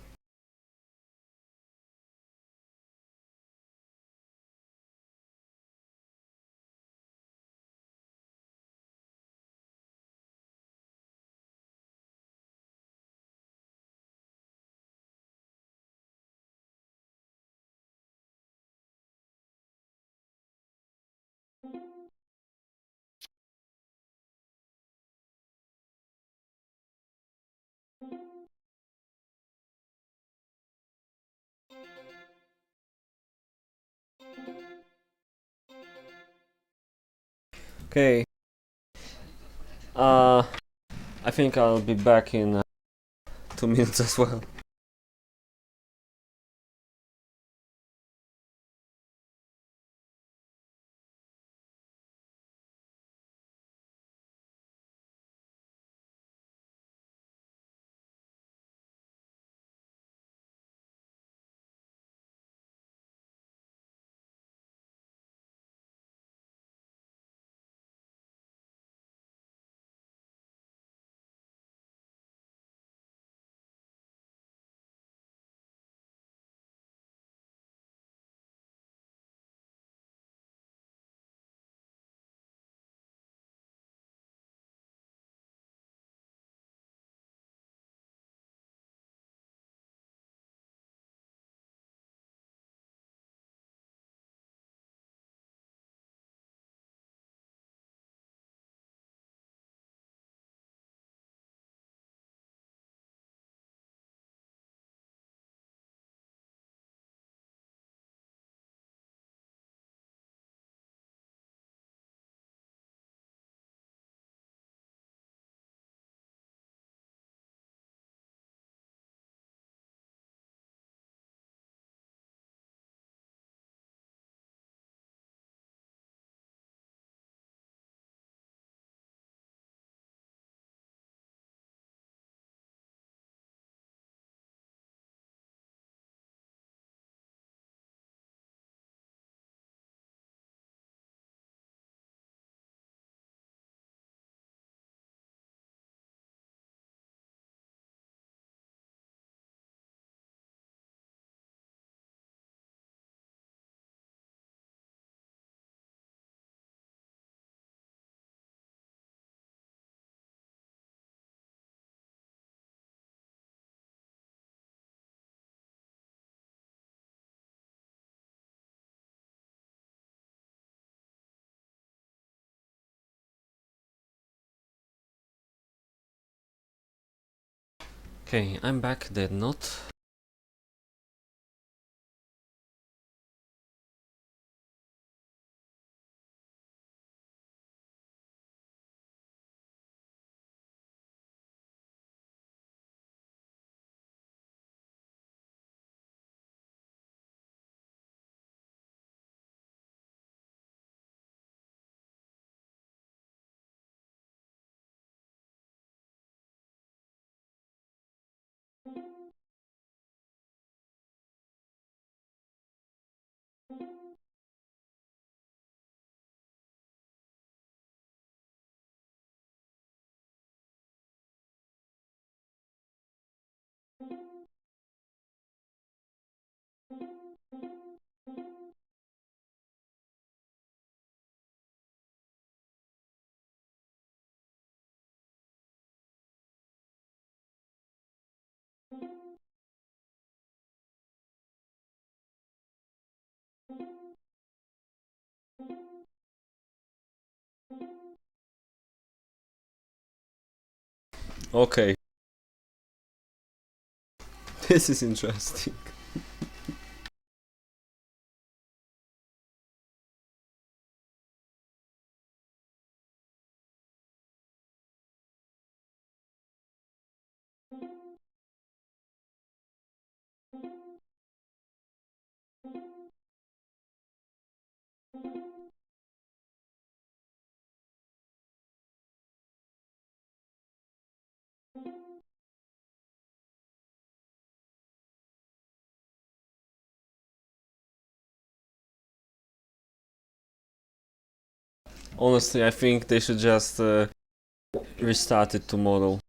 [SPEAKER 1] Okay. I think I'll be back in 2 minutes as well. Okay, I'm back, dead not. Okay. This is interesting. Honestly, I think they should just restart it tomorrow.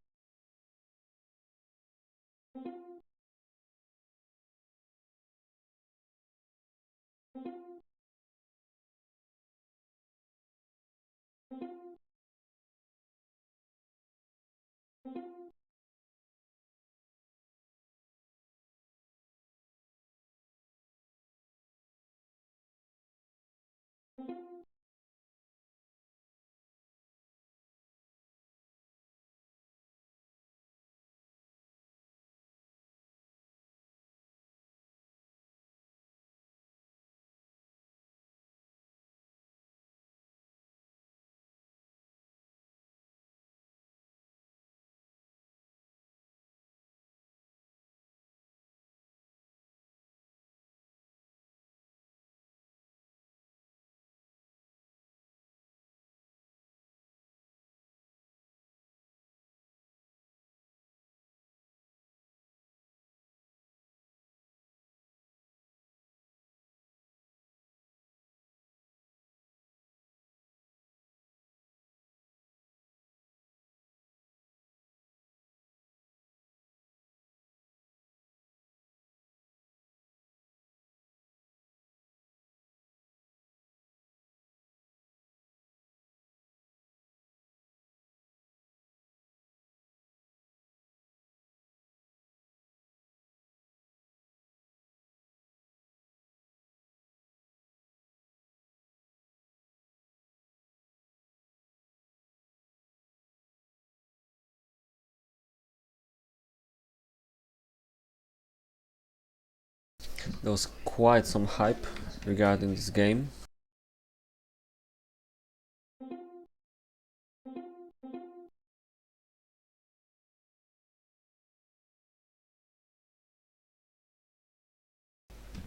[SPEAKER 1] There was quite some hype regarding this game.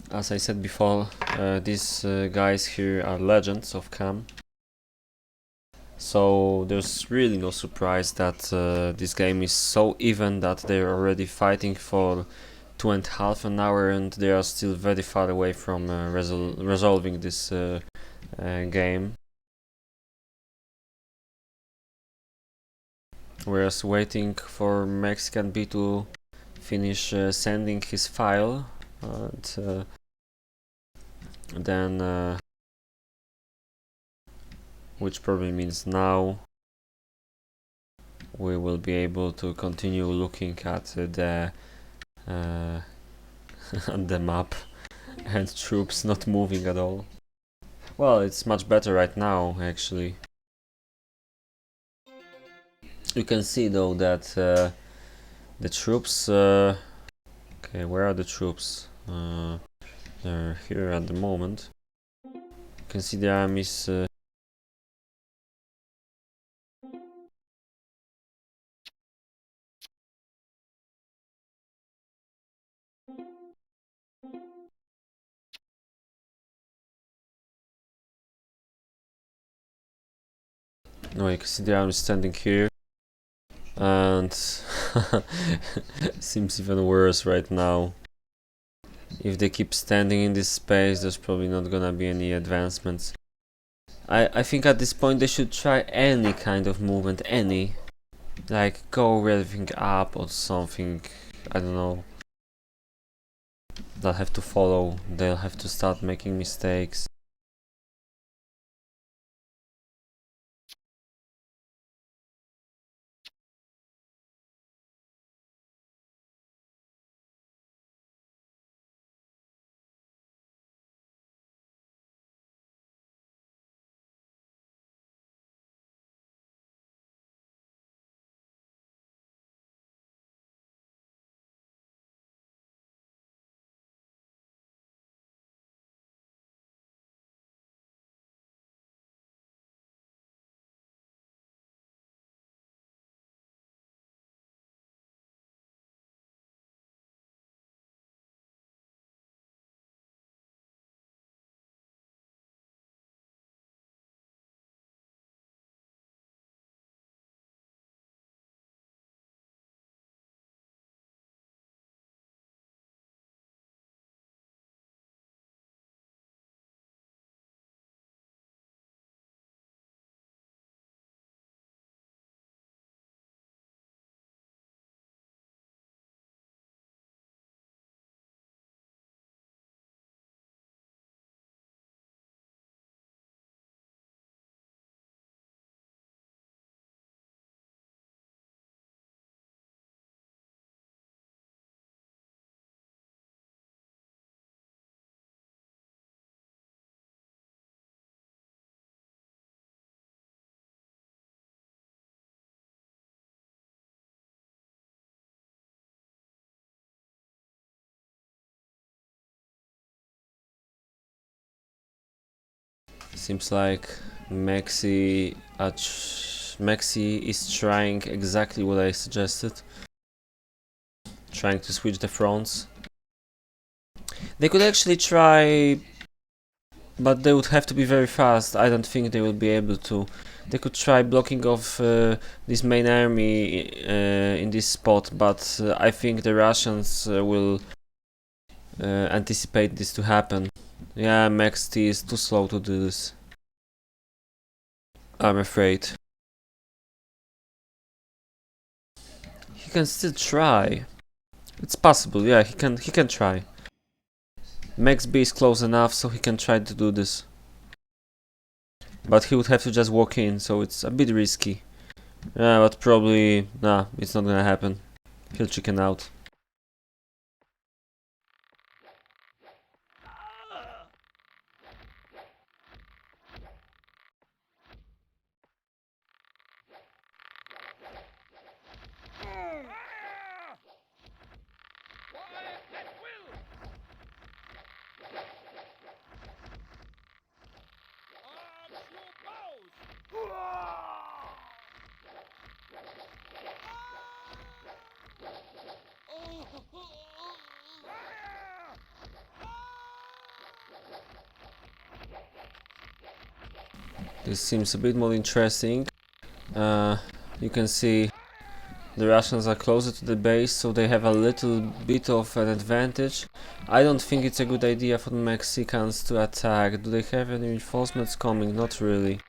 [SPEAKER 1] As I said before, these guys here are legends of KaM. So there's really no surprise that this game is so even that they're already fighting for 2.5 an hour and they are still very far away from resolving this game. Whereas waiting for MexB to finish sending his file and then which probably means now we will be able to continue looking at the at the map and troops not moving at all. Well, it's much better right now actually. You can see though that the troops okay, where are the troops? They're here at the moment. You can see the armies no, you can see the army standing here and seems even worse right now. If they keep standing in this space, there's probably not gonna be any advancements. I think at this point they should try any kind of movement, any. Like go everything up or something, I don't know. They'll have to follow, they'll have to start making mistakes. Seems like MexB is trying exactly what I suggested. Trying to switch the fronts. They could actually try, but they would have to be very fast. I don't think they will be able to. They could try blocking of this main army in this spot, but I think the Russians will anticipate this to happen. Yeah, MexT is too slow to do this, I'm afraid. He can still try. It's possible, yeah, he can try. MexB is close enough so he can try to do this. But he would have to just walk in, so it's a bit risky. Yeah, but probably, nah, it's not gonna happen. He'll chicken out.
[SPEAKER 2] Quiet at will.
[SPEAKER 1] This seems a bit more interesting. You can see the Russians are closer to the base, so they have a little bit of an advantage. I don't think it's a good idea for the Mexicans to attack. Do they have any reinforcements coming? Not really.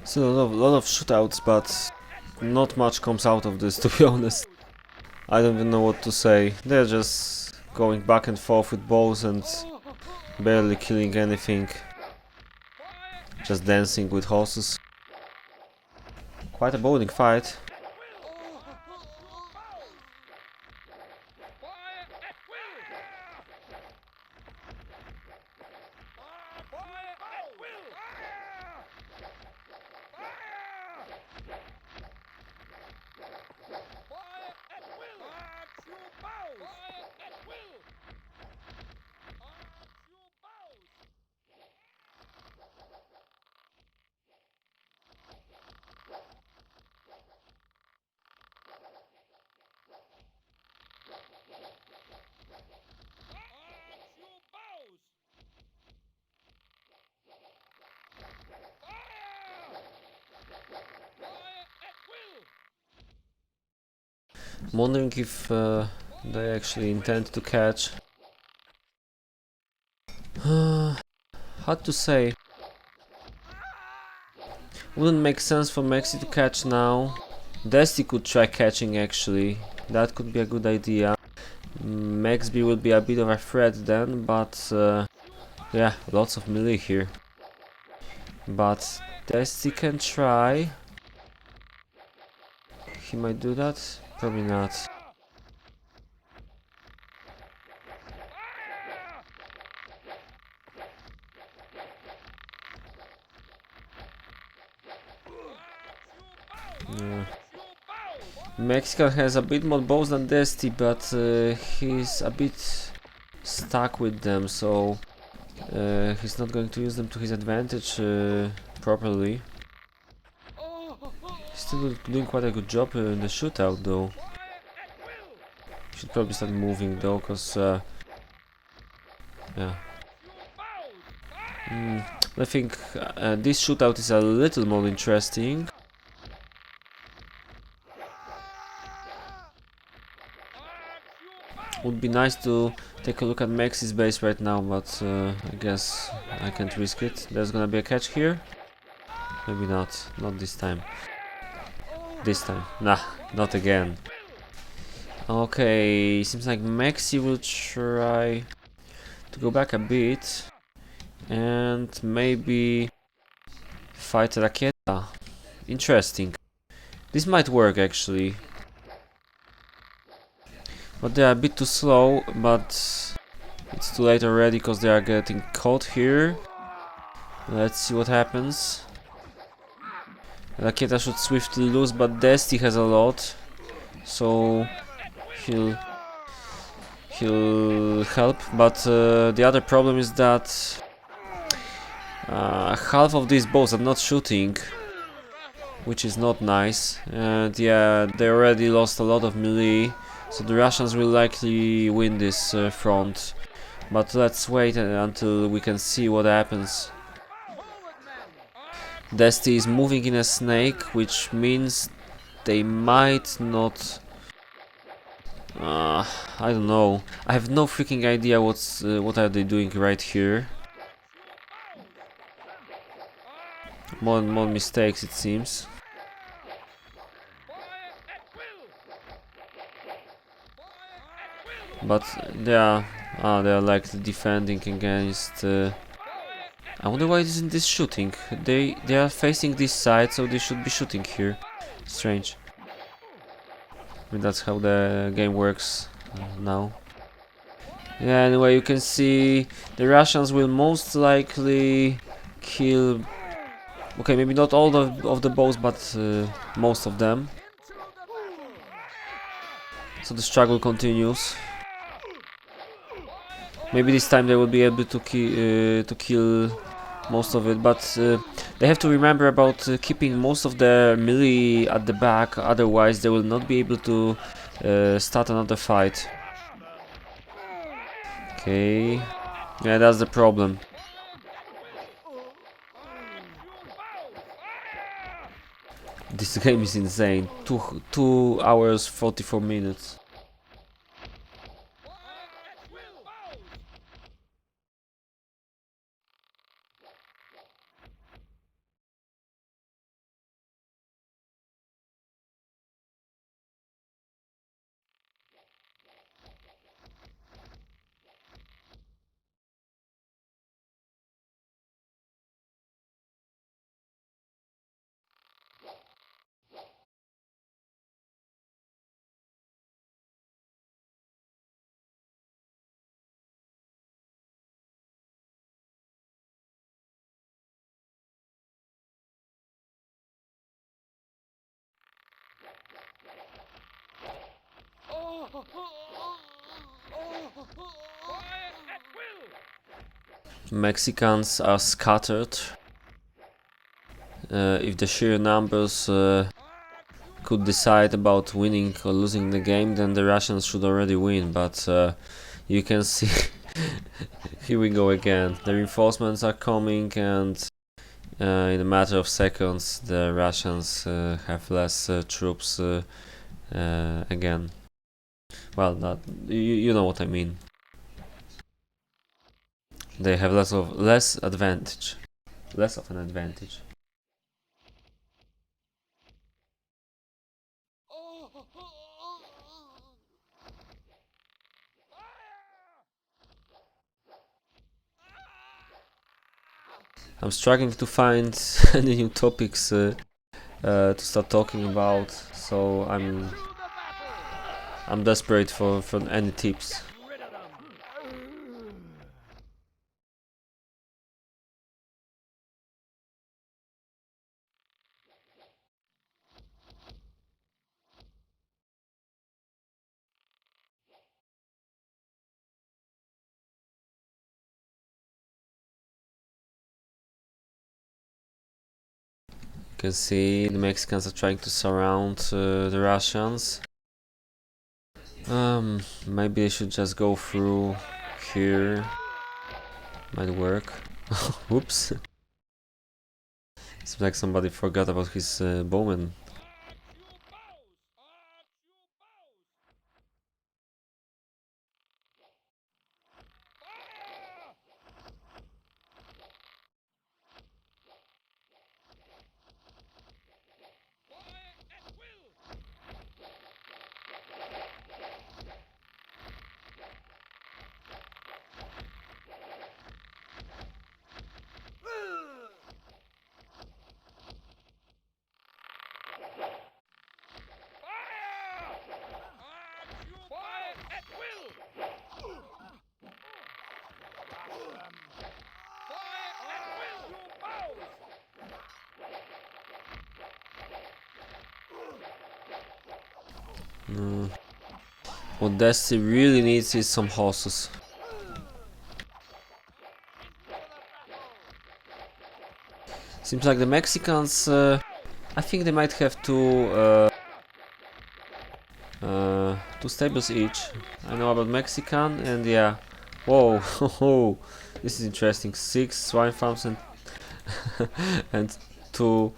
[SPEAKER 1] Still a lot of shootouts, but not much comes out of this, to be honest. I don't even know what to say. They're just going back and forth with bows and barely killing anything. Just dancing with horses. Quite a bowling fight. I'm wondering if they actually intend to catch. Hard to say. Wouldn't make sense for MexT to catch now. Destah could try catching actually. That could be a good idea. MexB will be a bit of a threat then, but yeah, lots of melee here. But Destah can try. He might do that? Probably not. Yeah. Mexican has a bit more bows than Destah, but he's a bit stuck with them, so he's not going to use them to his advantage properly. He's still doing quite a good job in the shootout though. Should probably start moving though, cause yeah. I think this shootout is a little more interesting. Would be nice to take a look at MexT's base right now, but I guess I can't risk it. There's gonna be a catch here. Maybe not. Not this time. This time. Nah, not again. Okay, seems like MexT will try to go back a bit and maybe fight Raketa. Interesting. This might work actually. But they are a bit too slow, but it's too late already because they are getting caught here. Let's see what happens. Raketa should swiftly lose, but Destah has a lot, so he'll help. But the other problem is that half of these bows are not shooting, which is not nice. And yeah, they already lost a lot of melee. So the Russians will likely win this front, but let's wait until we can see what happens. Destah is moving in a snake, which means they might not... I don't know. I have no freaking idea what are they doing right here. More mistakes it seems. But they are like defending against. I wonder why isn't this shooting? They are facing this side, so they should be shooting here. Strange. I mean, that's how the game works now. Yeah. Anyway, you can see the Russians will most likely kill. Okay, maybe not all of the bows, but most of them. So the struggle continues. Maybe this time they will be able to kill most of it, but they have to remember about keeping most of their melee at the back, otherwise they will not be able to start another fight. Okay, yeah, that's the problem. This game is insane. 2 hours 44 minutes. Mexicans are scattered. If the sheer numbers could decide about winning or losing the game, then the Russians should already win, but you can see here we go again. The reinforcements are coming, and in a matter of seconds the Russians have less troops again. Well, not you know what I mean. They have less of an advantage. I'm struggling to find any new topics to start talking about, so I'm desperate for any tips. You can see the Mexicans are trying to surround the Russians. Maybe I should just go through here. Might work. Whoops. Seems like somebody forgot about his bowman. What Destah really needs is some horses. Seems like the Mexicans, I think they might have two stables each. I know about Mexican and yeah. Whoa, this is interesting. 6 swine farms and and 2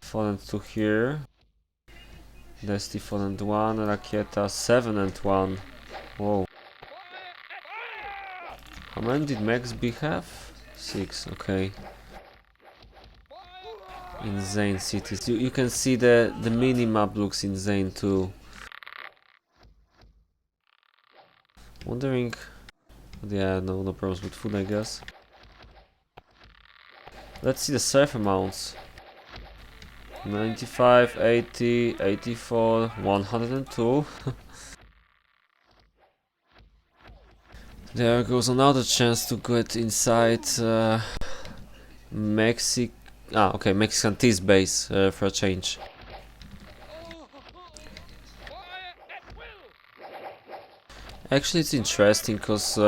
[SPEAKER 1] fallen 2 here. Destah fallen 1, Raketa 7 and 1. Whoa. How many did MexB have? 6, okay. Insane cities. You can see the mini-map looks insane too. Wondering... Yeah, no problems with food, I guess. Let's see the surf amounts. 95, 80, 84, 102. There goes another chance to get inside Mexican T's base for a change. Actually, it's interesting because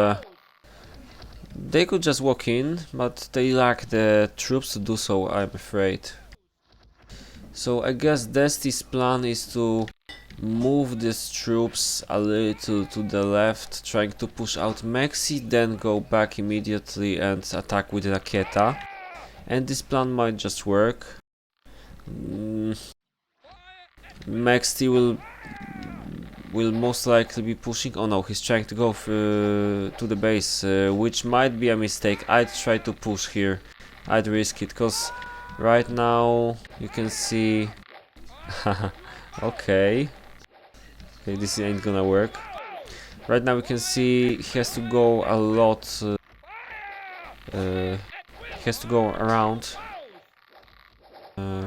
[SPEAKER 1] they could just walk in, but they lack the troops to do so, I'm afraid. So I guess Destah's plan is to move these troops a little to the left, trying to push out MexT, then go back immediately and attack with Raketa. And this plan might just work. MexT will most likely be pushing. Oh no, he's trying to go to the base, which might be a mistake. I'd try to push here. I'd risk it, cause right now you can see. Okay, this ain't gonna work. Right now we can see he has to go a lot. He has to go around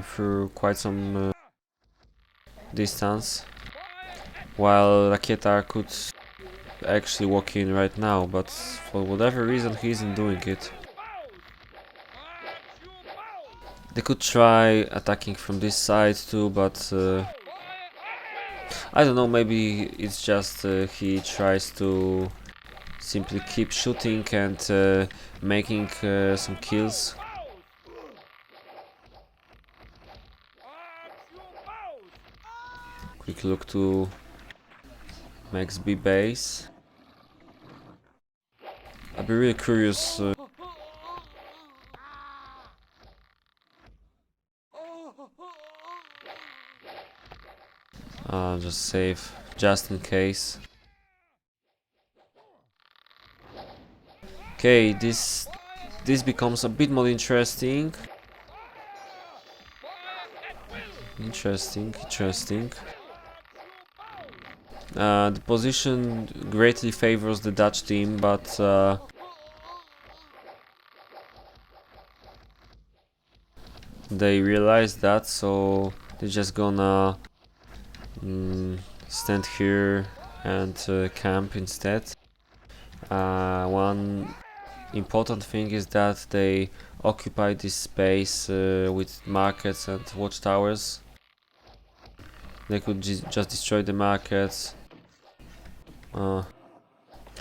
[SPEAKER 1] through quite some distance, while Raketa could actually walk in right now, but for whatever reason he isn't doing it. They could try attacking from this side too, but I don't know, maybe it's just he tries to simply keep shooting and making some kills. Quick look to MexB base. I'd be really curious. Just save, just in case. Okay, this becomes a bit more interesting. Interesting. The position greatly favors the Dutch team, but they realize that, so they're just gonna stand here and camp instead. One important thing is that they occupy this space with markets and watchtowers. They could just destroy the markets. Well,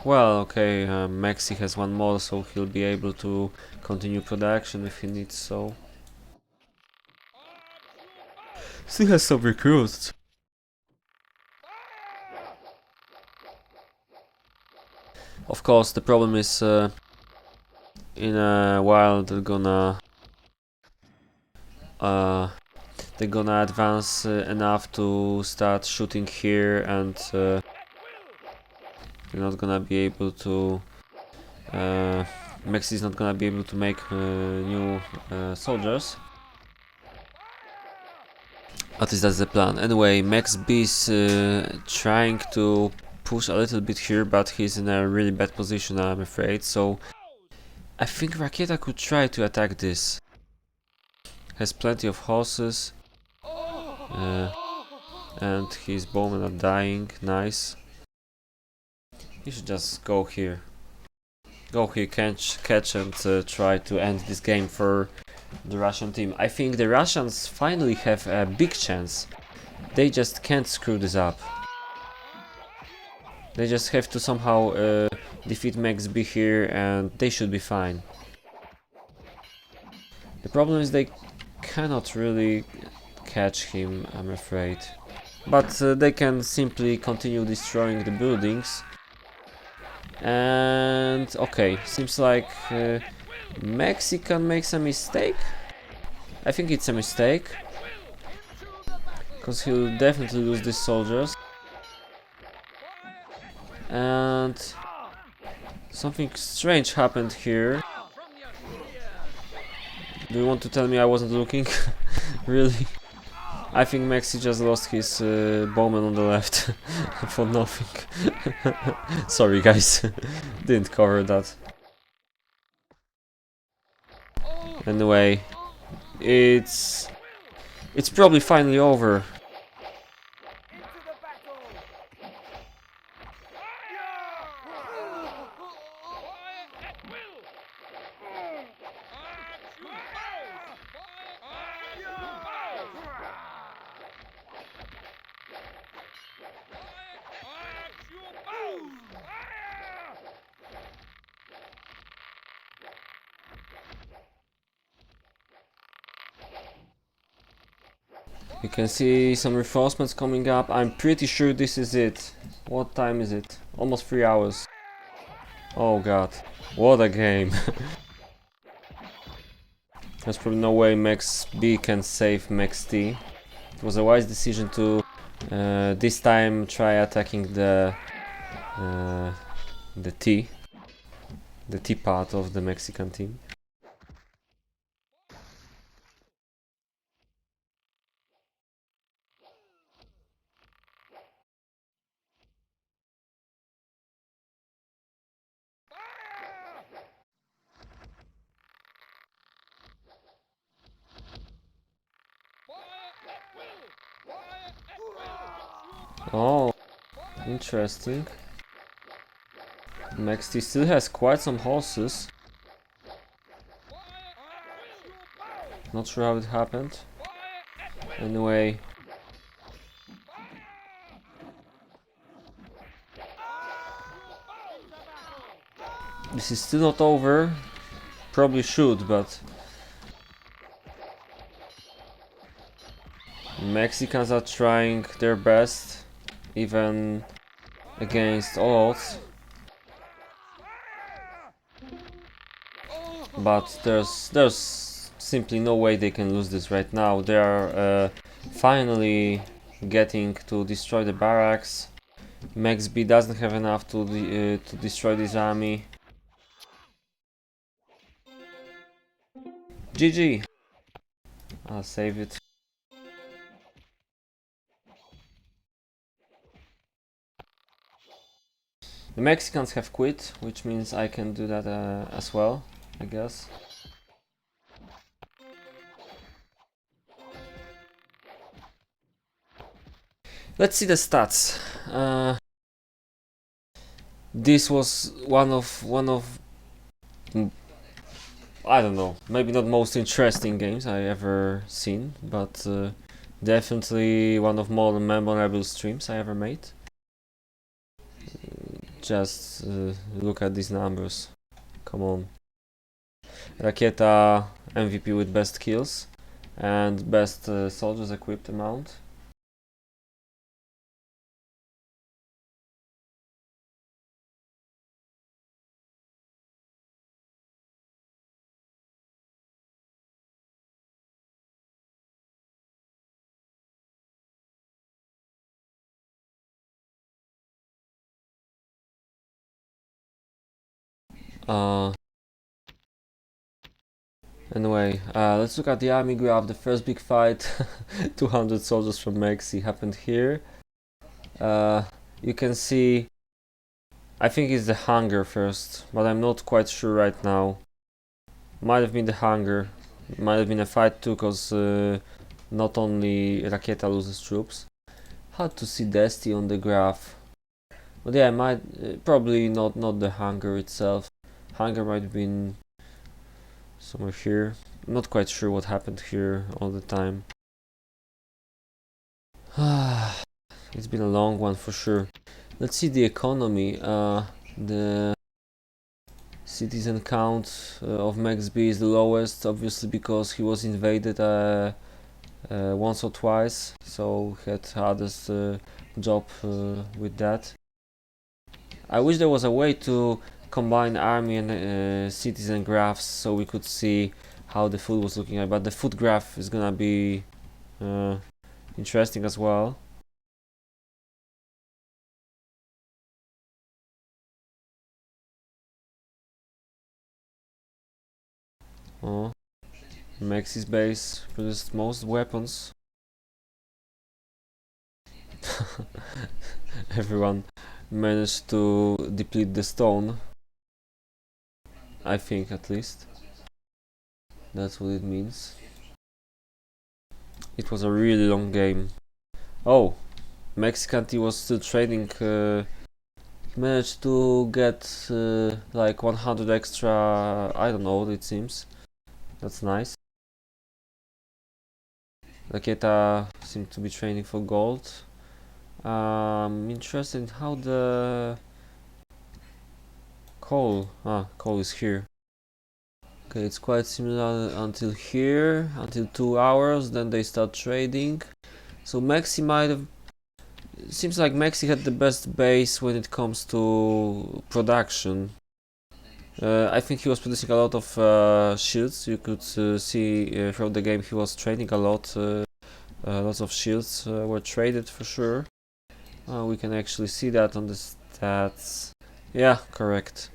[SPEAKER 1] okay, MexT has one more, so he'll be able to continue production if he needs so. Still has some recruits. Of course, the problem is in a while they're gonna advance enough to start shooting here, and they're not gonna be able to. MexT is not gonna be able to make new soldiers. At least that's the plan. Anyway, MexB is trying to push a little bit here, but he's in a really bad position, I'm afraid. So I think Raketa could try to attack this. Has plenty of horses, and his bowmen are dying. Nice. He should just go here. Catch and try to end this game for the Russian team. I think the Russians finally have a big chance. They just can't screw this up. They just have to somehow defeat MexB here, and they should be fine. The problem is they cannot really catch him, I'm afraid. But they can simply continue destroying the buildings. And okay, seems like Mexican makes a mistake. I think it's a mistake, because he'll definitely lose these soldiers. And something strange happened here. Do you want to tell me I wasn't looking? Really? I think MexT just lost his bowman on the left for nothing. Sorry guys, didn't cover that. Anyway, it's probably finally over. You can see some reinforcements coming up. I'm pretty sure this is it. What time is it? Almost 3 hours. Oh god, what a game. There's probably no way MexB can save MexT. It was a wise decision to this time try attacking the T part of the Mexican team. Oh, interesting. MexT still has quite some horses. Not sure how it happened. Anyway. This is still not over. Probably should, but Mexicans are trying their best, even against all odds. But there's simply no way they can lose this right now. They are finally getting to destroy the barracks. MexB doesn't have enough to destroy this army. GG. I'll save it. The Mexicans have quit, which means I can do that as well, I guess. Let's see the stats. This was one of I don't know, maybe not most interesting games I ever seen, but definitely one of more memorable streams I ever made. Just look at these numbers. Come on. Raketa MVP with best kills and best soldiers equipped amount. Anyway, let's look at the army graph. The first big fight, 200 soldiers from MexT happened here. You can see, I think it's the hunger first, but I'm not quite sure right now. Might have been the hunger, might have been a fight too, cause not only Raketa loses troops. Hard to see Destah on the graph, but yeah, probably not the hunger itself. Hunger might have been somewhere here. I'm not quite sure what happened here all the time. It's been a long one for sure. Let's see the economy. The citizen count of MexB is the lowest, obviously because he was invaded once or twice, so he had hardest job with that. I wish there was a way to combine army and citizen graphs so we could see how the food was looking like, but the food graph is gonna be interesting as well. Oh, MexT's base produced most weapons. Everyone managed to deplete the stone, I think, at least. That's what it means. It was a really long game. Oh, Mexican team was still trading. He managed to get like 100 extra, I don't know, it seems. That's nice. Raketa seemed to be training for gold. Interested in how the coal is here. Okay, it's quite similar until here, until 2 hours, then they start trading. So MexT might have, seems like MexT had the best base when it comes to production. I think he was producing a lot of shields. You could see throughout the game he was trading a lot. Lots of shields were traded for sure. We can actually see that on the stats. Yeah, correct.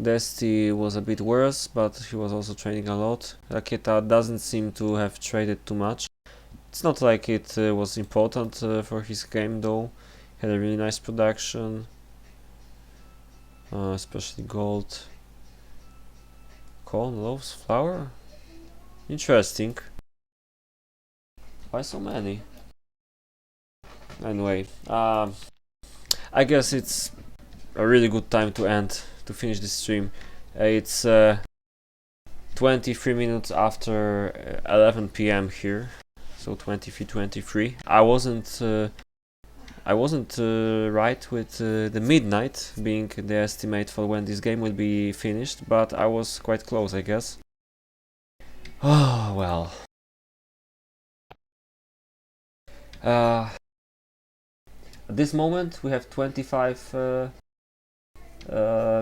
[SPEAKER 1] Destah was a bit worse, but he was also trading a lot. Raketa doesn't seem to have traded too much. It's not like it was important for his game though. Had a really nice production, especially gold. Corn, loaves, flour? Interesting. Why so many? Anyway, I guess it's a really good time to finish this stream. It's 23 minutes after 11 p.m. here, so 23:23. I wasn't right with the midnight being the estimate for when this game will be finished, but I was quite close, I guess. Oh well. At this moment we have 25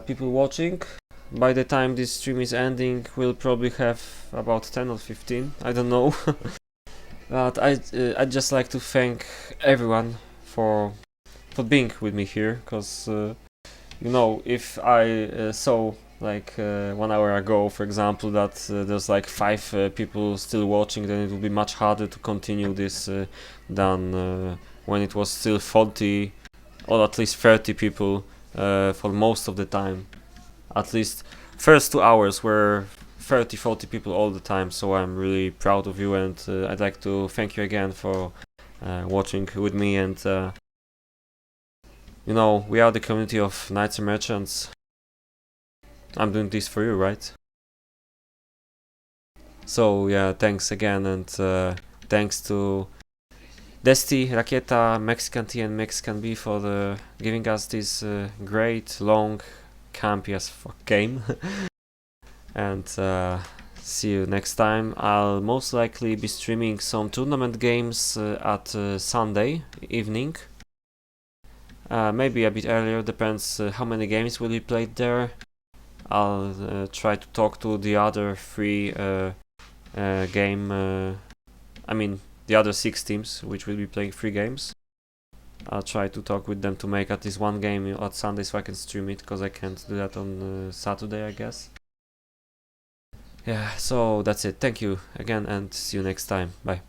[SPEAKER 1] people watching. By the time this stream is ending, we'll probably have about 10 or 15, I don't know. But I'd just like to thank everyone for being with me here, because you know, if I saw like 1 hour ago, for example, that there's like 5 people still watching, then it would be much harder to continue this than when it was still 40 or at least 30 people for most of the time. At least first 2 hours were 30-40 people all the time, so I'm really proud of you, and I'd like to thank you again for watching with me. And you know, we are the community of knights and merchants. I'm doing this for you, right? So yeah, thanks again, and thanks to Destah, Raketa, Mexican T, and Mexican B for giving us this great, long, campy as fuck game. And see you next time. I'll most likely be streaming some tournament games at Sunday evening. Maybe a bit earlier, depends how many games will be played there. I'll try to talk to the other 3 the other 6 teams which will be playing 3 games. I'll try to talk with them to make at least 1 game at Sunday so I can stream it, because I can't do that on Saturday, I guess. Yeah, so that's it. Thank you again, and see you next time. Bye.